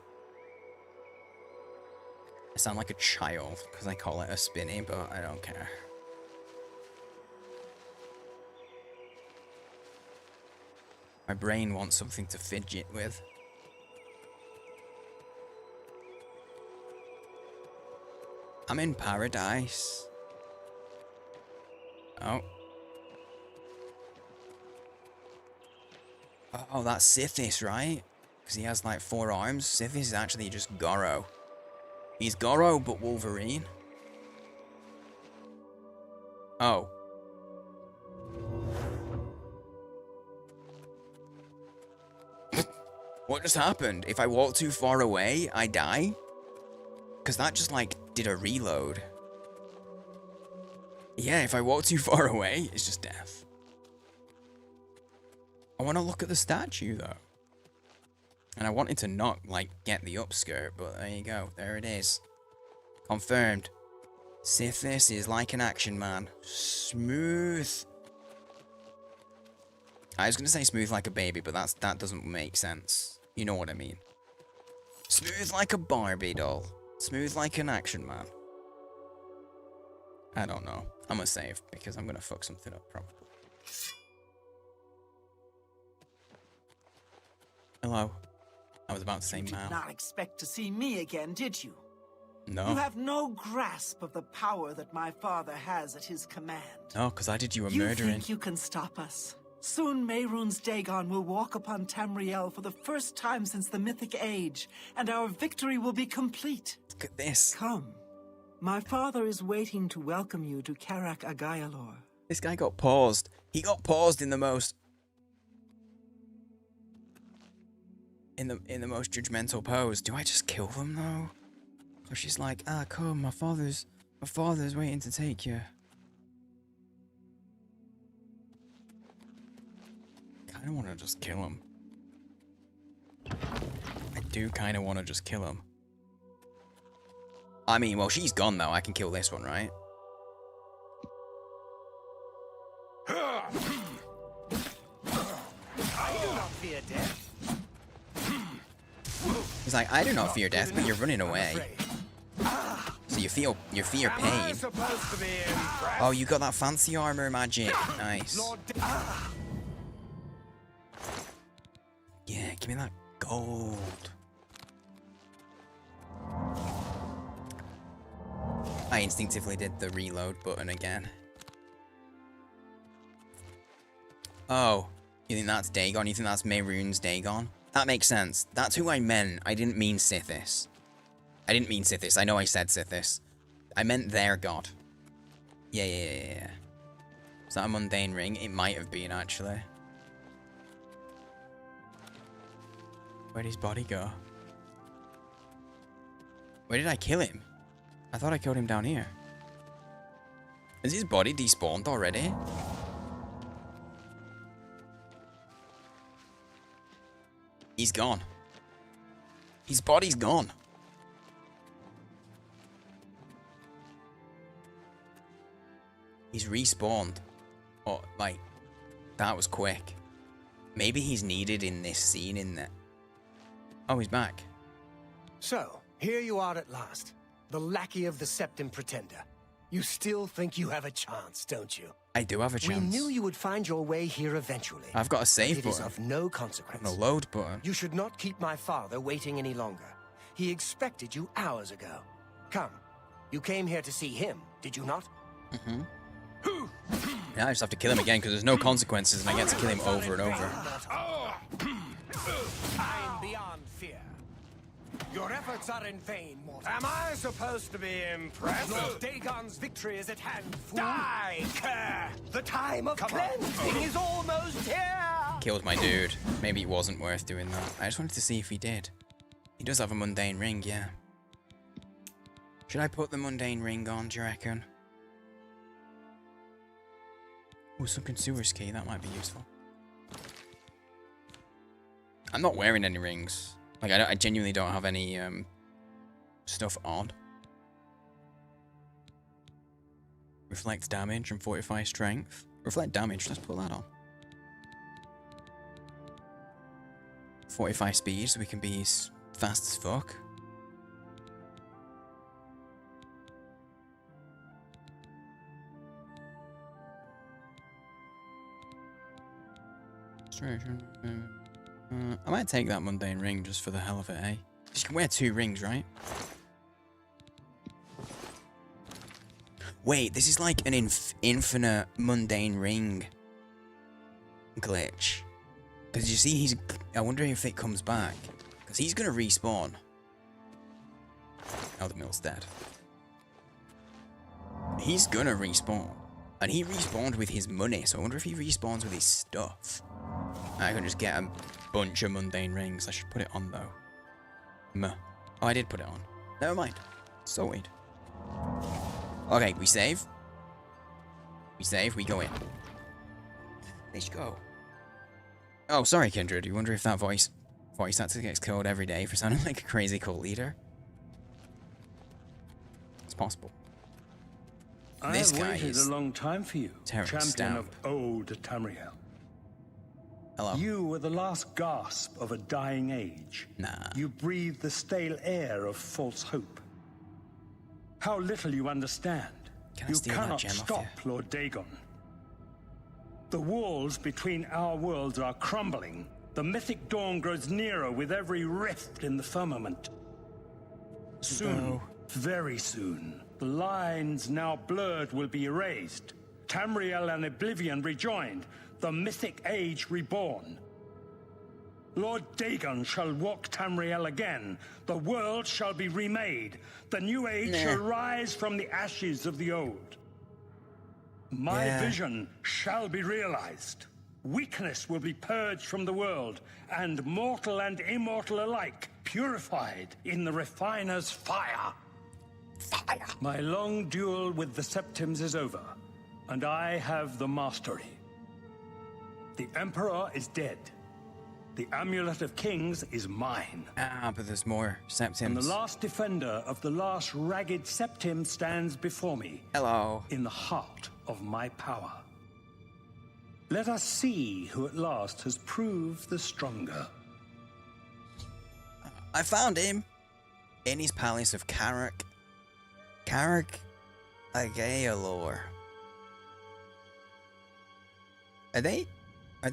I sound like a child because I call it a spinny, but I don't care. My brain wants something to fidget with. I'm in paradise. Oh. Oh, that's Sithis, right? Because he has like 4 arms. Sithis is actually just Goro. He's Goro, but Wolverine. Oh. What just happened? If I walk too far away, I die? Because that just, like, did a reload. Yeah, if I walk too far away, it's just death. I want to look at the statue, though. And I wanted to not, like, get the upskirt, but there you go. There it is. Confirmed. Sithis is like an action man. Smooth. I was going to say smooth like a baby, but that doesn't make sense. You know what I mean. Smooth like a Barbie doll. Smooth like an action man. I don't know. I'm going to save, because I'm going to fuck something up, probably. Hello. I was about to say You did Mal. not expect to see me again, did you? No. You have no grasp of the power that my father has at his command. No, because I did you a You murdering. think you can stop us? Soon Mehrunes Dagon will walk upon Tamriel for the first time since the Mythic Age, and our victory will be complete. Look at this. Come. My father is waiting to welcome you to Karak Agayalor. This guy got paused. He got paused in the most... In the most judgmental pose. Do I just kill them, though? Or she's like, ah, come, my father's waiting to take you. I want to just kill him. I do kind of want to just kill him. I mean, well, she's gone, though. I can kill this one, right? I do not fear death. He's like, I do not fear death, but you're running away. So you fear pain. Oh, you got that fancy armor magic. Nice. Yeah, give me that gold. I instinctively did the reload button again. Oh, you think that's Dagon? You think that's Mehrunes Dagon? That makes sense. That's who I meant. I didn't mean Sithis. I didn't mean Sithis. I know I said Sithis. I meant their god. Yeah. Is that a mundane ring? It might have been, actually. Where'd his body go? Where did I kill him? I thought I killed him down here. Is his body despawned already? He's gone. His body's gone. He's respawned. Oh, like, that was quick. Maybe he's needed in this scene, in there. Oh, he's back. So, here you are at last. The lackey of the Septim Pretender. You still think you have a chance, don't you? I do have a chance. We knew you would find your way here eventually. I've got a save It is button. of no consequence. And a load button. You should not keep my father waiting any longer. He expected you hours ago. Come. You came here to see him, did you not? Mm-hmm. Now I just have to kill him again because there's no consequences and I get to kill him over and over. I'm beyond fear. Your efforts are in vain, mortal. Am I supposed to be impressed? Lord Dagon's victory is at hand, fool. Die, cur! The time of cleansing is almost here! Killed my dude. Maybe it wasn't worth doing that. I just wanted to see if he did. He does have a mundane ring, yeah. Should I put the mundane ring on, do you reckon? Oh, sunken sewers key, that might be useful. I'm not wearing any rings. Like, I genuinely don't have any stuff on. Reflect damage and fortify strength. Reflect damage, let's put that on. Fortify speed so we can be as fast as fuck. I might take that mundane ring just for the hell of it, eh? You can wear 2 rings, right? Wait, this is like an infinite mundane ring glitch. Because you see, I wonder if it comes back. Because he's going to respawn. Eldermill's dead. He's going to respawn. And he respawned with his money, so I wonder if he respawns with his stuff. I can just get a bunch of mundane rings. I should put it on, though. Oh, I did put it on. Never mind. Sorted. Okay, we save. We save, we go in. Let's go. Oh, sorry, Kindred. You wonder if that voice voice actor gets killed every day for sounding like a crazy cult leader. It's possible. This I guy have waited is a long time for you, Terrence champion Stamp. of old Tamriel. Hello. You were the last gasp of a dying age. Nah. You breathed the stale air of false hope. How little you understand. Can I You steal that cannot gem off stop Lord Dagon. The walls between our worlds are crumbling. The mythic dawn grows nearer with every rift in the firmament. Soon, very soon, the lines now blurred will be erased. Tamriel and Oblivion rejoined, the mythic age reborn. Lord Dagon shall walk Tamriel again. The world shall be remade. The new age shall rise from the ashes of the old. My vision shall be realized. Weakness will be purged from the world, and mortal and immortal alike purified in the refiner's fire. Fire! My long duel with the Septims is over, and I have the mastery. The Emperor is dead. The Amulet of Kings is mine. Ah, but there's more Septims. And the last defender of the last ragged Septim stands before me. Hello. In the heart of my power. Let us see who at last has proved the stronger. I found him in his palace of Carrick. Carrick Agaelor. Are they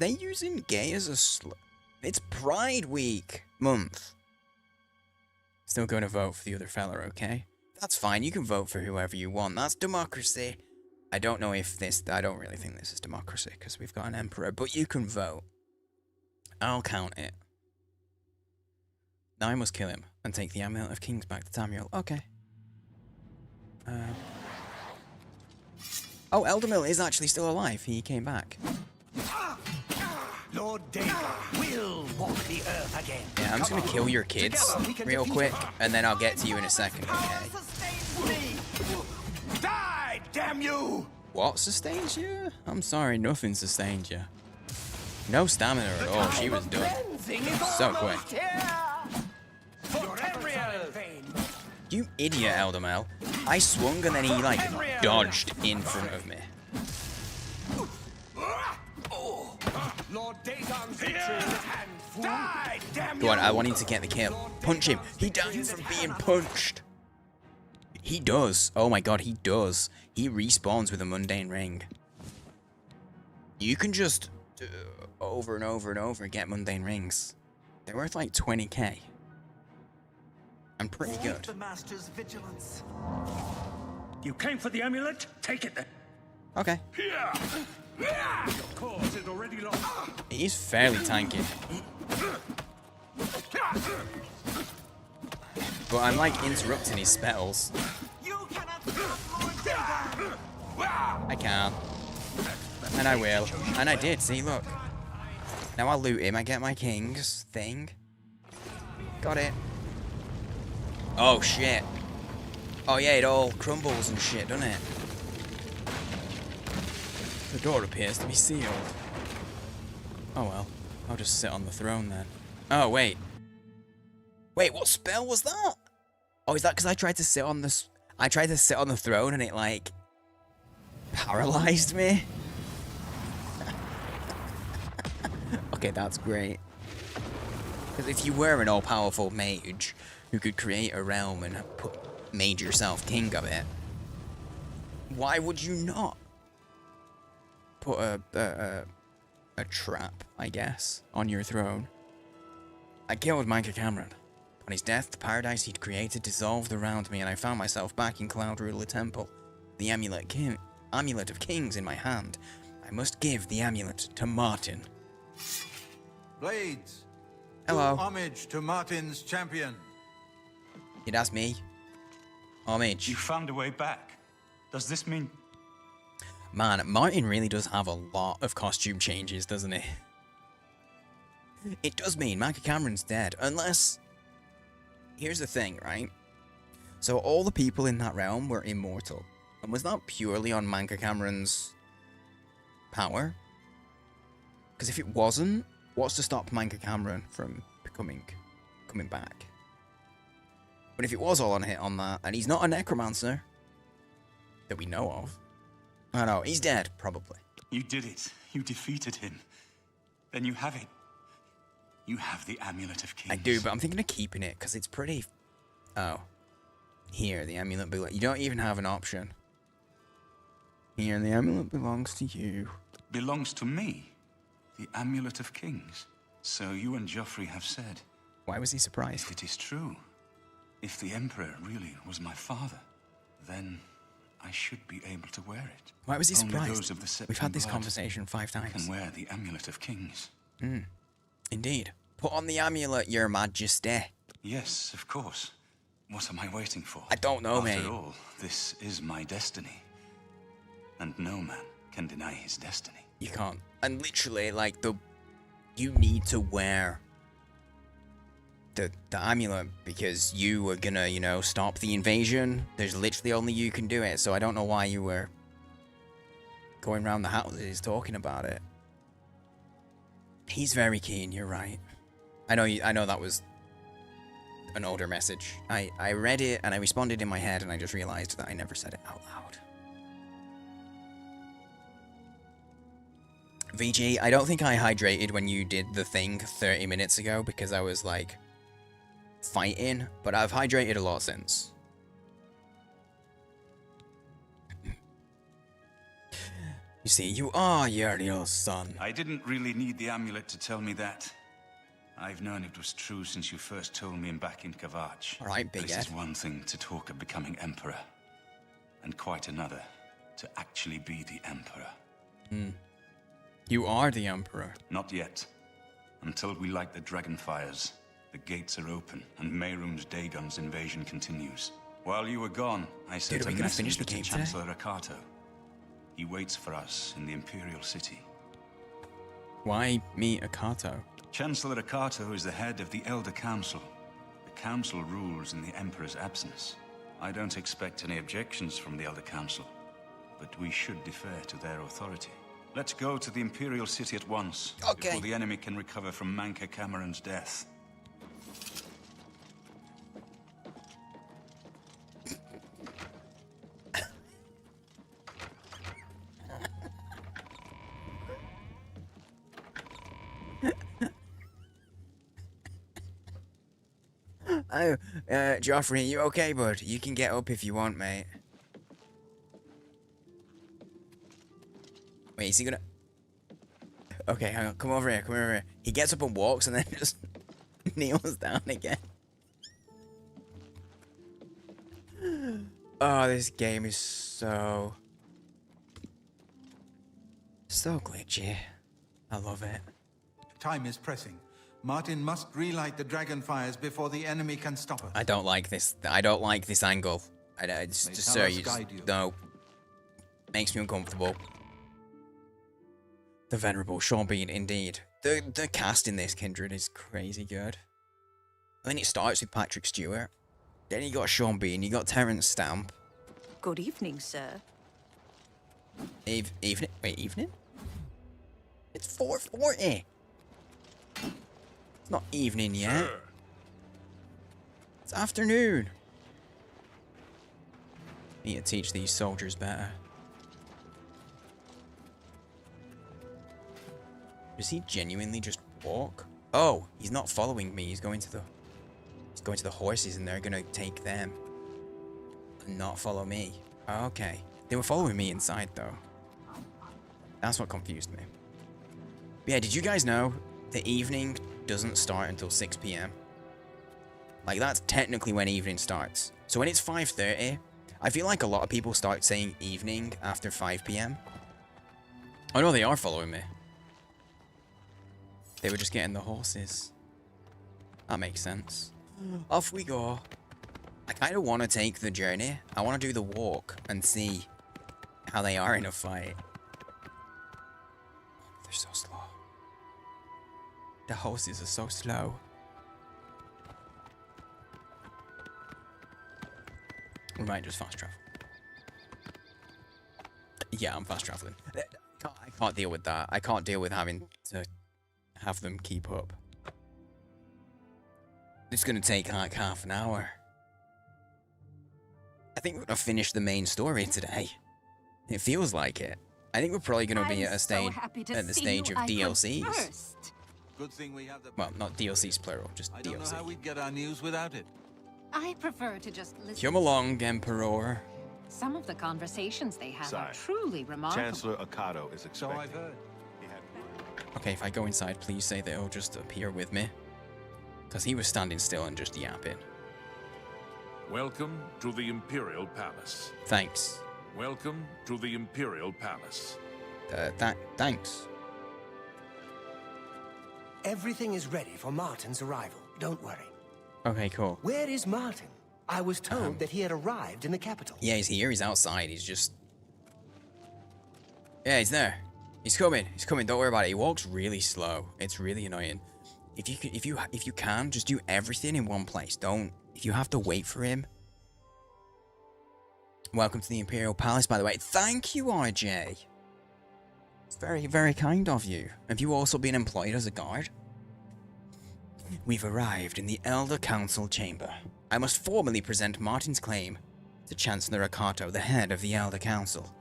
using gay as a It's Pride Week month. Still going to vote for the other fella, okay? That's fine, you can vote for whoever you want. That's democracy. I don't know if I don't really think this is democracy, because we've got an emperor, but you can vote. I'll count it. Now I must kill him, and take the Amulet of Kings back to Tamriel. Okay. Oh, Eldermill is actually still alive. He came back. Lord Dagon will walk the earth again. Yeah, I'm just gonna kill your kids real quick, and then I'll get to you in a second, okay? Die, damn you! What sustains you? I'm sorry, nothing sustained you. No stamina at all, she was done. So quick. You idiot, Eldermel. I swung and then he, like, dodged in front of me. Lord Dagon's victory is at hand. Die, damn you! Go on, I want him to get the kill. Punch him. He died from being punched. He does. Oh my god, he does. He respawns with a mundane ring. You can just over and over and over get mundane rings. They're worth like 20k. And pretty good. The master's vigilance. You came for the amulet? Take it then. Okay. Your cause is already lost. He's fairly tanky. But I'm like interrupting his spells. I can. And I will. And I did, see, look. Now I'll loot him, I get my king's thing. Got it. Oh shit. Oh yeah, it all crumbles and shit, doesn't it? The door appears to be sealed. Oh well, I'll just sit on the throne then. Oh wait. Wait, what spell was that? Oh, is that because I tried to sit on this? I tried to sit on the throne and it like paralyzed me. Okay, that's great. Because if you were an all-powerful mage who could create a realm and made yourself king of it, why would you not put a trap, I guess, on your throne? I killed Micah Cameron. On his death, the paradise he'd created dissolved around me, and I found myself back in Cloud Ruler Temple. The Amulet of Kings in my hand. I must give the amulet to Martin. Blades. Hello. Do homage to Martin's champion. You'd ask me. Homage. You found a way back. Does this mean... Man, Martin really does have a lot of costume changes, doesn't he? It does mean Micah Cameron's dead, unless... Here's the thing, right? So all the people in that realm were immortal. And was that purely on Micah Cameron's power? Because if it wasn't, what's to stop Micah Cameron from coming back. But if it was all on that, and he's not a necromancer that we know of, I don't know, he's dead, probably. You did it. You defeated him. Then you have it. You have the Amulet of Kings. I do, but I'm thinking of keeping it, because it's pretty... Oh. Here, the amulet belongs... You don't even have an option. Here, the amulet belongs to you. Belongs to me? The Amulet of Kings? So you and Joffrey have said. Why was he surprised? If it is true, if the Emperor really was my father, then I should be able to wear it. Why was he Only surprised? those of the Septim We've had this blood conversation 5 times. can wear the Amulet of Kings. Indeed. Put on the amulet, Your Majesty. Yes, of course. What am I waiting for? I don't know, mate. After all, this is my destiny. And no man can deny his destiny. You can't. And literally, like, you need to wear the amulet because you were gonna, you know, stop the invasion. There's literally only you can do it, so I don't know why you were going around the houses talking about it. He's very keen, you're right. I know that was an older message. I read it and I responded in my head and I just realized that I never said it out loud. VG, I don't think I hydrated when you did the thing 30 minutes ago because I was like fighting, but I've hydrated a lot since. You see, you are your real son. I didn't really need the amulet to tell me that. I've known it was true since you first told me back in Kavach. All right, Big This Ed. is one thing to talk of becoming Emperor, and quite another to actually be the Emperor. You are the Emperor. Not yet. Until we light the dragon fires, the gates are open, and Mehrunes Dagon's invasion continues. While you were gone, I sent Dude, are a we gonna finish messenger the game to today? Chancellor Akato. He waits for us in the Imperial City. Why meet Akato? Chancellor Akato is the head of the Elder Council. The Council rules in the Emperor's absence. I don't expect any objections from the Elder Council, but we should defer to their authority. Let's go to the Imperial City at once, before the enemy can recover from Manca Cameron's death. Oh, Joffrey, you okay, bud? You can get up if you want, mate. Wait, is he gonna... Okay, hang on. Come over here, come over here. He gets up and walks and then just kneels down again. Oh, this game is so glitchy. I love it. Time is pressing. Martin must relight the dragon fires before the enemy can stop us. I don't like this. I don't like this angle. Just sir, you just... No. Makes me uncomfortable. The Venerable Sean Bean, indeed. The cast in this Kindred is crazy good. I mean, it starts with Patrick Stewart. Then you got Sean Bean, you got Terrence Stamp. Good evening, sir. Evening? Wait, evening? It's 4:40. It's not evening yet. Sir. It's afternoon. Need to teach these soldiers better. Does he genuinely just walk? Oh, he's not following me. He's going to the horses and they're gonna take them and not follow me. Okay. They were following me inside though. That's what confused me. But yeah, did you guys know the evening doesn't start until 6 p.m? Like, that's technically when evening starts. So when it's 5:30, I feel like a lot of people start saying evening after 5 p.m. Oh no, they are following me. They were just getting the horses. That makes sense. Off we go. I kind of want to take the journey. I want to do the walk and see how they are in a fight. They're so slow. The horses are so slow. We might just fast travel. Yeah, I'm fast traveling. I can't deal with that. I can't deal with having to have them keep up. It's gonna take like half an hour. I think we're gonna finish the main story today. It feels like it. I think we're probably gonna be at a stage at the stage of DLCs. Good thing we have the... Well, not DLCs plural, just I don't know DLC. how we'd get our news without it. I prefer to just listen. Come along, Emperor. Some of the conversations they have Sire, are truly remarkable. Chancellor Akato is expecting. So I've heard. Okay, if I go inside, please say that he'll just appear with me. Because he was standing still and just yapping. Welcome to the Imperial Palace. Thanks. Welcome to the Imperial Palace. Thanks. Everything is ready for Martin's arrival. Don't worry. Okay, cool. Where is Martin? I was told that he had arrived in the capital. Yeah, he's here. He's outside. He's just... Yeah, he's there. He's coming. He's coming. Don't worry about it. He walks really slow. It's really annoying. If you can, just do everything in one place. Don't... If you have to wait for him... Welcome to the Imperial Palace, by the way. Thank you, RJ. It's very, very kind of you. Have you also been employed as a guard? We've arrived in the Elder Council chamber. I must formally present Martin's claim to Chancellor Akato, the head of the Elder Council.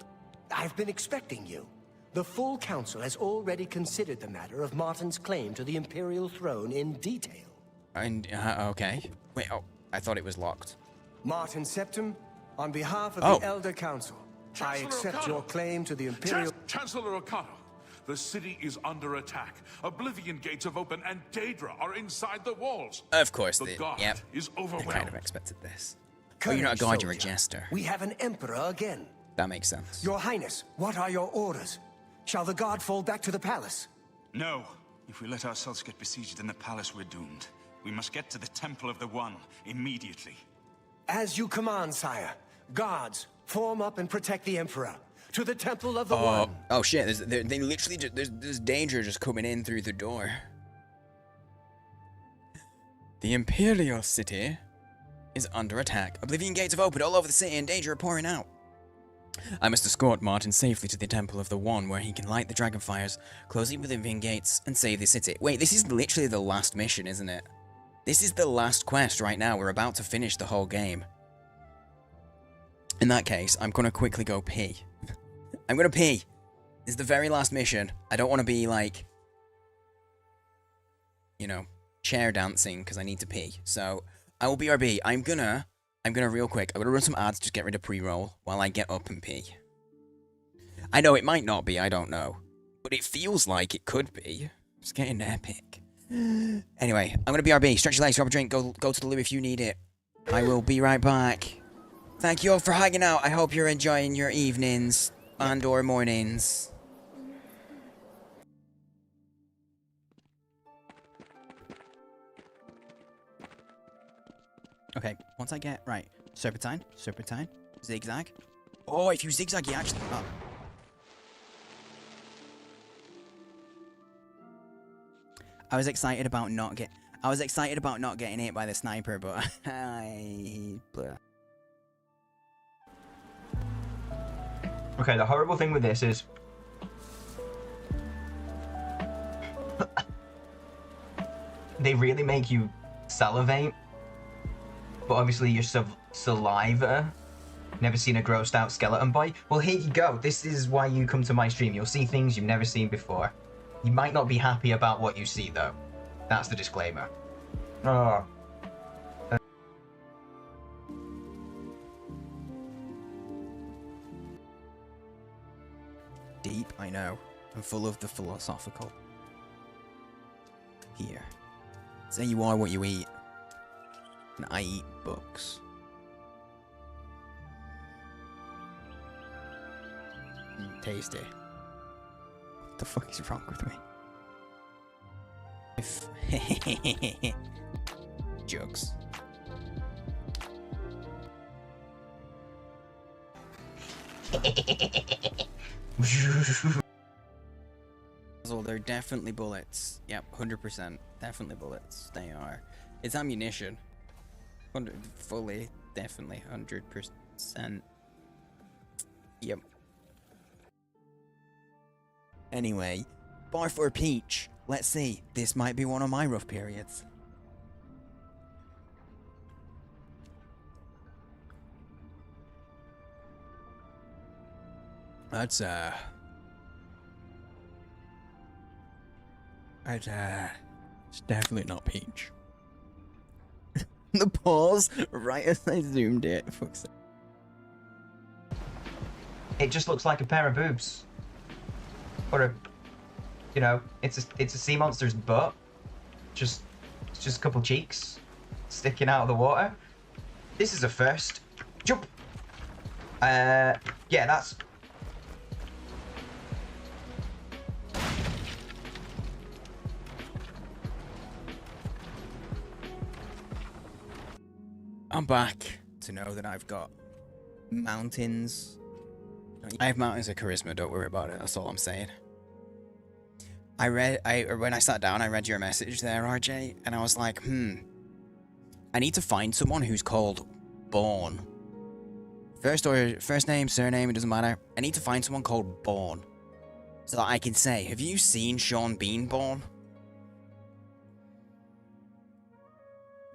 I've been expecting you. The full council has already considered the matter of Martin's claim to the Imperial throne in detail. And, okay. Wait, oh, I thought it was locked. Martin Septim, on behalf of the Elder Council, I accept your claim to the Imperial... Chancellor Akato, the city is under attack. Oblivion gates have opened and Daedra are inside the walls. Of course, the guard is overwhelmed. I kind of expected this. Oh, you're not a guard, you're a jester. We have an emperor again. That makes sense. Your Highness, what are your orders? Shall the guard fall back to the palace? No. If we let ourselves get besieged in the palace, we're doomed. We must get to the Temple of the One immediately. As you command, sire. Guards, form up and protect the Emperor. To the Temple of the One. Oh shit, they literally just, there's danger just coming in through the door. The Imperial City is under attack. Oblivion gates have opened all over the city and danger are pouring out. I must escort Martin safely to the Temple of the One, where he can light the dragon fires, close the Oblivion gates, and save the city. Wait, this is literally the last mission, isn't it? This is the last quest right now. We're about to finish the whole game. In that case, I'm gonna quickly go pee. I'm gonna pee. This is the very last mission. I don't want to be like, you know, chair dancing because I need to pee. So I will BRB. I'm gonna real quick. I'm gonna run some ads, just get rid of pre-roll while I get up and pee. I know it might not be. I don't know, but it feels like it could be. It's getting epic. Anyway, I'm gonna BRB. Stretch your legs, grab a drink, go to the loo if you need it. I will be right back. Thank you all for hanging out. I hope you're enjoying your evenings and or mornings. Okay, once I get right, serpentine, zigzag. Oh, if you zigzag, you actually. Oh. I was excited about not getting hit by the sniper, but Okay, the horrible thing with this is they really make you salivate, but obviously your saliva. Never seen a grossed out skeleton boy? Well, here you go. This is why you come to my stream. You'll see things you've never seen before. You might not be happy about what you see, though. That's the disclaimer. Oh. Deep, I know. I'm full of the philosophical. Here. Say you are what you eat. And I eat books. Tasty. What the fuck is wrong with me? Jokes. They're definitely bullets. Yep, 100%. Definitely bullets. They are. It's ammunition. Fully, definitely, 100%. Yep. Anyway, bar for Peach. Let's see. This might be one of my rough periods. That's it's definitely not Peach. The pause right as I zoomed it. Fuck's sake. It just looks like a pair of boobs. Or a, you know, it's a sea monster's butt. It's just a couple cheeks sticking out of the water. This is a first. Jump. Yeah, that's. I'm back to know that I've got mountains. I have mountains of charisma, don't worry about it, that's all I'm saying. When I sat down, I read your message there, RJ, and I was like, I need to find someone who's called Born. First name, surname, it doesn't matter. I need to find someone called Born. So that I can say, have you seen Sean Bean Born?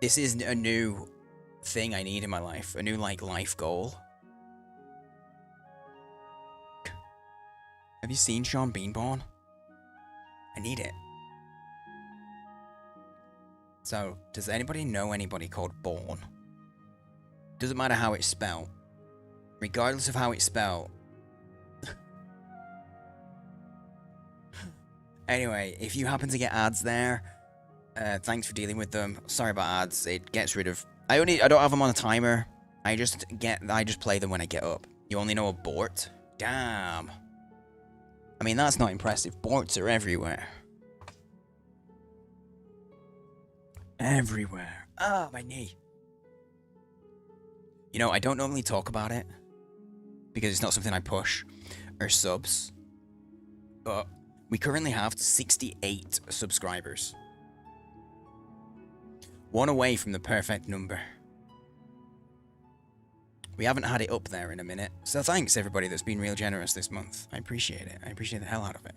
This is a new thing I need in my life. A new, like, life goal. Have you seen Sean Bean Born? I need it. So, does anybody know anybody called Born? Doesn't matter how it's spelled. Regardless of how it's spelled. Anyway, if you happen to get ads there, thanks for dealing with them. Sorry about ads. It gets rid of. I don't have them on a timer. I just play them when I get up. You only know abort? Damn. I mean, that's not impressive. Borts are everywhere. Everywhere. Ah, my knee. You know, I don't normally talk about it because it's not something I push or subs. But we currently have 68 subscribers. One away from the perfect number. We haven't had it up there in a minute. So thanks everybody that's been real generous this month. I appreciate it. I appreciate the hell out of it.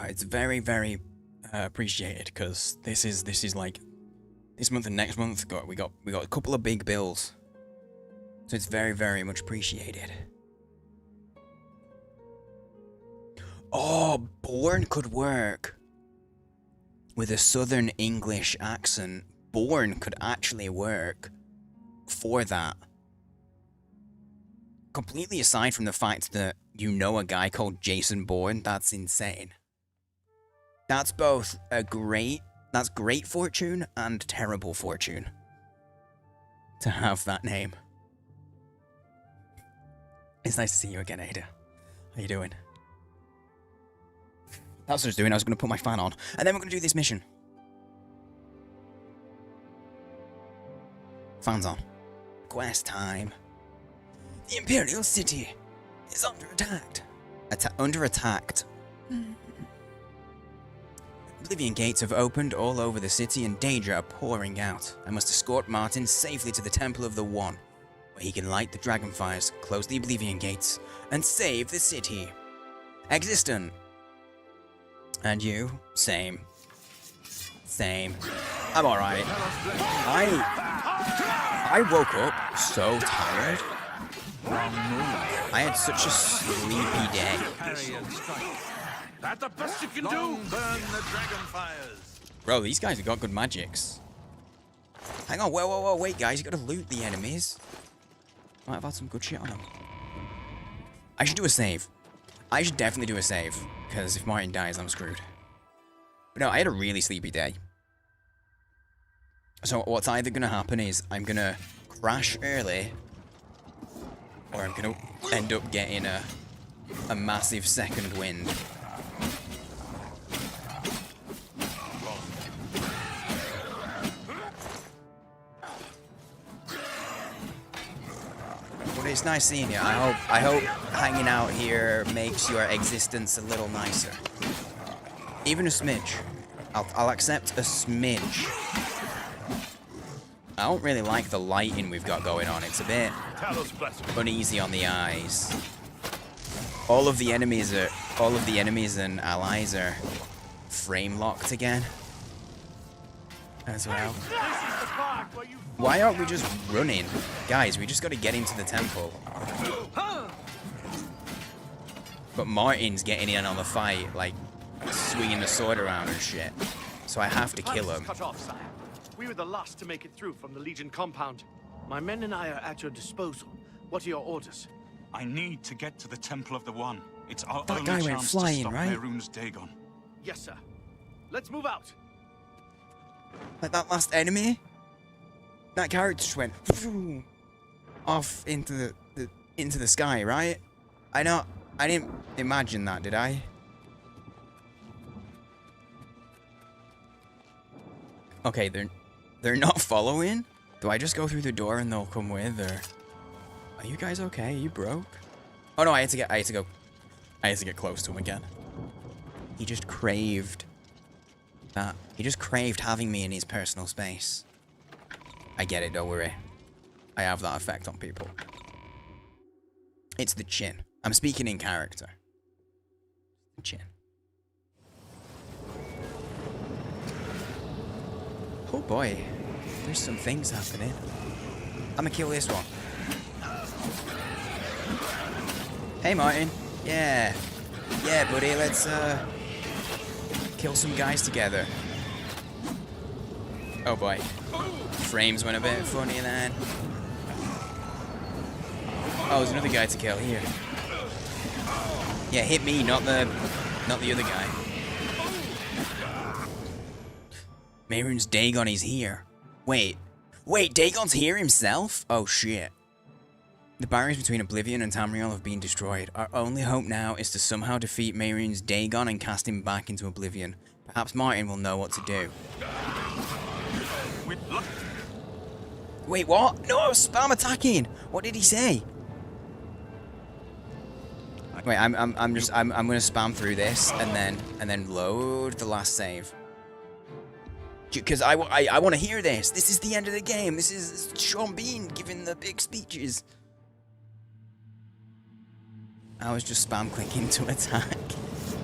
It's very, very appreciated because this is like this month and next month we got a couple of big bills. So it's very, very much appreciated. Oh, Born could work. With a southern English accent, Born could actually work for that. Completely aside from the fact that you know a guy called Jason Bourne, that's insane. That's both that's great fortune and terrible fortune. To have that name. It's nice to see you again, Ada. How you doing? That's what I was doing. I was going to put my fan on. And then we're going to do this mission. Fan's on. Quest time. The Imperial City is under attack. Under attack. Oblivion gates have opened all over the city and danger are pouring out. I must escort Martin safely to the Temple of the One, where he can light the dragonfires, close the Oblivion gates, and save the city. Existent. And you? Same. Same. I'm alright. I woke up so tired. I had such a sleepy day. That's the best you can do. Burn the dragon fires. Bro, these guys have got good magics. Hang on, whoa, wait, guys, you gotta loot the enemies. Might have had some good shit on them. I should do a save. I should definitely do a save, because if Martin dies, I'm screwed. But no, I had a really sleepy day. So what's either gonna happen is I'm gonna crash early, or I'm gonna end up getting a massive second wind. But it's nice seeing you. I hope hanging out here makes your existence a little nicer. Even a smidge. I'll accept a smidge. I don't really like the lighting we've got going on. It's a bit uneasy on the eyes. All of the enemies and allies are frame locked again. As well. Why aren't we just running? Guys, we just gotta get into the temple. But Martin's getting in on the fight, like, swinging the sword around and shit. So I have to kill him. Cut off, sire. We were the last to make it through from the Legion compound. My men and I are at your disposal. What are your orders? I need to get to the Temple of the One. It's our That only guy went chance flying, to stop right? Mehrunes Dagon. Yes, sir. Let's move out. Like that last enemy? That character just went off into the sky, right? I didn't imagine that, did I? Okay, they're not following? Do I just go through the door and they'll come with, or are you guys okay? Are you broke? Oh no, I had to get close to him again. He just craved that. He just craved having me in his personal space. I get it, don't worry. I have that effect on people. It's the chin. I'm speaking in character. The chin. Oh boy. There's some things happening. I'm gonna kill this one. Hey Martin. Yeah. Yeah, buddy, let's kill some guys together. Oh boy. Frames went a bit funny then. Oh, there's another guy to kill here. Yeah, hit me, not the other guy. Mehrunes Dagon is here. Wait, Dagon's here himself? Oh shit. The barriers between Oblivion and Tamriel have been destroyed. Our only hope now is to somehow defeat Mehrunes Dagon and cast him back into Oblivion. Perhaps Martin will know what to do. Wait, what? No, spam attacking. What did he say? Wait, I'm gonna spam through this and then load the last save. Because I want to hear this. This is the end of the game. This is Sean Bean giving the big speeches. I was just spam clicking to attack.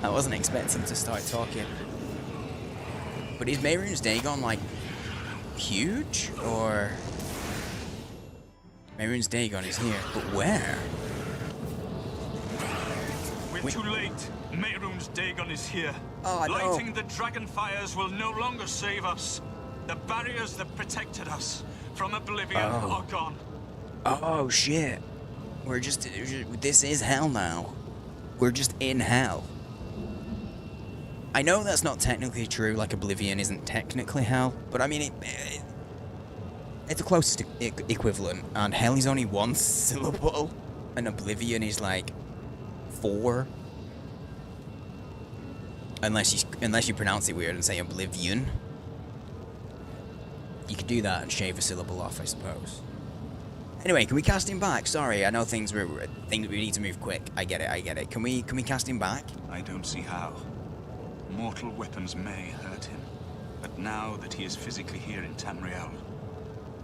I wasn't expecting to start talking. But is Mehrunes Dagon like huge, or Mehrunes Dagon is here, but where? We're too late. Mehrunes Dagon is here. Oh, no. Lighting the dragon fires will no longer save us. The barriers that protected us from Oblivion are gone. Oh shit. We're just this is hell now. We're just in hell. I know that's not technically true, like Oblivion isn't technically hell, but I mean it's the closest equivalent, and hell is only one syllable, and Oblivion is like 4. Unless you pronounce it weird and say Oblivion. You could do that and shave a syllable off, I suppose. Anyway, can we cast him back? Sorry, I know things we need to move quick. I get it. Can we cast him back? I don't see how. Mortal weapons may hurt him, but now that he is physically here in Tamriel,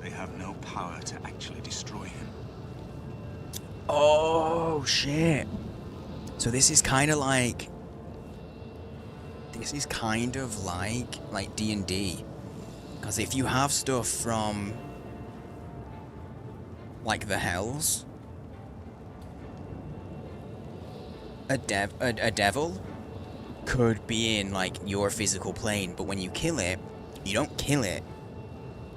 they have no power to actually destroy him. Oh shit. So this is kind of like D&D. Because if you have stuff from like the Hells, a devil could be in like your physical plane, but when you kill it, you don't kill it.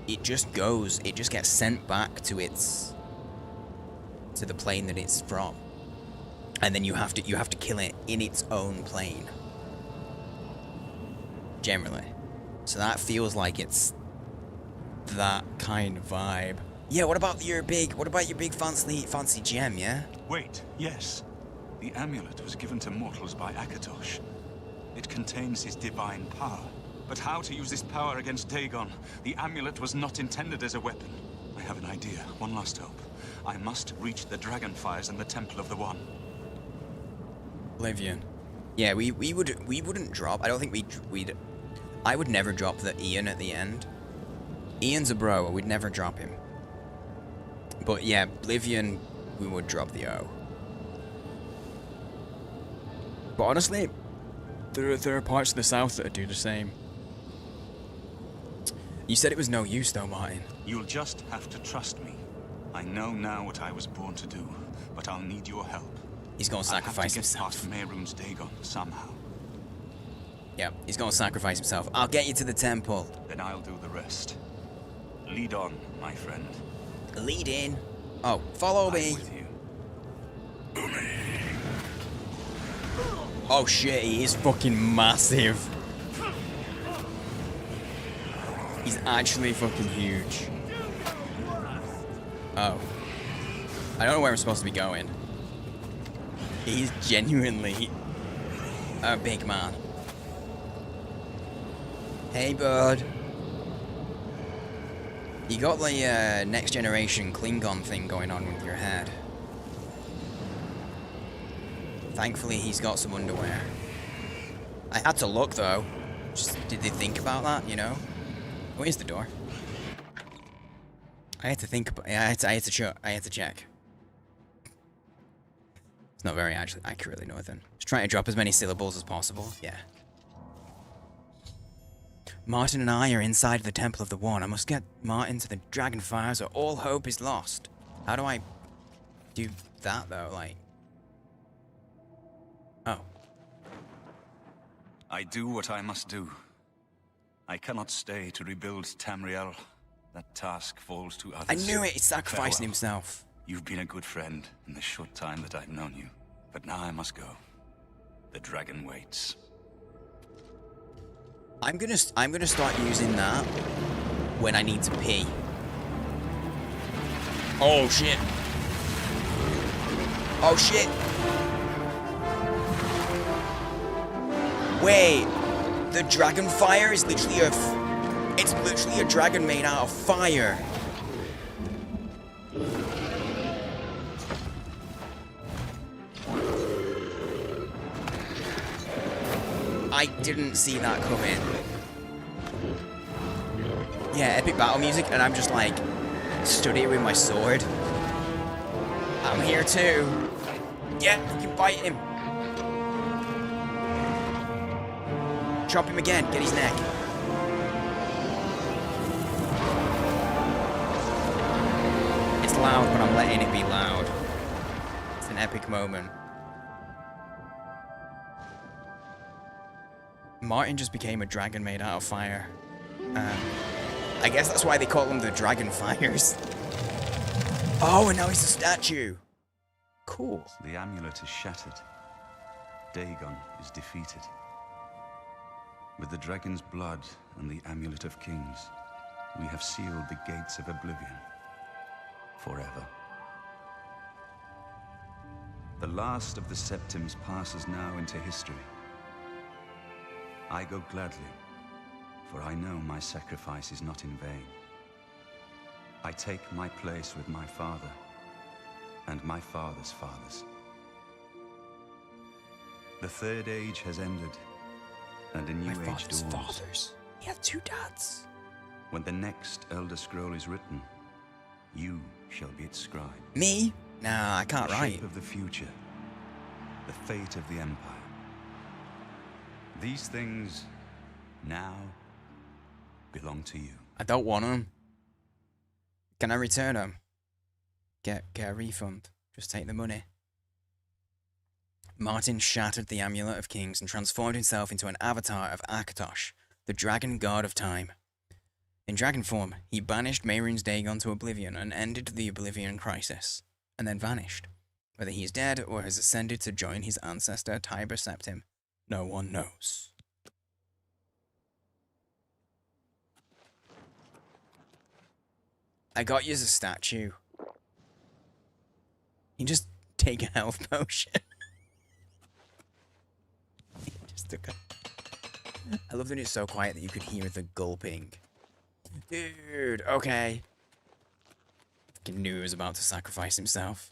It just gets sent back to the plane that it's from. And then you have to kill it in its own plane. Generally. So that feels like it's that kind of vibe. Yeah, what about your big fancy gem, yeah? Wait, yes. The amulet was given to mortals by Akatosh. It contains his divine power. But how to use this power against Dagon? The amulet was not intended as a weapon. I have an idea. One last hope. I must reach the dragonfires and the Temple of the One. Oblivion. Yeah, we wouldn't drop. I don't think we'd. I would never drop the Ian at the end. Ian's a bro. We'd never drop him. But yeah, Oblivion, we would drop the O. But honestly, there are parts of the south that do the same. You said it was no use though, Martin. You'll just have to trust me. I know now what I was born to do, but I'll need your help. He's gonna sacrifice himself. himself. Past Mehrunes Dagon somehow. Yeah, he's gonna sacrifice himself. I'll get you to the temple. Then I'll do the rest. Lead on, my friend. Lead in. Oh, follow me. With you. Oh shit, he is fucking massive. He's actually fucking huge. Oh. I don't know where I'm supposed to be going. He's genuinely a big man. Hey, bud. You got the next generation Klingon thing going on with your head. Thankfully, he's got some underwear. I had to look, though. Just, did they think about that, you know? Where's the door? I had to think about. I had to check. It's not very actually accurately northern. Just trying to drop as many syllables as possible. Yeah. Martin and I are inside the Temple of the One. I must get Martin to the Dragonfires or all hope is lost. How do I do that though? Like. Oh. I do what I must do. I cannot stay to rebuild Tamriel. That task falls to others. I knew it! He's sacrificing Farewell. himself. You've been a good friend in the short time that I've known you. But now I must go. The dragon waits. I'm gonna start using that when I need to pee. Oh shit. Oh shit. Wait. The dragon fire is literally it's literally a dragon made out of fire. I didn't see that coming. Yeah, epic battle music, and I'm just like, stood here with my sword. I'm here too. Yeah, you can bite him. Chop him again, get his neck. It's loud, but I'm letting it be loud. It's an epic moment. Martin just became a dragon made out of fire. I guess that's why they call them the Dragon Fires. Oh, and now he's a statue. Cool. The amulet is shattered. Dagon is defeated. With the dragon's blood and the amulet of kings, we have sealed the gates of Oblivion. Forever. The last of the Septims passes now into history. I go gladly, for I know my sacrifice is not in vain. I take my place with my father, and my father's fathers. The Third Age has ended, and a new age dawns. Fathers. He had two dads. When the next Elder Scroll is written, you shall be its scribe. Me? Nah, I can't The write. shape of the future, the fate of the Empire. These things now belong to you. I don't want them. Can I return them? Get a refund. Just take the money. Martin shattered the Amulet of Kings and transformed himself into an avatar of Akatosh, the dragon god of time. In dragon form, he banished Mehrunes Dagon to Oblivion and ended the Oblivion crisis, and then vanished. Whether he is dead or has ascended to join his ancestor Tiber Septim, no one knows. I got you as a statue. You just take a health potion. Just took a... I love that it's so quiet that you could hear the gulping. Dude, okay. Fucking knew he was about to sacrifice himself.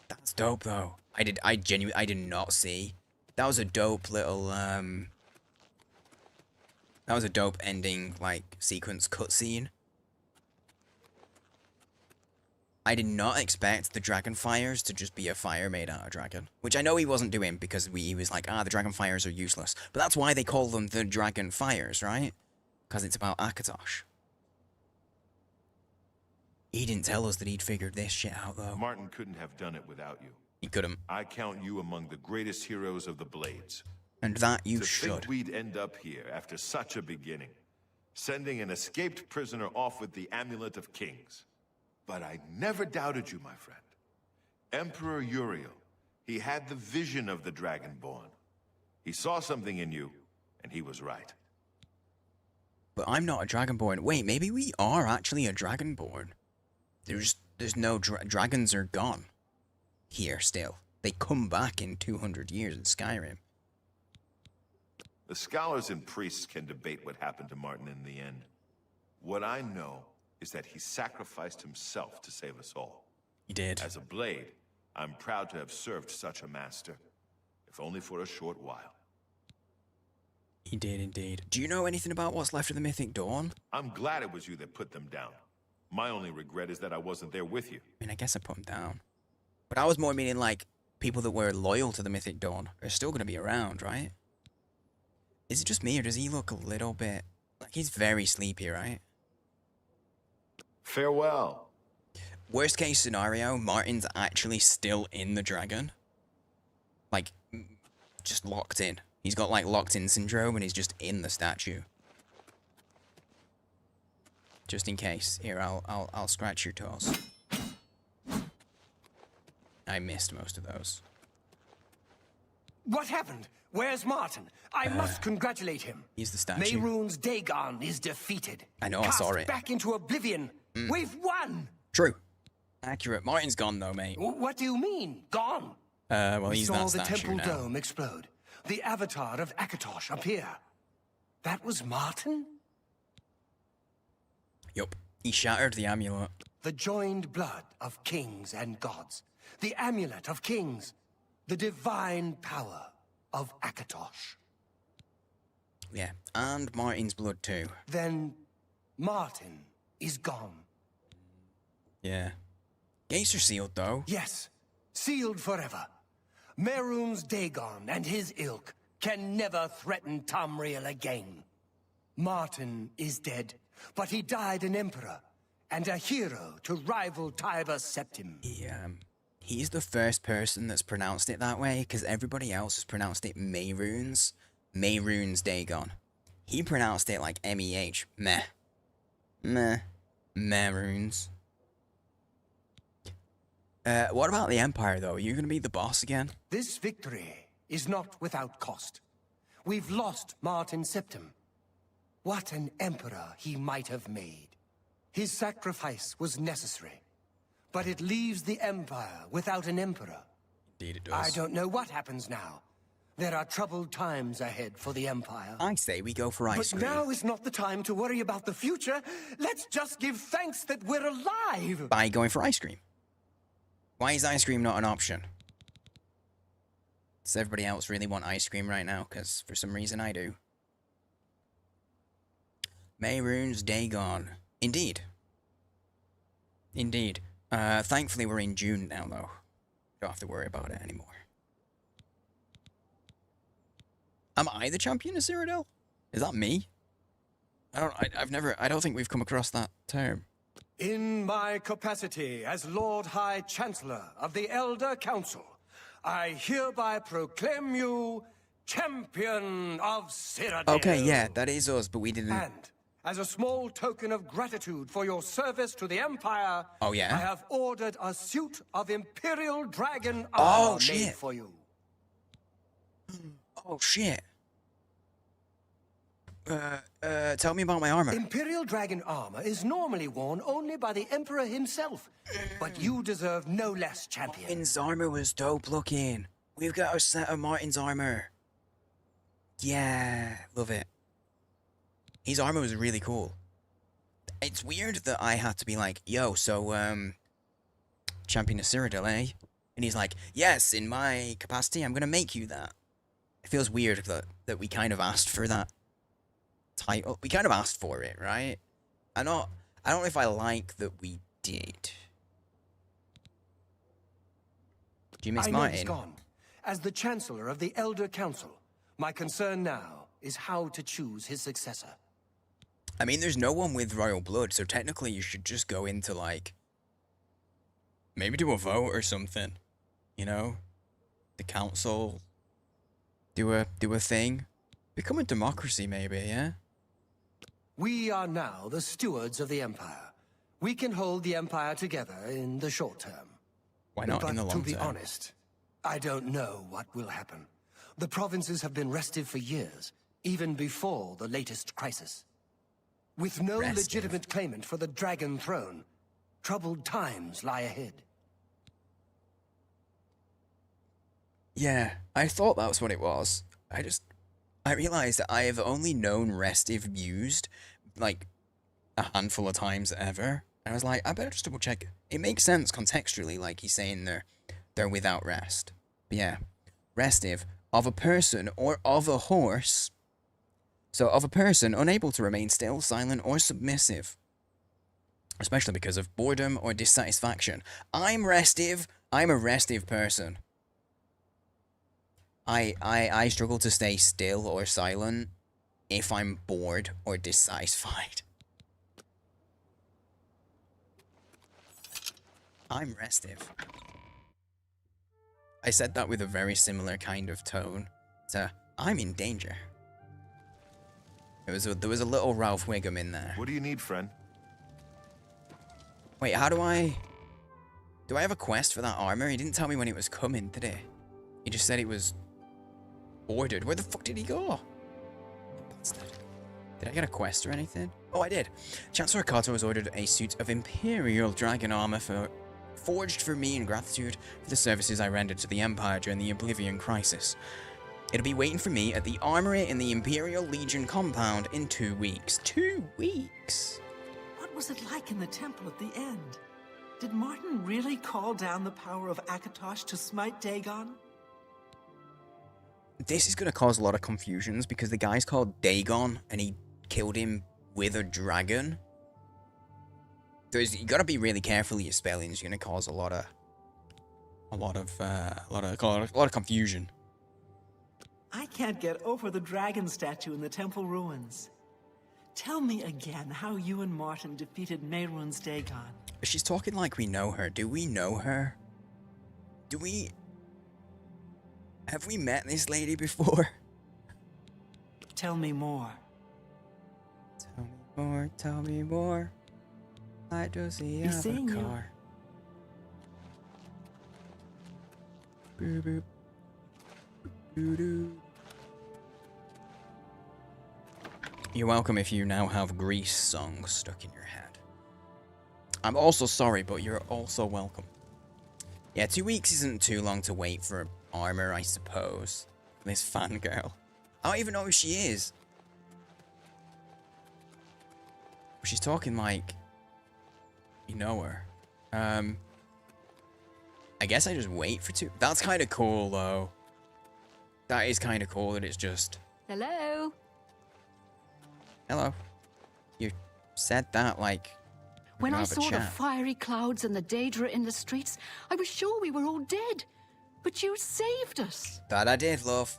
That's dope though. I did not see. That was a dope little that was a dope ending like sequence cutscene. I did not expect the dragon fires to just be a fire made out of dragon. Which I know he wasn't doing because he was like, the dragon fires are useless. But that's why they call them the dragon fires, right? Because it's about Akatosh. He didn't tell us that he'd figured this shit out, though. Martin couldn't have done it without you. He couldn't. I count you among the greatest heroes of the Blades. And that you to should. Think we'd end up here after such a beginning, sending an escaped prisoner off with the Amulet of Kings. But I never doubted you, my friend. Emperor Uriel, he had the vision of the Dragonborn. He saw something in you, and he was right. But I'm not a Dragonborn. Wait, maybe we are actually a Dragonborn. There's no dragons are gone here still. They come back in 200 years in Skyrim. The scholars and priests can debate what happened to Martin in the end. What I know is that he sacrificed himself to save us all. He did. As a blade, I'm proud to have served such a master, if only for a short while. He did indeed. Do you know anything about what's left of the Mythic Dawn? I'm glad it was you that put them down. My only regret is that I wasn't there with you. I mean, I guess I put them down. But I was more meaning, like, people that were loyal to the Mythic Dawn are still going to be around, right? Is it just me, or does he look a little bit... Like, he's very sleepy, right? Farewell. Worst case scenario, Martin's actually still in the dragon. Like, just locked in. He's got, like, locked-in syndrome, and he's just in the statue. Just in case. Here, I'll scratch your toes. I missed most of those. What happened? Where's Martin? I must congratulate him. He's the statue. Mehrunes Dagon is defeated. I know, I saw it. Back into Oblivion. We've won! True. Accurate. Martin's gone, though, mate. What do you mean, gone? Well, he's that We saw the statue temple now. dome explode. The avatar of Akatosh appear. That was Martin? Yup. He shattered the amulet. The joined blood of kings and gods. The amulet of kings. The divine power of Akatosh. Yeah. And Martin's blood, too. Then Martin is gone. Yeah. Gates are sealed, though. Yes. Sealed forever. Mehrunes Dagon and his ilk can never threaten Tamriel again. Martin is dead, but he died an emperor and a hero to rival Tiber Septim. He's the first person that's pronounced it that way, because everybody else has pronounced it Mehrunes. Mehrunes Dagon. He pronounced it like M-E-H. Meh. Meh. Mehrunes. What about the Empire, though? Are you going to be the boss again? This victory is not without cost. We've lost Martin Septim. What an emperor he might have made. His sacrifice was necessary. But it leaves the Empire without an emperor. Indeed it does. I don't know what happens now. There are troubled times ahead for the Empire. I say we go for ice But cream. now is not the time to worry about the future. Let's just give thanks that we're alive. By going for ice cream. Why is ice cream not an option? Does everybody else really want ice cream right now? Because for some reason I do. Mehrunes Dagon. Indeed. Indeed. Thankfully we're in June now, though. Don't have to worry about it anymore. Am I the champion of Cyrodiil? Is that me? I don't think we've come across that term. In my capacity as Lord High Chancellor of the Elder Council, I hereby proclaim you Champion of Cyrodiil. Okay, yeah, that is us, but we didn't... And as a small token of gratitude for your service to the Empire, Oh, yeah? I have ordered a suit of Imperial Dragon Oh, armor shit. made for you. Oh, shit. Tell me about my armor. Imperial Dragon armor is normally worn only by the Emperor himself, but you deserve no less, champion. Martin's armor was dope looking. We've got a set of Martin's armor. Yeah, love it. His armor was really cool. It's weird that I had to be like, yo, so, Champion of Cyrodiil, eh? And he's like, yes, in my capacity, I'm gonna make you that. It feels weird that we kind of asked for that title. We kind of asked for it, right? I don't know if I like that we did. Do you miss I know he's Martin? gone. As the Chancellor of the Elder Council, my concern now is how to choose his successor. I mean, there's no one with royal blood, so technically you should just go into, like, maybe do a vote or something. You know? The council. Do a thing. Become a democracy, maybe, yeah? We are now the stewards of the Empire. We can hold the Empire together in the short term. Why not But in the long to be term? honest, I don't know what will happen. The provinces have been restive for years, even before the latest crisis. With no Restive. legitimate claimant for the Dragon Throne, troubled times lie ahead. Yeah, I thought that was what it was. I realized that I have only known restive used, like, a handful of times ever. And I was like, I better just double check. It makes sense contextually, like he's saying they're without rest. But yeah, restive, of a person or of a horse. So, of a person unable to remain still, silent, or submissive. Especially because of boredom or dissatisfaction. I'm restive. I'm a restive person. I struggle to stay still or silent if I'm bored or dissatisfied. I'm restive. I said that with a very similar kind of tone to I'm in danger. There was a little Ralph Wiggum in there. What do you need, friend? Wait, how do I have a quest for that armor? He didn't tell me when it was coming, did he? He just said it was ordered. Where the fuck did he go? Did I get a quest or anything? Oh, I did. Chancellor Kato has ordered a suit of Imperial Dragon armor forged for me in gratitude for the services I rendered to the Empire during the Oblivion crisis. It'll be waiting for me at the armory in the Imperial Legion compound in 2 weeks. 2 weeks? What was it like in the temple at the end? Did Martin really call down the power of Akatosh to smite Dagon? This is going to cause a lot of confusions because the guy's called Dagon and he killed him with a dragon. You got to be really careful with your spellings. You're going to cause a lot of confusion. I can't get over the dragon statue in the temple ruins. Tell me again how you and Martin defeated Mehrunes Dagon. She's talking like we know her. Do we know her? Have we met this lady before? Tell me more. Tell me more, tell me more. I just see He's seeing a car. Boop, boop. Doo-doo. You're welcome if you now have Grease songs stuck in your head. I'm also sorry, but you're also welcome. Yeah, 2 weeks isn't too long to wait for armor, I suppose. This fangirl. I don't even know who she is. She's talking like you know her. I guess I just wait for 2. That's kind of cool, though. That is kind of cool that it's just... Hello? Hello. You said that like... When I saw the fiery clouds and the Daedra in the streets, I was sure we were all dead. But you saved us. That I did, love.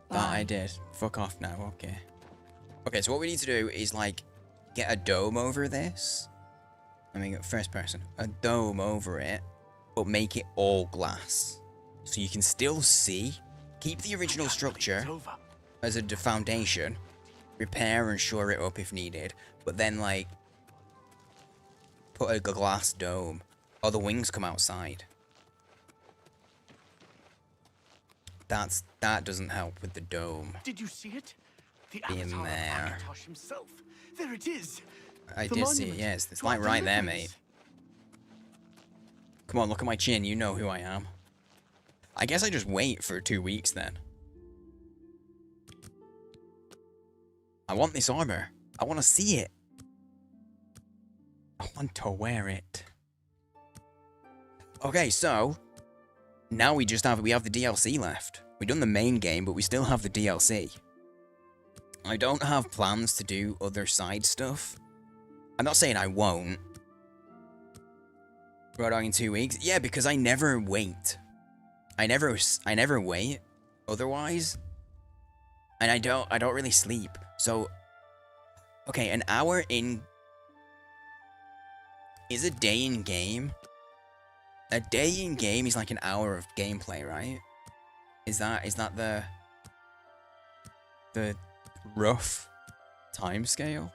That I did. Fuck off now, okay. Okay, so what we need to do is, like, get a dome over this. I mean, first person. A dome over it, but make it all glass. So you can still see. Keep the original structure as a foundation. Repair and shore it up if needed. But then, like, put a glass dome. Or the wings come outside. That doesn't help with the dome. Did you see it? The Being avatar there. of Akatosh himself. There it is. I The did see it, monument yes. It's to like our right there, deliverance. mate. Come on, look at my chin. You know who I am. I guess I just wait for 2 weeks then. I want this armor. I want to see it. I want to wear it. Okay, so now we have the DLC left. We've done the main game, but we still have the DLC. I don't have plans to do other side stuff. I'm not saying I won't. Raw dog in 2 weeks? Yeah, because I never wait. I never wait otherwise. And I don't really sleep. So okay, an hour in is a day in game. A day in game is like an hour of gameplay, right? Is that the rough time scale?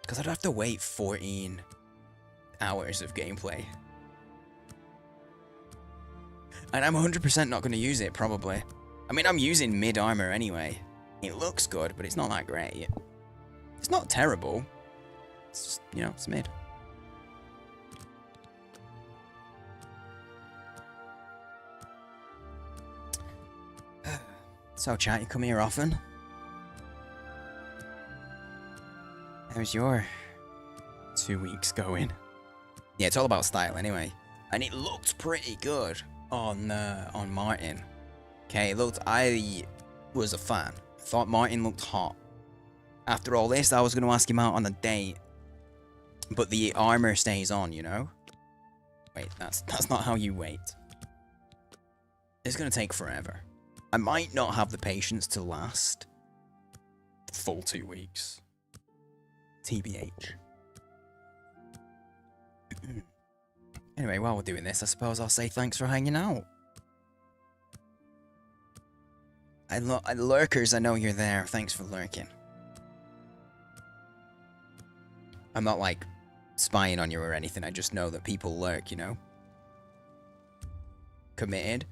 Because I'd have to wait 14 hours of gameplay. And I'm 100% not going to use it, probably. I mean, I'm using mid armor anyway. It looks good, but it's not that great. It's not terrible. It's just, you know, it's mid. So, chat, you come here often? How's your 2 weeks going? Yeah, it's all about style anyway. And it looked pretty good on Martin. Okay, I was a fan. I thought Martin looked hot. After all this, I was going to ask him out on a date. But the armor stays on, you know? Wait, that's not how you wait. It's going to take forever. I might not have the patience to last the full 2 weeks. TBH. Anyway, while we're doing this, I suppose I'll say thanks for hanging out. Lurkers, I know you're there. Thanks for lurking. I'm not, like, spying on you or anything. I just know that people lurk, you know? Committed.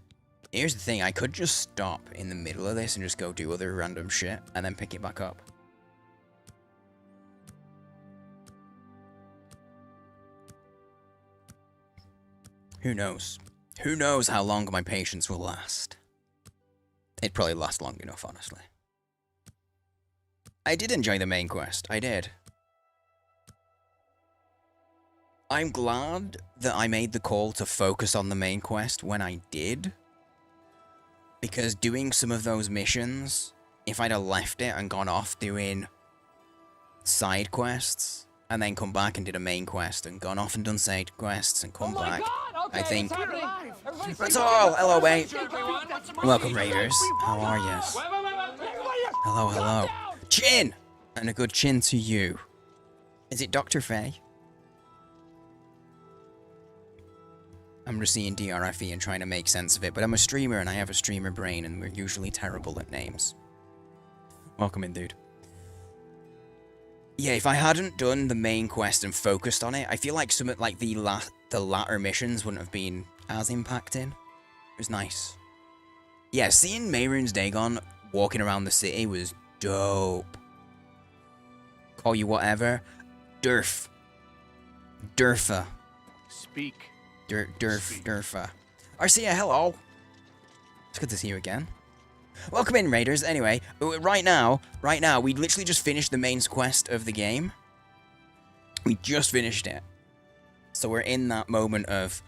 Here's the thing. I could just stop in the middle of this and just go do other random shit and then pick it back up. Who knows? Who knows how long my patience will last? It'd probably last long enough, honestly. I did enjoy the main quest. I did. I'm glad that I made the call to focus on the main quest when I did. Because doing some of those missions, if I'd have left it and gone off doing side quests, and then come back and did a main quest, and gone off and done side quests, and come back, Okay, I think... That's all! Hello, mate! Welcome, Raiders. How are you? Hello, hello. Chin! And a good chin to you. Is it Dr. Faye? I'm just seeing DRFE and trying to make sense of it, but I'm a streamer and I have a streamer brain and we're usually terrible at names. Welcome in, dude. Yeah, if I hadn't done the main quest and focused on it, I feel like some of like the latter missions wouldn't have been as impacting. It was nice. Yeah, seeing Mehrunes Dagon walking around the city was dope. Call you whatever. Durf. Durfa. Speak. Durfa. Arcia, hello. It's good to see you again. Welcome in, Raiders. Anyway, right now, we literally just finished the main quest of the game. We just finished it. So we're in that moment of,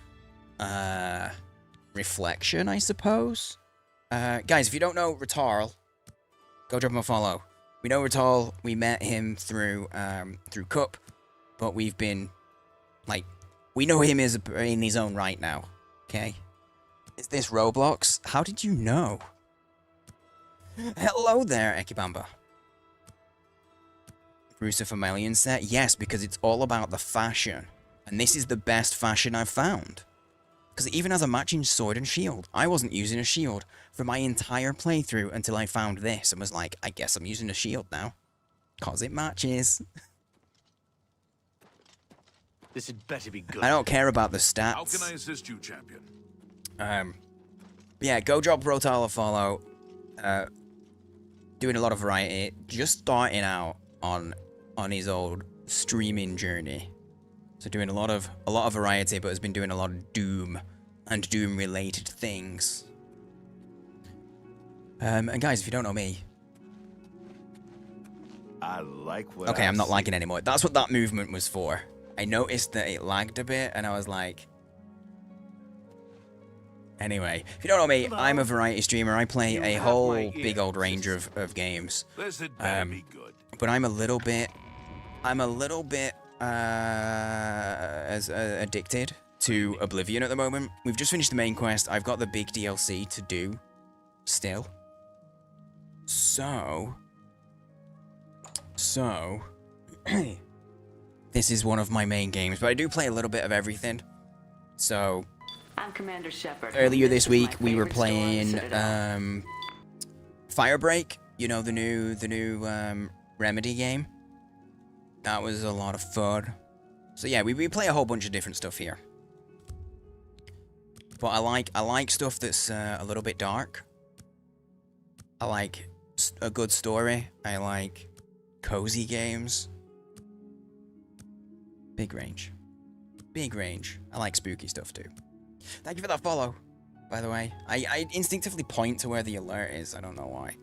reflection, I suppose. Guys, if you don't know Ratal, go drop him a follow. We know Ratal, we met him through Cup, but we've been, like, we know him as in his own right now, okay? Is this Roblox? How did you know? Hello there, Ekibamba. Bruce Familian set? Yes, because it's all about the fashion. And this is the best fashion I've found. Because it even has a matching sword and shield. I wasn't using a shield for my entire playthrough until I found this and was like, I guess I'm using a shield now. Because it matches. This had better be good. I don't care about the stats. How can I assist you, champion? Yeah, go drop Rotal a follow. Doing a lot of variety. Just starting out on his old streaming journey. So doing a lot of variety, but has been doing a lot of Doom and Doom related things. And guys, if you don't know me, I like what. Okay, I'm not lagging anymore. That's what that movement was for. I noticed that it lagged a bit, and I was like... Anyway, if you don't know me, I'm a variety streamer. I play a whole big old range of games. But I'm a little bit... as addicted to Oblivion at the moment. We've just finished the main quest. I've got the big DLC to do still. So, this is one of my main games, but I do play a little bit of everything. So, I'm Commander Shepard. earlier this week we were playing Firebreak, you know, the new Remedy game. That was a lot of fun. So yeah, we play a whole bunch of different stuff here. But I like stuff that's a little bit dark. I like a good story. I like cozy games. Big range. Big range. I like spooky stuff too. Thank you for that follow, by the way. I instinctively point to where the alert is. I don't know why.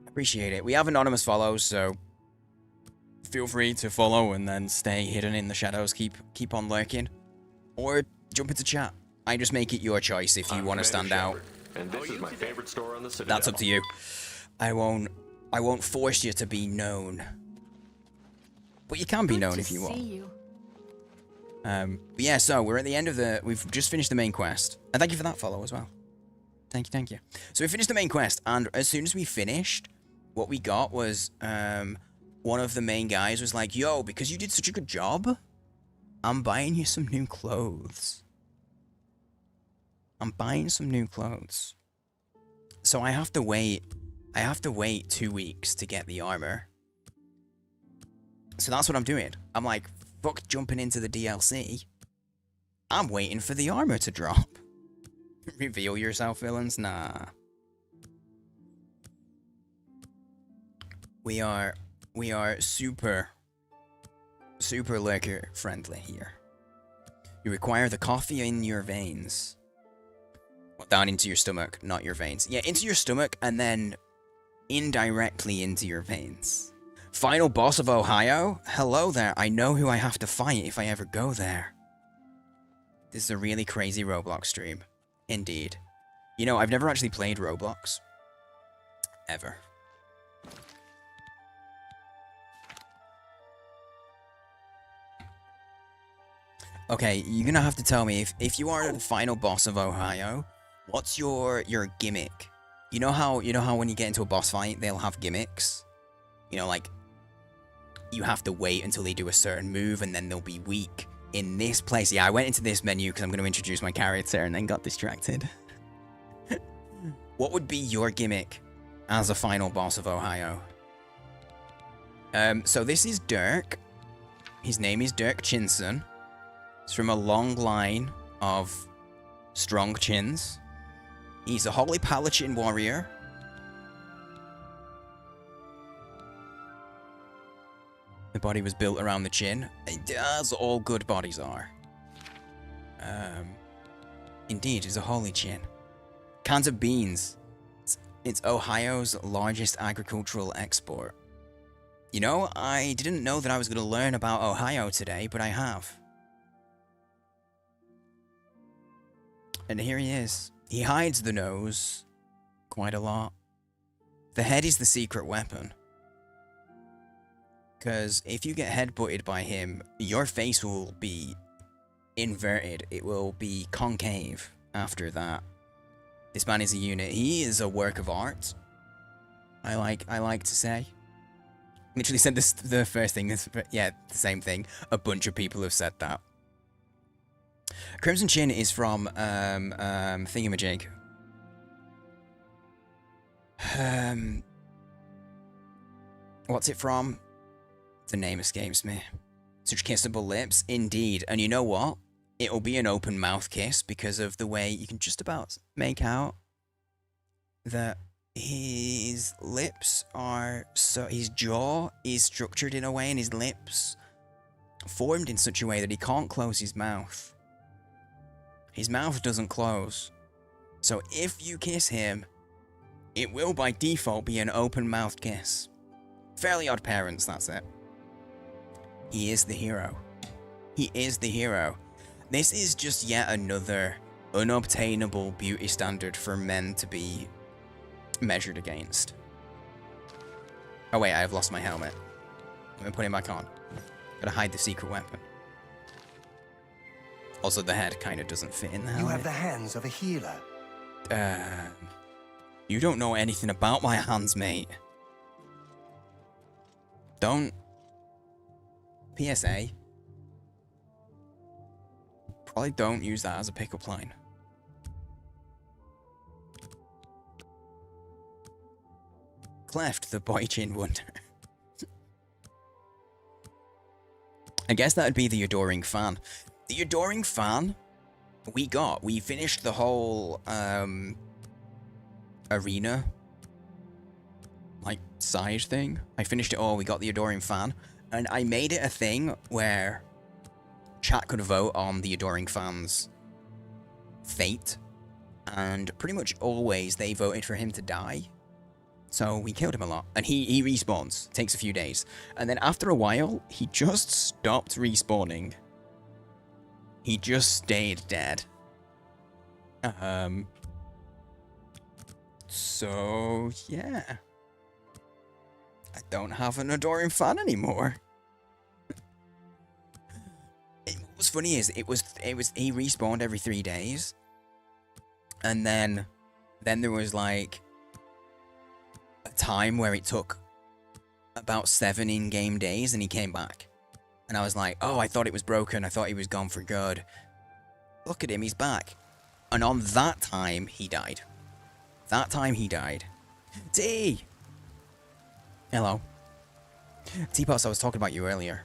Appreciate it. We have anonymous follows, so feel free to follow and then stay hidden in the shadows. Keep on lurking. Or jump into chat. I just make it your choice if you want to stand out. And this is my favorite store on the Citadel. That's up to you. I won't force you to be known. But you can be known if you want. But yeah, so we're at the end of we've just finished the main quest. And thank you for that follow as well. Thank you. So we finished the main quest, and as soon as we finished, what we got was, one of the main guys was like, yo, because you did such a good job, I'm buying you some new clothes. I'm buying some new clothes. So I have to wait 2 weeks to get the armor. So that's what I'm doing. I'm like, fuck jumping into the DLC. I'm waiting for the armor to drop. Reveal yourself, villains? Nah. We are super lurker friendly here. You require the coffee in your veins. Well, down into your stomach, not your veins. Yeah, into your stomach and then indirectly into your veins. Final boss of Ohio? Hello there, I know who I have to fight if I ever go there. This is a really crazy Roblox stream. Indeed. You know, I've never actually played Roblox. Ever. Okay, you're gonna have to tell me, if you are the final boss of Ohio, what's your gimmick? You know how when you get into a boss fight, they'll have gimmicks? You know, like, you have to wait until they do a certain move and then they'll be weak. In this place, yeah, I went into this menu because I'm going to introduce my character and then got distracted. What would be your gimmick as a final boss of Ohio? So this is Dirk. His name is Dirk Chinson. He's from a long line of strong chins. He's a Holy Paladin warrior. The body was built around the chin, as all good bodies are. Indeed, it's a holy chin. Cans of beans. It's Ohio's largest agricultural export. You know, I didn't know that I was going to learn about Ohio today, but I have. And here he is. He hides the nose quite a lot. The head is the secret weapon. Because if you get headbutted by him, your face will be inverted. It will be concave after that. This man is a unit. He is a work of art. I like to say. Literally said this the first thing. Yeah, the same thing. A bunch of people have said that. Crimson Chin is from Thingamajig. What's it from? The name escapes me. Such kissable lips, indeed. And you know what? It'll be an open mouth kiss because of the way you can just about make out that his lips are so, his jaw is structured in a way and his lips formed in such a way that he can't close his mouth. His mouth doesn't close. So if you kiss him, it will by default be an open mouthed kiss. Fairly Odd Parents, that's it. He is the hero. He is the hero. This is just yet another unobtainable beauty standard for men to be measured against. Oh wait, I have lost my helmet. Let me put it back on. Gotta hide the secret weapon. Also, the head kind of doesn't fit in the You helmet. have the hands of a healer. You don't know anything about my hands, mate. Don't. PSA. Probably don't use that as a pickup line. Cleft, the boy chin wonder. I guess that would be the Adoring Fan. The Adoring Fan, we finished the whole, arena, like, side thing. I finished it all, we got the Adoring Fan, and I made it a thing where chat could vote on the Adoring Fan's fate, and pretty much always they voted for him to die. So we killed him a lot, and he respawns, takes a few days, and then after a while, he just stopped respawning. He just stayed dead. So yeah, I don't have an Adoring Fan anymore. What's funny is he respawned every 3 days, and then there was like a time where it took about 7 in-game days and he came back. And I was like, oh, I thought it was broken. I thought he was gone for good. Look at him, he's back. And on that time, he died. That time he died. T! Hello. T-Pots, I was talking about you earlier.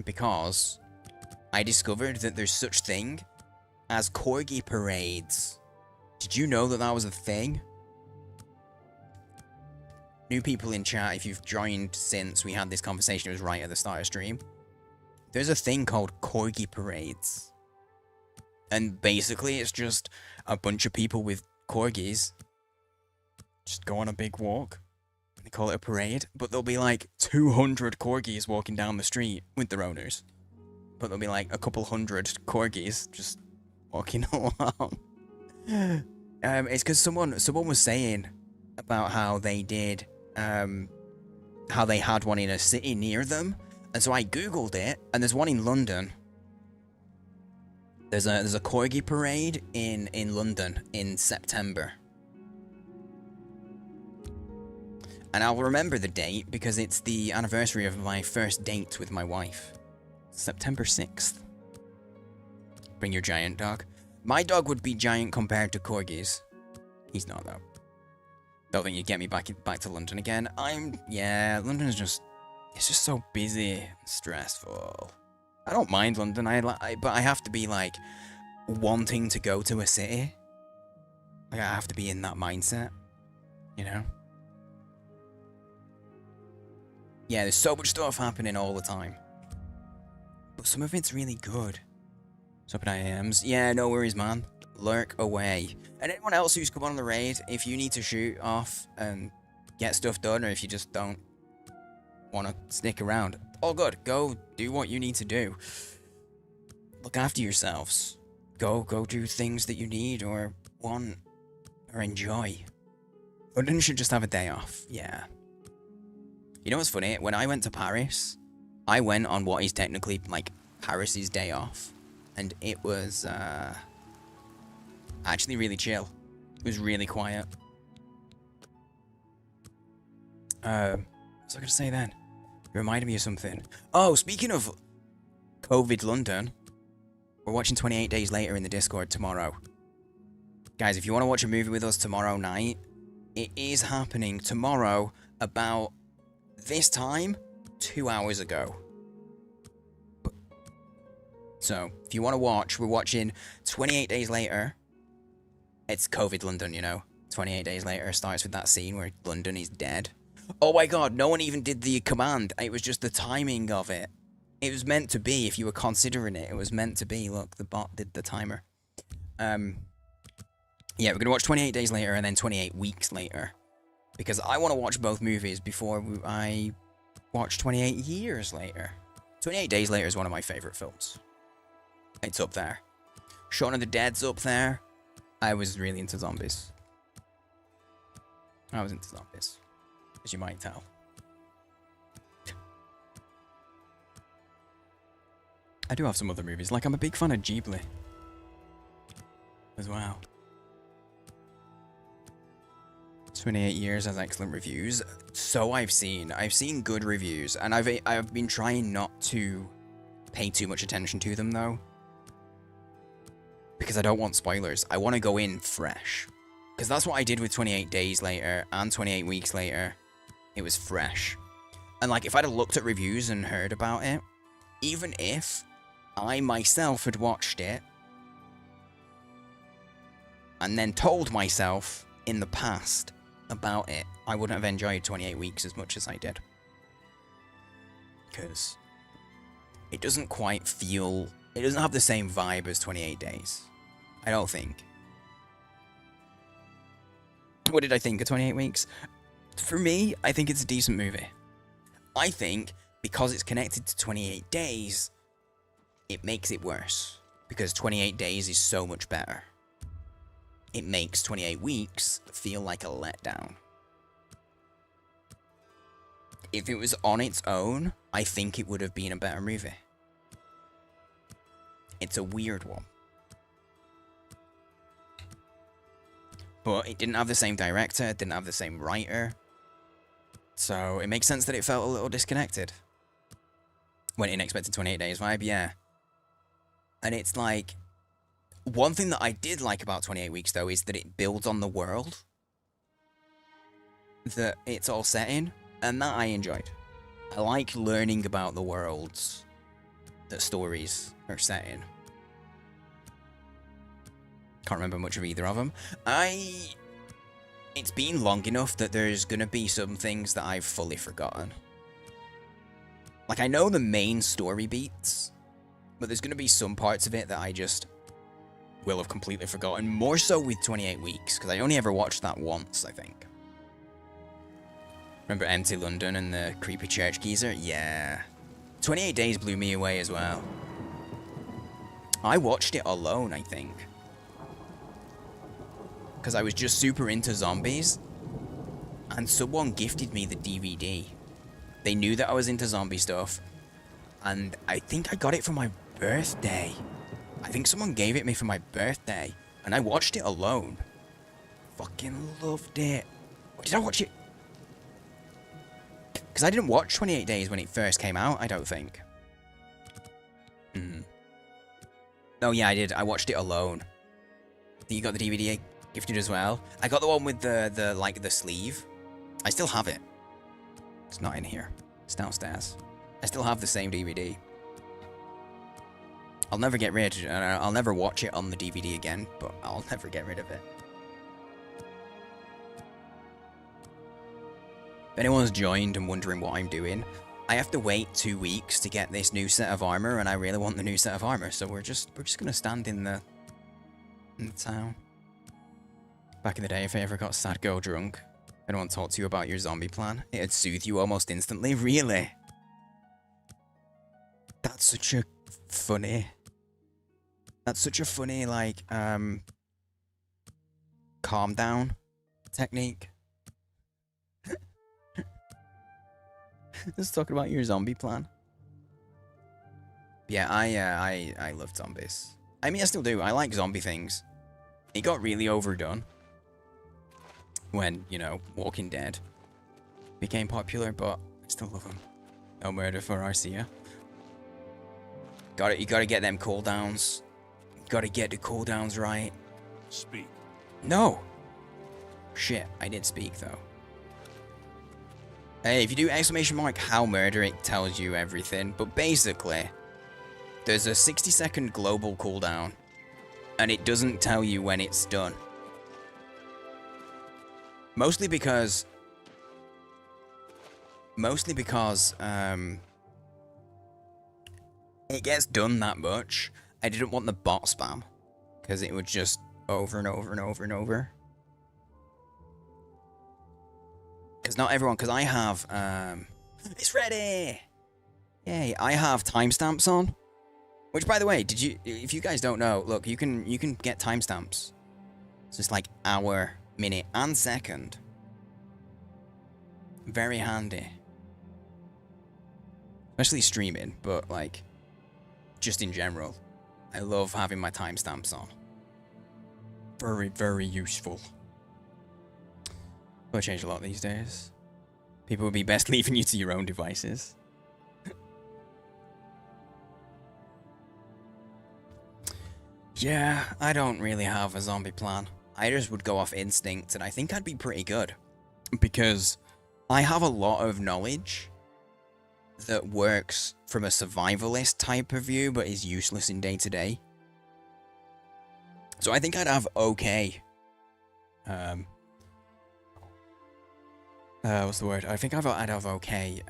Because I discovered that there's such thing as corgi parades. Did you know that that was a thing? New people in chat, if you've joined since we had this conversation, it was right at the start of stream. There's a thing called corgi parades. And basically it's just a bunch of people with corgis just go on a big walk. They call it a parade, but there'll be like 200 corgis walking down the street with their owners. But there'll be like a couple hundred corgis just walking along. It's because someone was saying about how they did, how they had one in a city near them, and so I googled it, and there's one in London. There's a corgi parade in London in September, and I'll remember the date because it's the anniversary of my first date with my wife, September 6th. Bring your giant dog. My dog would be giant compared to corgis. He's not, though. Don't think you'd get me back to London again. Yeah, London is just... It's just so busy and stressful. I don't mind London, but I have to be, like, wanting to go to a city. Like, I have to be in that mindset. You know? Yeah, there's so much stuff happening all the time. But some of it's really good. What's up, IAMs? Yeah, no worries, man. Lurk away. And anyone else who's come on the raid, if you need to shoot off and get stuff done, or if you just don't want to stick around, all good. Go do what you need to do. Look after yourselves. Go do things that you need or want or enjoy. London should just have a day off. Yeah. You know what's funny? When I went to Paris, I went on what is technically like Paris's day off. And it was actually really chill. It was really quiet. What was I going to say then? It reminded me of something. Oh, speaking of COVID London, we're watching 28 Days Later in the Discord tomorrow. Guys, if you want to watch a movie with us tomorrow night, it is happening tomorrow about this time 2 hours ago. So, if you want to watch, we're watching 28 Days Later. It's COVID London, you know. 28 Days Later starts with that scene where London is dead. Oh my god, no one even did the command. It was just the timing of it. It was meant to be, if you were considering it. It was meant to be. Look, the bot did the timer. Yeah, we're going to watch 28 Days Later and then 28 Weeks Later. Because I want to watch both movies before I watch 28 Years Later. 28 Days Later is one of my favorite films. It's up there. Shaun of the Dead's up there. I was really into zombies. I was into zombies, as you might tell. I do have some other movies. Like, I'm a big fan of Ghibli. As well. 28 Years has excellent reviews. So I've seen good reviews, and I've been trying not to pay too much attention to them though, because I don't want spoilers. I want to go in fresh, because that's what I did with 28 Days Later and 28 Weeks Later. It was fresh, and like if I'd have looked at reviews and heard about it, even if I myself had watched it and then told myself in the past about it, I wouldn't have enjoyed 28 Weeks as much as I did. Because it doesn't quite feel... It doesn't have the same vibe as 28 Days. I don't think. What did I think of 28 Weeks? For me, I think it's a decent movie. I think because it's connected to 28 Days, it makes it worse. Because 28 Days is so much better. It makes 28 Weeks feel like a letdown. If it was on its own, I think it would have been a better movie. It's a weird one. But it didn't have the same director, it didn't have the same writer. So it makes sense that it felt a little disconnected. Went in expecting 28 Days vibe, yeah. And it's like... One thing that I did like about 28 Weeks, though, is that it builds on the world that it's all set in, and that I enjoyed. I like learning about the worlds that stories are set in. Can't remember much of either of them. It's been long enough that there's gonna be some things that I've fully forgotten. Like, I know the main story beats, but there's gonna be some parts of it that I just... will have completely forgotten. More so with 28 Weeks, because I only ever watched that once, I think. Remember Empty London and the creepy church geezer? Yeah. 28 Days blew me away as well. I watched it alone, I think. Because I was just super into zombies. And someone gifted me the DVD. They knew that I was into zombie stuff. And I think I got it for my birthday. I think someone gave it me for my birthday, and I watched it alone. Fucking loved it. Or did I watch it? Because I didn't watch 28 Days when it first came out, I don't think. Oh yeah, I did. I watched it alone. You got the DVD gifted as well. I got the one with the sleeve. I still have it. It's not in here. It's downstairs. I still have the same DVD. I'll never get rid of it. I'll never watch it on the DVD again, but I'll never get rid of it. If anyone's joined and wondering what I'm doing, I have to wait 2 weeks to get this new set of armor, and I really want the new set of armor, so we're just gonna stand in the town. Back in the day, if I ever got sad, go drunk, anyone talked to you about your zombie plan, it'd soothe you almost instantly. Really? That's such a funny... That's such a funny, like, calm down technique. Just talking about your zombie plan. Yeah, I love zombies. I mean, I still do. I like zombie things. It got really overdone when, you know, Walking Dead became popular, but I still love them. No Murder for Arcia. You gotta get them cooldowns. Gotta get the cooldowns right. Speak. No! Shit, I did speak though. Hey, if you do exclamation mark how murder, it tells you everything. But basically, there's a 60-second global cooldown, and it doesn't tell you when it's done. Mostly because it gets done that much. I didn't want the bot spam, because it would just over and over and over and over. Because not everyone, because I have, it's ready! Yay, I have timestamps on. Which, by the way, if you guys don't know, look, you can get timestamps. So it's like hour, minute, and second. Very handy. Especially streaming, but like, just in general. I love having my timestamps on. Very, very useful. Will change a lot these days. People would be best leaving you to your own devices. Yeah, I don't really have a zombie plan. I just would go off instinct, and I think I'd be pretty good. Because I have a lot of knowledge that works from a survivalist type of view, but is useless in day-to-day. So I think I'd have okay... what's the word? I think I'd have okay,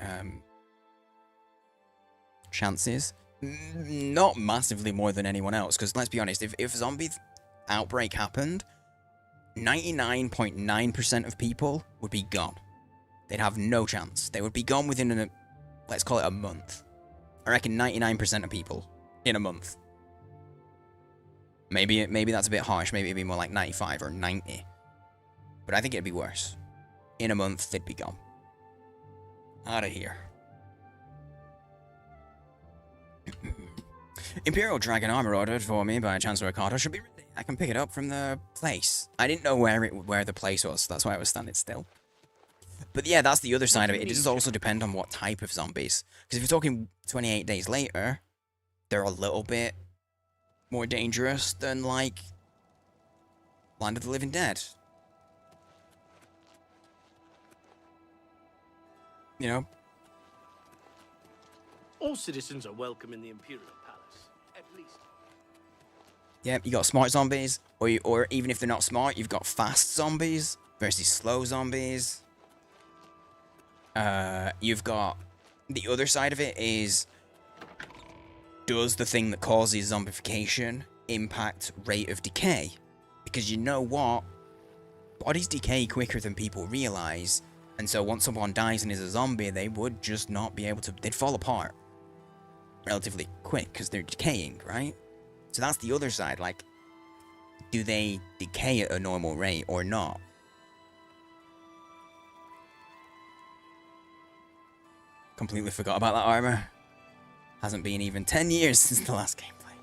chances. Not massively more than anyone else, because let's be honest, if zombie outbreak happened, 99.9% of people would be gone. They'd have no chance. They would be gone within, let's call it a month. I reckon 99% of people in a month. Maybe that's a bit harsh. Maybe it'd be more like 95 or 90. But I think it'd be worse. In a month, they'd be gone. Out of here. Imperial Dragon armor ordered for me by Chancellor Carter should be ready. I can pick it up from the place. I didn't know where the place was. That's why I was standing still. But yeah, that's the other side of it. It does also depend on what type of zombies. Because if you're talking 28 days later, they're a little bit more dangerous than, like, Land of the Living Dead. You know? All citizens are welcome in the Imperial Palace, at least. Yeah, you got smart zombies, or even if they're not smart, you've got fast zombies versus slow zombies. You've got... The other side of it is... Does the thing that causes zombification impact rate of decay? Because you know what? Bodies decay quicker than people realize, and so once someone dies and is a zombie, they would just not be able to... They'd fall apart relatively quick, because they're decaying, right? So that's the other side, like... Do they decay at a normal rate or not? Completely forgot about that armor. Hasn't been even 10 years since the last gameplay.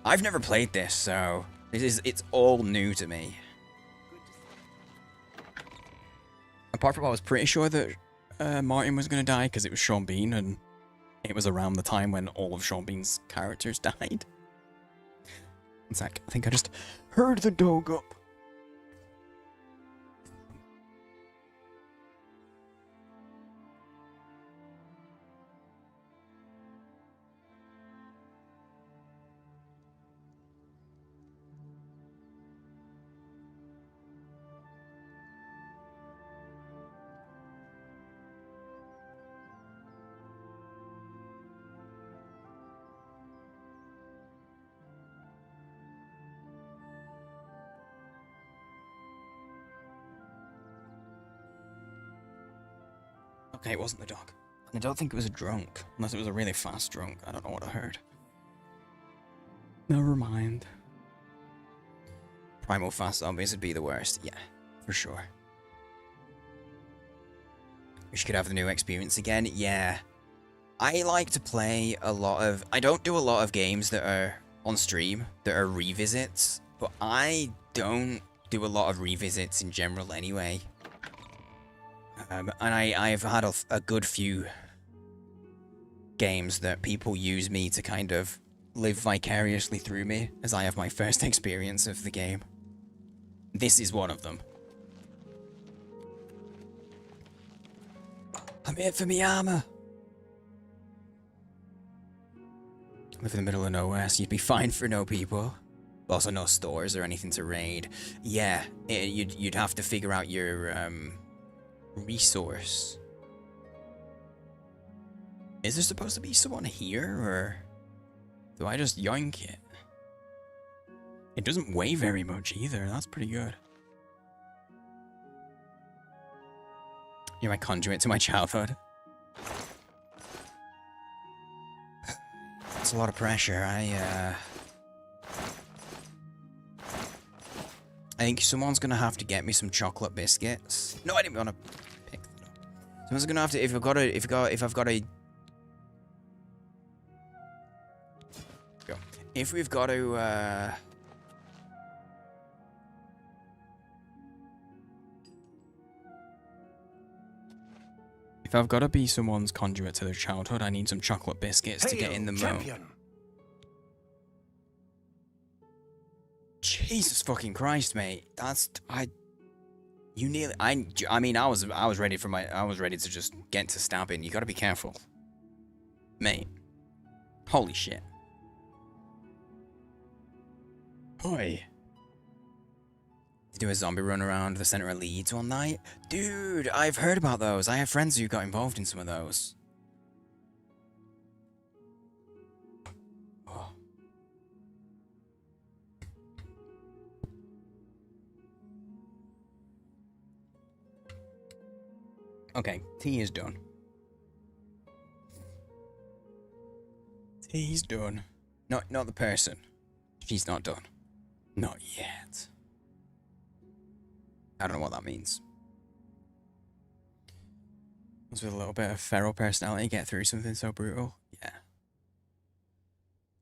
I've never played this, so it's all new to me. Apart from I was pretty sure that Martin was going to die because it was Sean Bean, and it was around the time when all of Sean Bean's characters died. One sec, I think I just heard the dog up. Okay, it wasn't the dog. And I don't think it was a drunk. Unless it was a really fast drunk. I don't know what I heard. Never mind. Primal fast zombies would be the worst. Yeah, for sure. Wish you could have the new experience again. Yeah. I like to play a lot of... I don't do a lot of games that are on stream that are revisits. But I don't do a lot of revisits in general anyway. And I've had a good few games that people use me to kind of live vicariously through me, as I have my first experience of the game. This is one of them. I'm here for me armor. I live in the middle of nowhere, so you'd be fine for no people. Also no stores or anything to raid. Yeah, you'd have to figure out your, resource. Is there supposed to be someone here, or do I just yoink it? It doesn't weigh very much either. That's pretty good. You're my conduit to my childhood. That's a lot of pressure. I think someone's gonna have to get me some chocolate biscuits. No, I didn't want to pick that up. Someone's gonna have to, if I've got a if we've got to, if I've got to be someone's conduit to their childhood, I need some chocolate biscuits to get in the mood. Jesus fucking Christ, mate. You nearly, I mean, I was ready to just get to stabbing. You gotta be careful. Mate. Holy shit. Oi. Do a zombie run around the center of Leeds one night? Dude, I've heard about those. I have friends who got involved in some of those. Oh. Okay, tea is done. Tea's done. Not the person. She's not done. Not yet. I don't know what that means. With a little bit of feral personality, get through something so brutal. Yeah.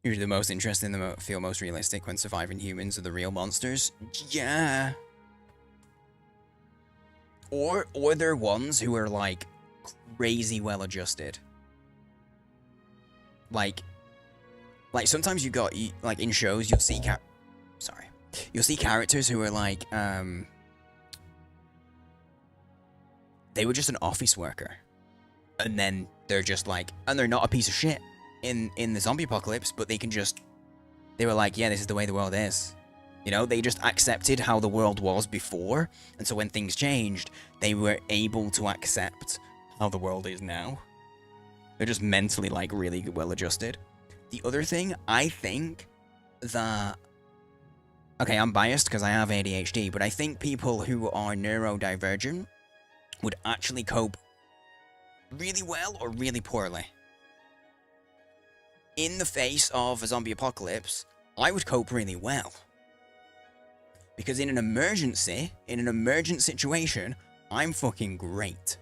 Usually the most interesting, feel most realistic when surviving humans are the real monsters. Yeah. Or they're ones who are like crazy well adjusted. Like sometimes you got like in shows you'll see you'll see characters who are like they were just an office worker, and then they're just like, and they're not a piece of shit in the zombie apocalypse, but they were like, yeah, this is the way the world is. You know, they just accepted how the world was before, and so when things changed, they were able to accept how the world is now. They're just mentally, like, really well adjusted. The other thing, I think that... Okay, I'm biased because I have ADHD, but I think people who are neurodivergent would actually cope really well or really poorly. In the face of a zombie apocalypse, I would cope really well. Because in an emergent situation, I'm fucking great.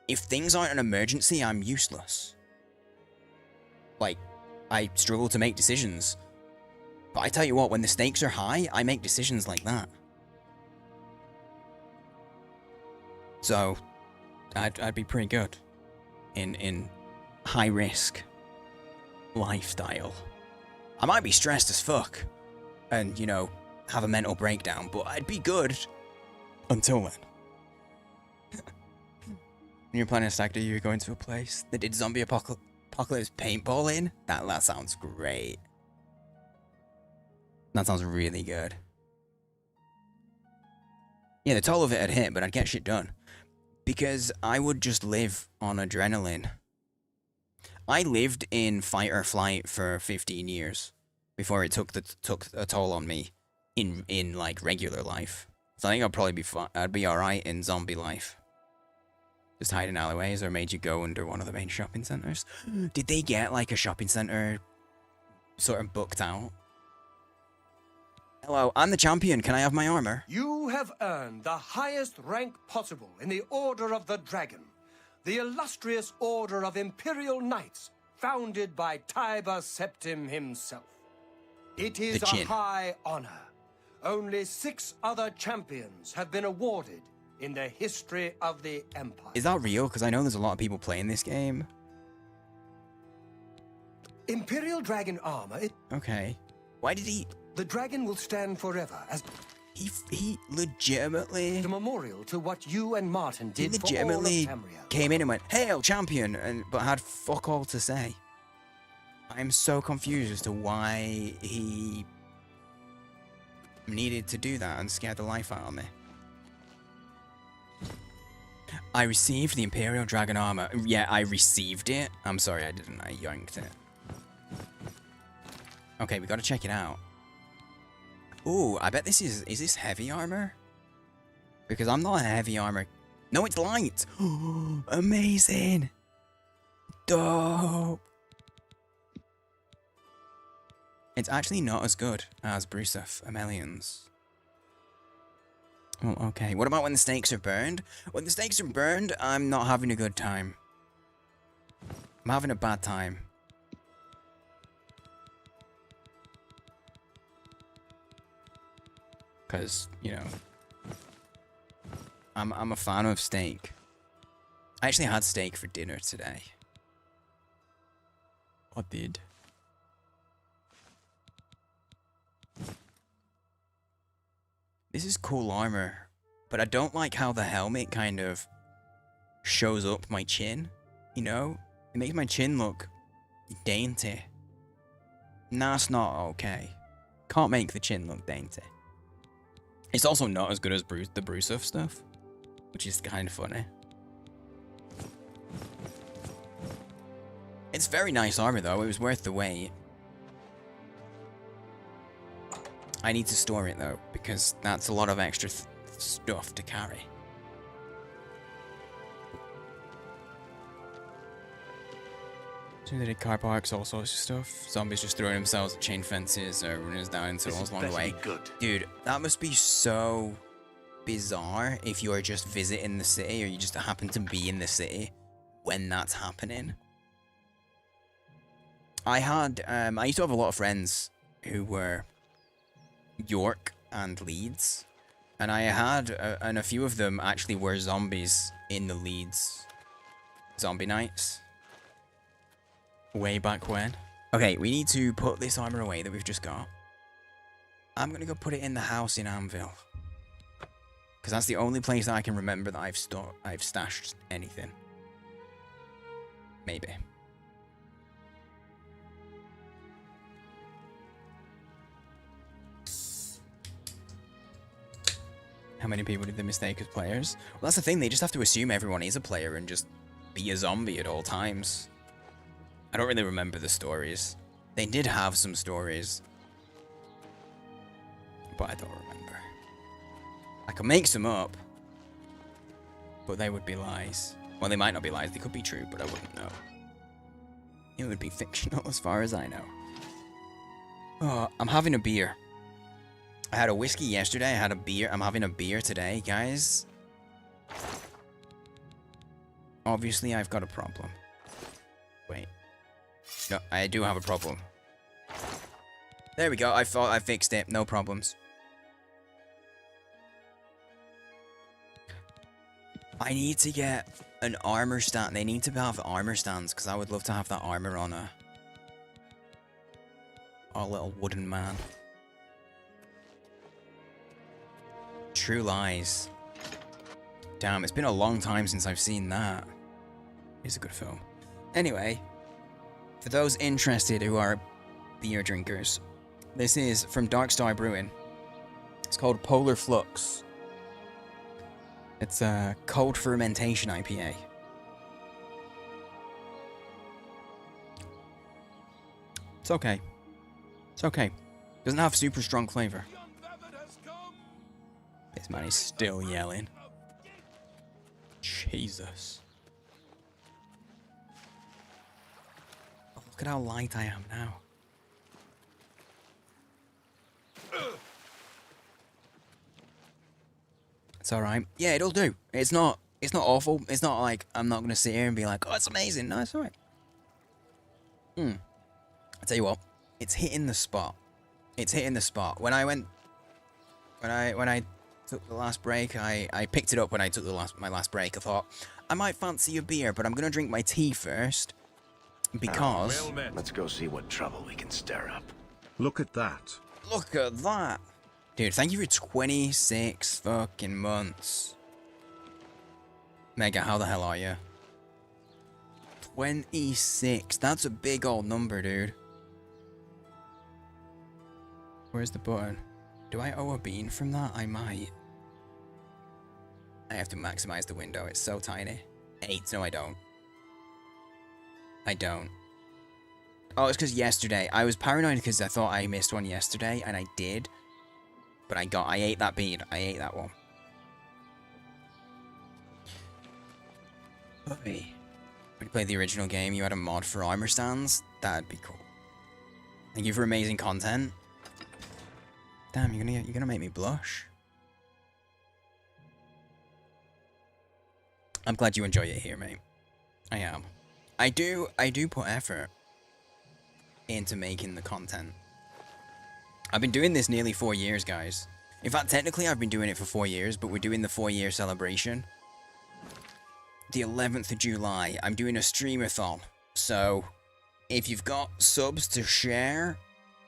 If things aren't an emergency, I'm useless. Like, I struggle to make decisions. But I tell you what, when the stakes are high, I make decisions like that. So, I'd be pretty good in high risk lifestyle. I might be stressed as fuck and, you know, have a mental breakdown, but I'd be good until then. When you're planning a stag do, you're going to a place that did zombie apocalypse paintball in? That sounds great. That sounds really good. Yeah, the toll of it had hit, but I'd get shit done. Because I would just live on adrenaline. I lived in fight or flight for 15 years before it took a toll on me in like regular life. So I think I'd probably be fine. I'd be alright in zombie life. Just hide in alleyways or made you go under one of the main shopping centers. Did they get like a shopping center sort of booked out? Hello, I'm the champion. Can I have my armor? You have earned the highest rank possible in the Order of the Dragon, the illustrious Order of Imperial Knights, founded by Tiber Septim himself. It is a high honor. Only 6 other champions have been awarded in the history of the Empire. Is that real? Because I know there's a lot of people playing this game. Imperial Dragon armor. Okay. Why did he... The dragon will stand forever as... He legitimately... The memorial to what you and Martin did legitimately for all of Tamriel. Came in and went, "Hail, champion!" but had fuck all to say. I'm so confused as to why he needed to do that and scare the life out of me. I received the Imperial Dragon armor. Yeah, I received it. I'm sorry, I didn't. I yoinked it. Okay, we gotta check it out. Ooh, I bet this is this heavy armor? Because I'm not a heavy armor. No, it's light. Amazing. Dope. It's actually not as good as Brusef Amelian's. Oh, okay. What about when the stakes are burned? When the stakes are burned, I'm not having a good time. I'm having a bad time. Because, you know, I'm a fan of steak. I actually had steak for dinner today. I did. This is cool armor, but I don't like how the helmet kind of shows up my chin, you know? It makes my chin look dainty. Nah, it's not okay. Can't make the chin look dainty. It's also not as good as the Brusov stuff, which is kind of funny. It's very nice armor though, it was worth the wait. I need to store it though, because that's a lot of extra stuff to carry. So they did car parks, all sorts of stuff. Zombies just throwing themselves at chain fences or runners down tunnels along the way. Dude, that must be so bizarre if you are just visiting the city or you just happen to be in the city when that's happening. I used to have a lot of friends who were York and Leeds, and I had, and a few of them actually were zombies in the Leeds zombie nights. Way back when. Okay, we need to put this armor away that we've just got. I'm gonna go put it in the house in Anvil. Because that's the only place that I can remember that I've stashed anything. Maybe. How many people did they mistake as players? Well, that's the thing, they just have to assume everyone is a player and just be a zombie at all times. I don't really remember the stories. They did have some stories, but I don't remember. I can make some up, but they would be lies. Well, they might not be lies, they could be true, but I wouldn't know. It would be fictional as far as I know. Oh, I'm having a beer. I had a whiskey yesterday, I had a beer. I'm having a beer today, guys. Obviously, I've got a problem. Wait. No, I do have a problem. There we go, I thought I fixed it. No problems. I need to get an armor stand. They need to have armor stands, because I would love to have that armor on our little wooden man. True Lies. Damn, it's been a long time since I've seen that. It's a good film. Anyway, for those interested who are beer drinkers, this is from Dark Star Brewing. It's called Polar Flux. It's a cold fermentation IPA. It's okay. It's okay. Doesn't have super strong flavor. This man is still yelling. Jesus. Oh, look at how light I am now. It's alright. Yeah, it'll do. It's not awful. It's not like I'm not gonna sit here and be like, oh, it's amazing. No, it's alright. I tell you what, it's hitting the spot. It's hitting the spot. When I took the last break, I picked it up when I took my last break. I thought, I might fancy a beer, but I'm gonna drink my tea first. Because... Let's go see what trouble we can stir up. Look at that. Look at that. Dude, thank you for 26 fucking months. Mega, how the hell are you? 26. That's a big old number, dude. Where's the button? Do I owe a bean from that? I might. I have to maximize the window. It's so tiny. 8. No, I don't. I don't. Oh, it's because yesterday. I was paranoid because I thought I missed one yesterday, and I did. But I ate that bean. I ate that one. Hey. When you played the original game, you had a mod for armor stands? That'd be cool. Thank you for amazing content. Damn, you're gonna make me blush. I'm glad you enjoy it here, mate. I am. I do put effort into making the content. I've been doing this nearly 4 years, guys. In fact, technically I've been doing it for 4 years, but we're doing the 4-year celebration. The 11th of July, I'm doing a streamathon. So, if you've got subs to share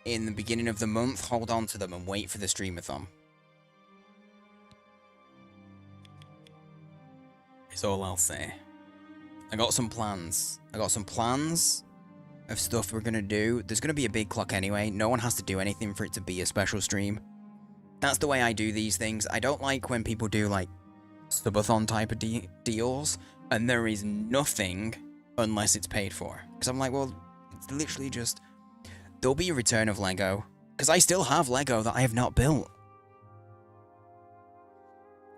in the beginning of the month, hold on to them and wait for the streamathon. Is all I'll say. I got some plans. Of stuff we're gonna do. There's gonna be a big clock anyway. No one has to do anything for it to be a special stream. That's the way I do these things. I don't like when people do like subathon type of deals and there is nothing unless it's paid for. Because I'm like, well, it's literally just... There'll be a return of Lego. Because I still have Lego that I have not built.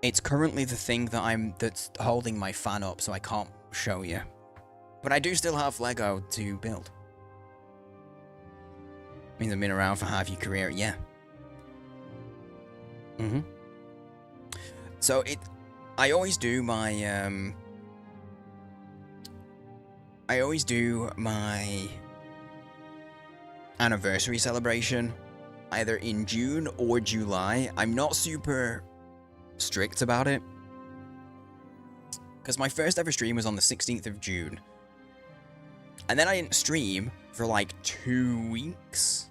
It's currently the thing that's holding my fan up, so I can't show you. But I do still have Lego to build. Means I've been around for half your career, yeah. So I always do my anniversary celebration either in June or July. I'm not super strict about it because my first ever stream was on the 16th of June. And then I didn't stream for like 2 weeks.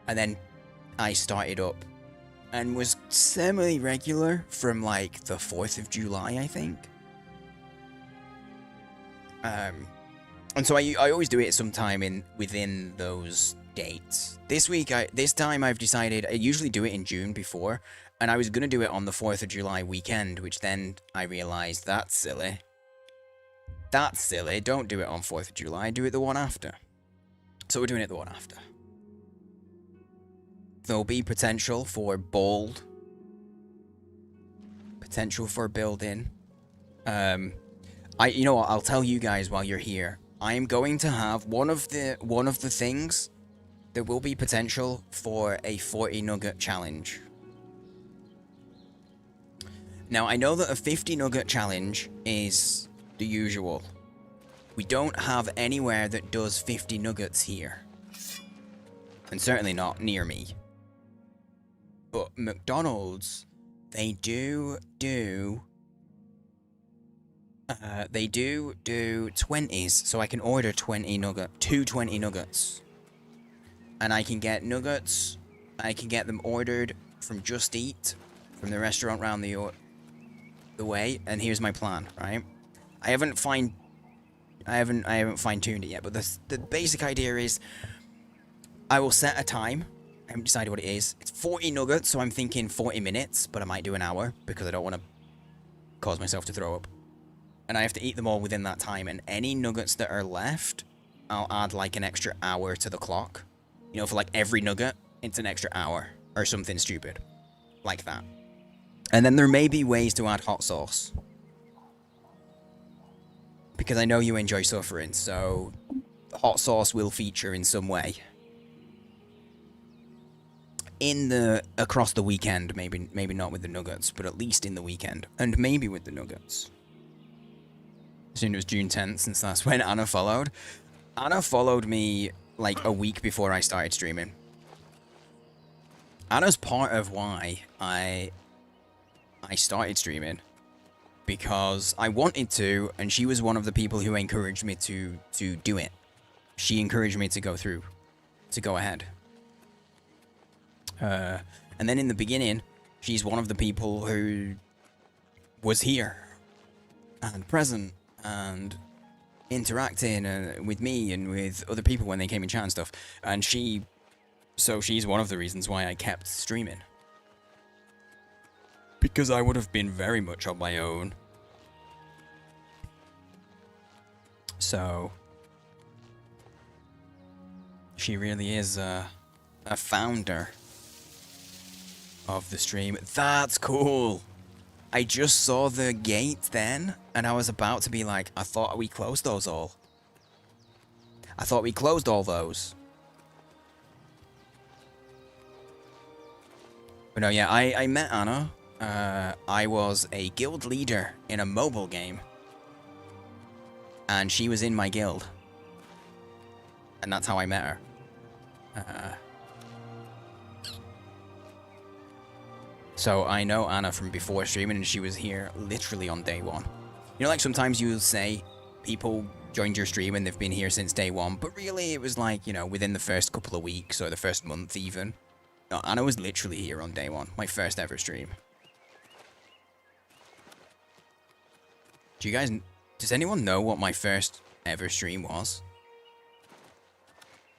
And then I started up and was semi-regular from like the 4th of July, I think. And so I always do it sometime within those dates. This time I've decided, I usually do it in June before, and I was going to do it on the 4th of July weekend, which then I realized that's silly. That's silly. Don't do it on 4th of July. Do it the one after. So we're doing it the one after. There'll be potential for bold. Potential for building. You know what? I'll tell you guys while you're here. I am going to have one of the things. There will be potential for a 40 nugget challenge. Now I know that a 50 nugget challenge is the usual. We don't have anywhere that does 50 nuggets here. And certainly not near me. But McDonald's, they do 20s, so I can order 2 20 nuggets. And I can get nuggets, I can get them ordered from Just Eat, from the restaurant round the way, and here's my plan, right? I haven't fine-tuned it yet, but the basic idea is I will set a time. I haven't decided what it is. It's 40 nuggets, so I'm thinking 40 minutes, but I might do an hour because I don't want to cause myself to throw up. And I have to eat them all within that time, and any nuggets that are left, I'll add like an extra hour to the clock. You know, for like every nugget, it's an extra hour, or something stupid. Like that. And then there may be ways to add hot sauce. Because I know you enjoy suffering, so hot sauce will feature in some way. Across the weekend, maybe not with the nuggets, but at least in the weekend. And maybe with the nuggets. Soon it was June 10th, since that's when Anna followed. Anna followed me like a week before I started streaming. Anna's part of why I started streaming. Because I wanted to, and she was one of the people who encouraged me to do it. She encouraged me to go ahead. And then in the beginning, she's one of the people who was here and present and interacting with me and with other people when they came in chat and stuff. And she's one of the reasons why I kept streaming. Because I would have been very much on my own. So she really is a founder of the stream. That's cool. I just saw the gate then, and I was about to be like, I thought we closed those all. I thought we closed all those. But no, yeah, I met Anna. I was a guild leader in a mobile game. And she was in my guild. And that's how I met her. So I know Anna from before streaming, and she was here literally on day one. You know, like sometimes you'll say people joined your stream and they've been here since day one, but really it was like, you know, within the first couple of weeks or the first month even. No, Anna was literally here on day one, my first ever stream. Does anyone know what my first ever stream was?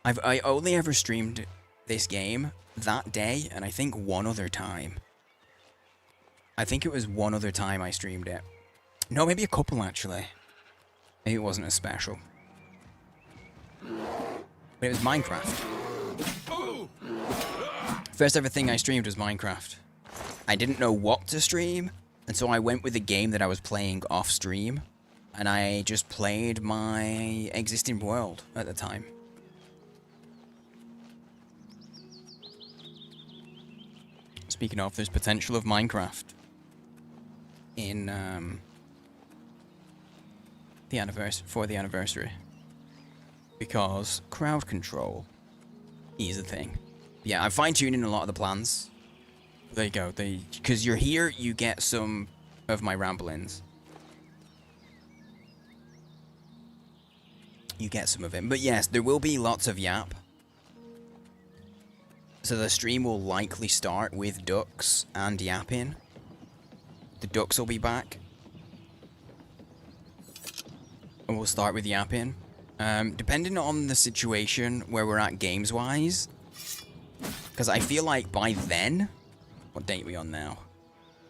I only ever streamed this game that day, and I think one other time. I think it was one other time I streamed it. No, maybe a couple actually. Maybe it wasn't as special. But it was Minecraft. First ever thing I streamed was Minecraft. I didn't know what to stream, and so I went with the game that I was playing off stream, and I just played my existing world at the time. Speaking of, there's potential of Minecraft in for the anniversary, because crowd control is a thing. Yeah, I'm fine-tuning a lot of the plans. There you go. Because you're here, you get some of my ramblings. You get some of it. But yes, there will be lots of yap. So the stream will likely start with ducks and yapping. The ducks will be back. And we'll start with yapping. Depending on the situation where we're at games-wise. Because I feel like by then... What date are we on now?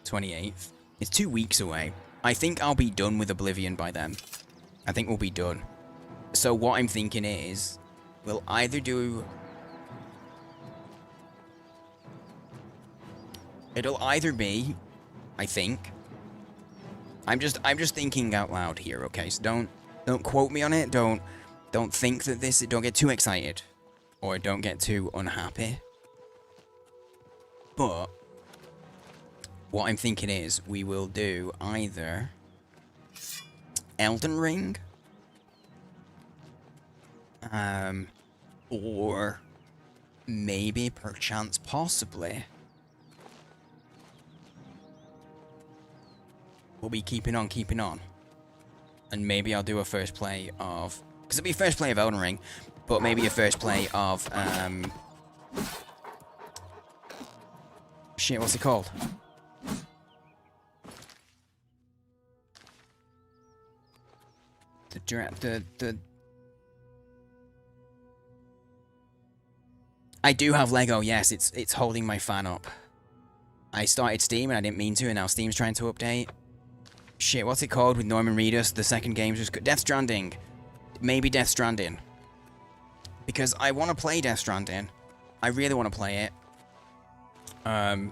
28th. It's 2 weeks away. I think I'll be done with Oblivion by then. I think we'll be done. So what I'm thinking is... We'll either do... It'll either be... I think... I'm just thinking out loud here, okay? So don't quote me on it. Don't think that this... Don't get too excited. Or don't get too unhappy. But... What I'm thinking is, we will do either... Elden Ring... Or... Maybe, perchance, possibly... We'll be keeping on. And maybe I'll do a first play of... Because it'll be a first play of Elden Ring, but maybe a first play of, Shit, what's it called? The... I do have Lego, yes, it's holding my fan up. I started Steam and I didn't mean to, and now Steam's trying to update. Shit, what's it called with Norman Reedus? The second game's just... Death Stranding. Maybe Death Stranding. Because I want to play Death Stranding. I really want to play it. And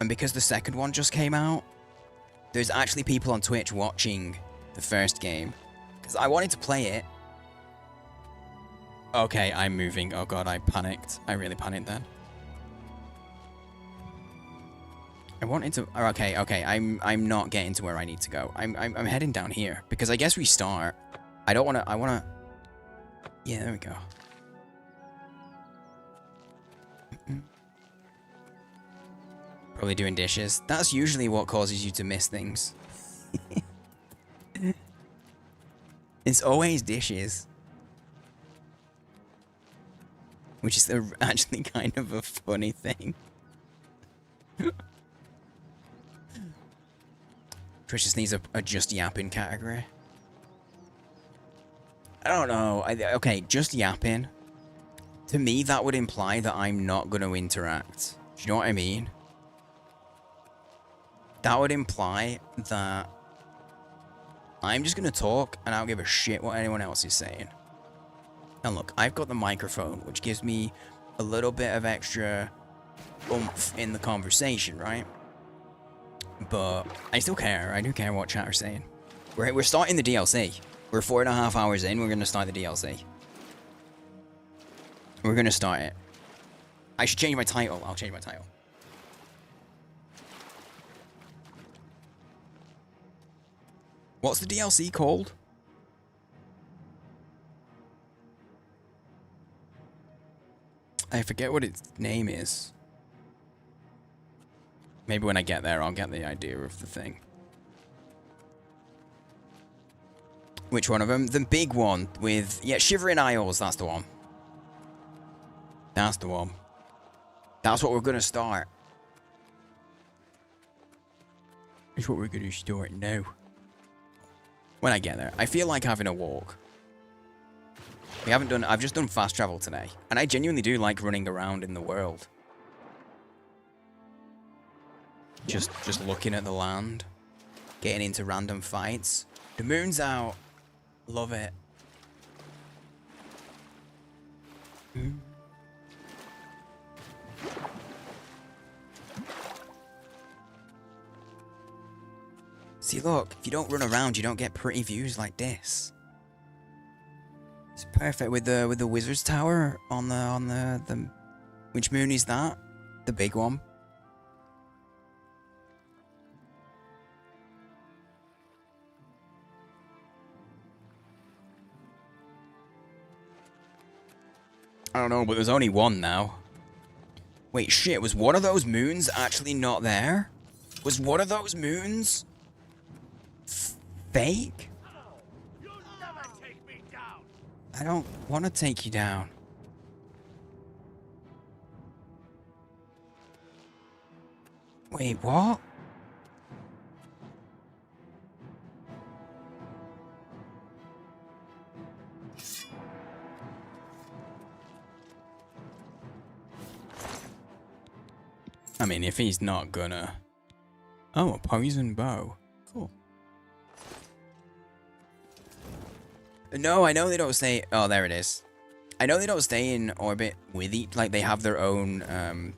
because the second one just came out, there's actually people on Twitch watching the first game. Because I wanted to play it. Okay, I'm moving. Oh god, I panicked. I really panicked then. I wanted to... Okay, I'm not getting to where I need to go. I'm heading down here. Because I guess we start... I don't want to... I want to... Yeah, there we go. Probably doing dishes. That's usually what causes you to miss things. It's always dishes. Which is actually kind of a funny thing. Trish just needs a just yapping category. I don't know. Okay, just yapping. To me, that would imply that I'm not going to interact. Do you know what I mean? That would imply that I'm just going to talk and I don't give a shit what anyone else is saying. And look, I've got the microphone, which gives me a little bit of extra oomph in the conversation, right? But I still care. I do care what chat are saying. We're starting the DLC. We're 4.5 hours in. We're going to start the DLC. We're going to start it. I should change my title. I'll change my title. What's the DLC called? I forget what its name is. Maybe when I get there, I'll get the idea of the thing. Which one of them? The big one with... Yeah, Shivering Isles, that's the one. That's the one. That's what we're going to start. That's what we're going to start now. When I get there. I feel like having a walk. We haven't done... I've just done fast travel today. And I genuinely do like running around in the world. Just looking at the land. Getting into random fights. The moon's out. Love it. See, look, if you don't run around, you don't get pretty views like this. It's perfect with the wizard's tower on the which moon is that? The big one. I don't know, but there's only one now. Wait, shit, was one of those moons actually not there? Was one of those moons fake? I don't want to take you down. Wait, what? I mean, if he's not gonna... Oh, a poison bow. Cool. No, I know they don't stay... Oh, there it is. I know they don't stay in orbit with each... Like, they have their own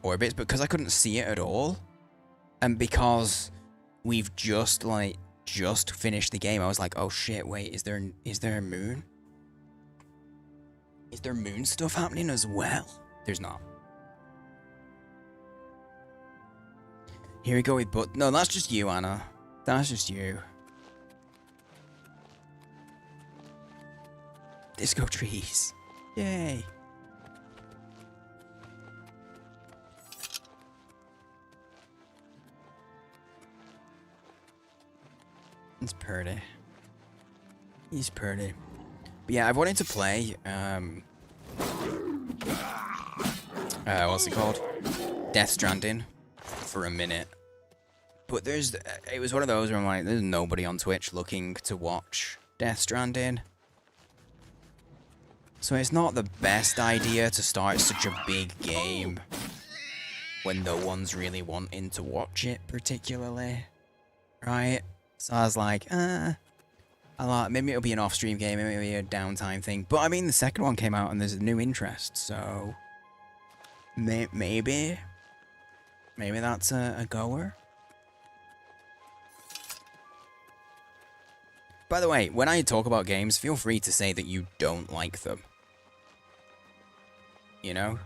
orbits, but because I couldn't see it at all, and because we've just finished the game, I was like, oh shit, wait, is there a moon? Is there moon stuff happening as well? There's not. Here we go with no, that's just you, Anna. That's just you. Disco trees. Yay. It's pretty. He's pretty. But yeah, I've wanted to play, what's it called? Death Stranding. For a minute, but it was one of those where I'm like, there's nobody on Twitch looking to watch Death Stranding, so it's not the best idea to start such a big game when no one's really wanting to watch it particularly, right? So I was like, maybe it'll be an off-stream game, maybe it'll be a downtime thing, but I mean the second one came out and there's a new interest, so maybe that's a goer. By the way, when I talk about games, feel free to say that you don't like them. You know?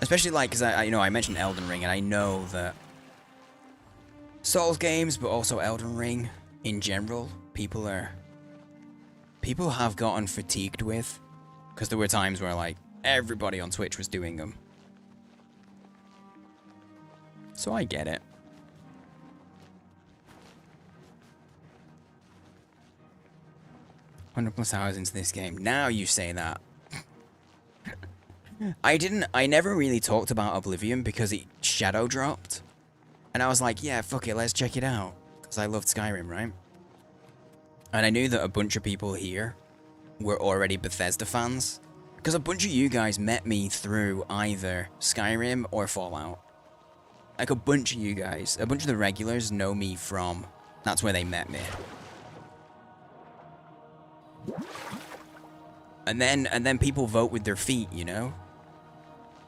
Especially like, because I mentioned Elden Ring, and I know that Souls games, but also Elden Ring in general, people have gotten fatigued with, because there were times where like everybody on Twitch was doing them. So I get it. 100+ hours into this game. Now you say that. I never really talked about Oblivion because it shadow dropped. And I was like, yeah, fuck it, let's check it out. Because I loved Skyrim, right? And I knew that a bunch of people here were already Bethesda fans. Because a bunch of you guys met me through either Skyrim or Fallout. Like a bunch of you guys, a bunch of the regulars know me from, that's where they met me. And then people vote with their feet, you know?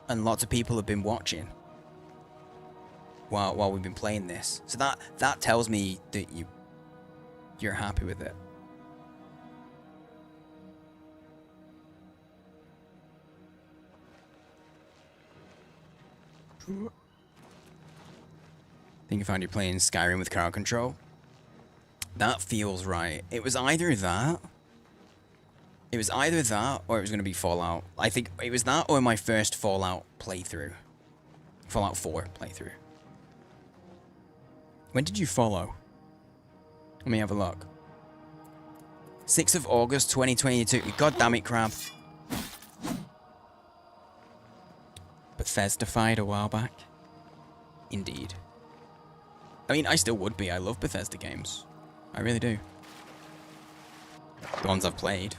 And lots of people have been watching while we've been playing this. So that tells me that you're happy with it. I think you found you're playing Skyrim with crowd control. That feels right. It was either that. It was either that or it was going to be Fallout. I think it was that or my first Fallout playthrough. Fallout 4 playthrough. When did you follow? Let me have a look. 6th of August 2022. God damn it, Crab. Bethesda-fied a while back. Indeed. I mean, I still would be. I love Bethesda games. I really do. The ones I've played.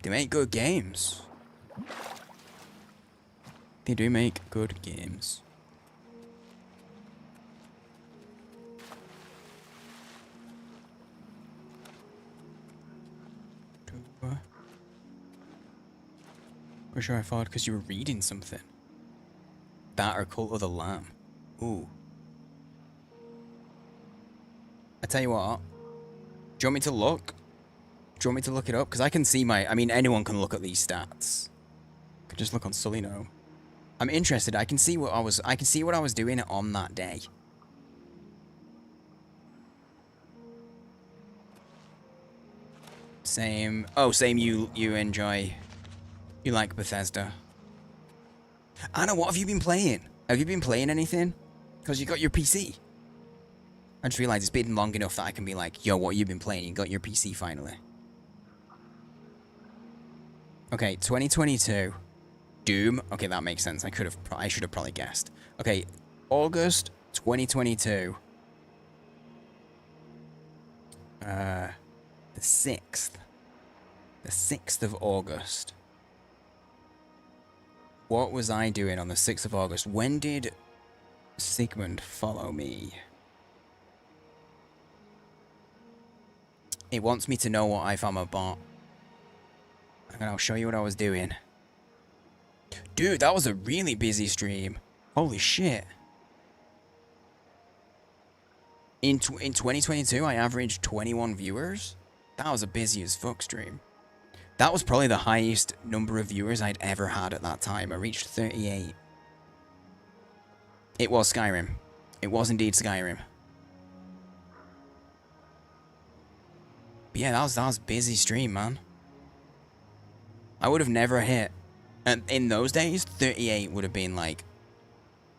They make good games. They do make good games. Or sure I followed because you were reading something. That or Cult of the Lamb. Ooh. I tell you what. Do you want me to look? Do you want me to look it up? Because I can see my... I mean, anyone can look at these stats. I could just look on Sully Gnome. I'm interested. I can see what I was doing on that day. Same. Oh, same. You enjoy. You like Bethesda. Anna, what have you been playing? Have you been playing anything? Because you got your PC. I just realized it's been long enough that I can be like, yo, what have you been playing? You got your PC finally. Okay, 2022. Doom. Okay, that makes sense. I should have probably guessed. Okay, August 2022. The 6th. The 6th of August. What was I doing on the 6th of August? When did Sigmund follow me? It wants me to know what if I'm a bot. And I'll show you what I was doing. Dude, that was a really busy stream. Holy shit. In 2022, I averaged 21 viewers. That was a busy as fuck stream. That was probably the highest number of viewers I'd ever had at that time. I reached 38. It was Skyrim. It was indeed Skyrim. But yeah, that was a busy stream, man. I would have never hit. And in those days, 38 would have been like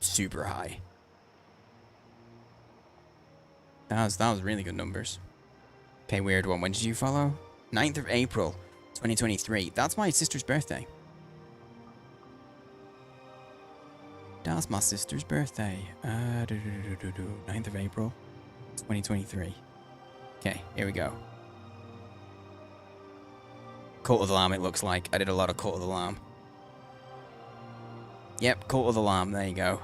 super high. That was really good numbers. Okay, weird one. When did you follow? 9th of April, 2023. That's my sister's birthday. That's my sister's birthday. 9th of April, 2023. Okay, here we go. Cult of the Lamb, it looks like. I did a lot of Cult of the Lamb. Yep, Cult of the Lamb, there you go.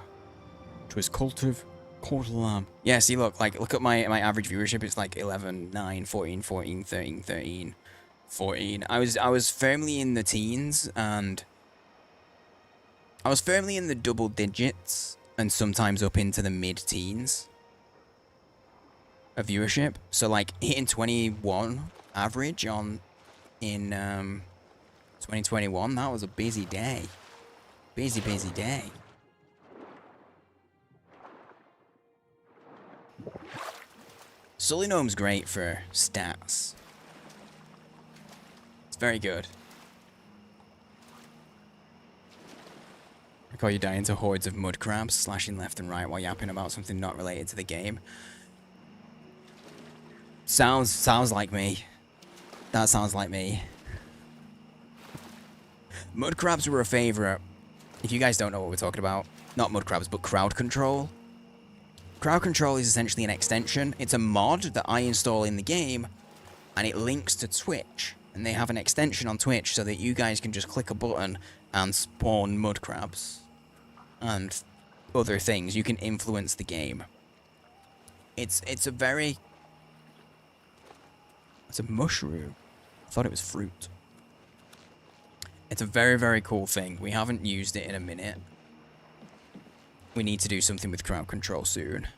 Which was Cult of the Lamb. Yeah, see, look at my average viewership. It's like 11, 9, 14, 14, 13, 13, 14. I was firmly in the teens, and I was firmly in the double digits, and sometimes up into the mid-teens of viewership. So, like, hitting 21 average in 2021, that was a busy day. Busy day. Sully Gnome's great for stats. It's very good. I call you down into hordes of mud crabs, slashing left and right while yapping about something not related to the game. Sounds like me. That sounds like me. Mud crabs were a favorite. If you guys don't know what we're talking about, not mud crabs, but crowd control. Crowd control is essentially an extension. It's a mod that I install in the game, and it links to Twitch. And they have an extension on Twitch so that you guys can just click a button and spawn mud crabs. And other things. You can influence the game. It's a mushroom. I thought it was fruit. It's a very, very cool thing. We haven't used it in a minute. We need to do something with crowd control soon.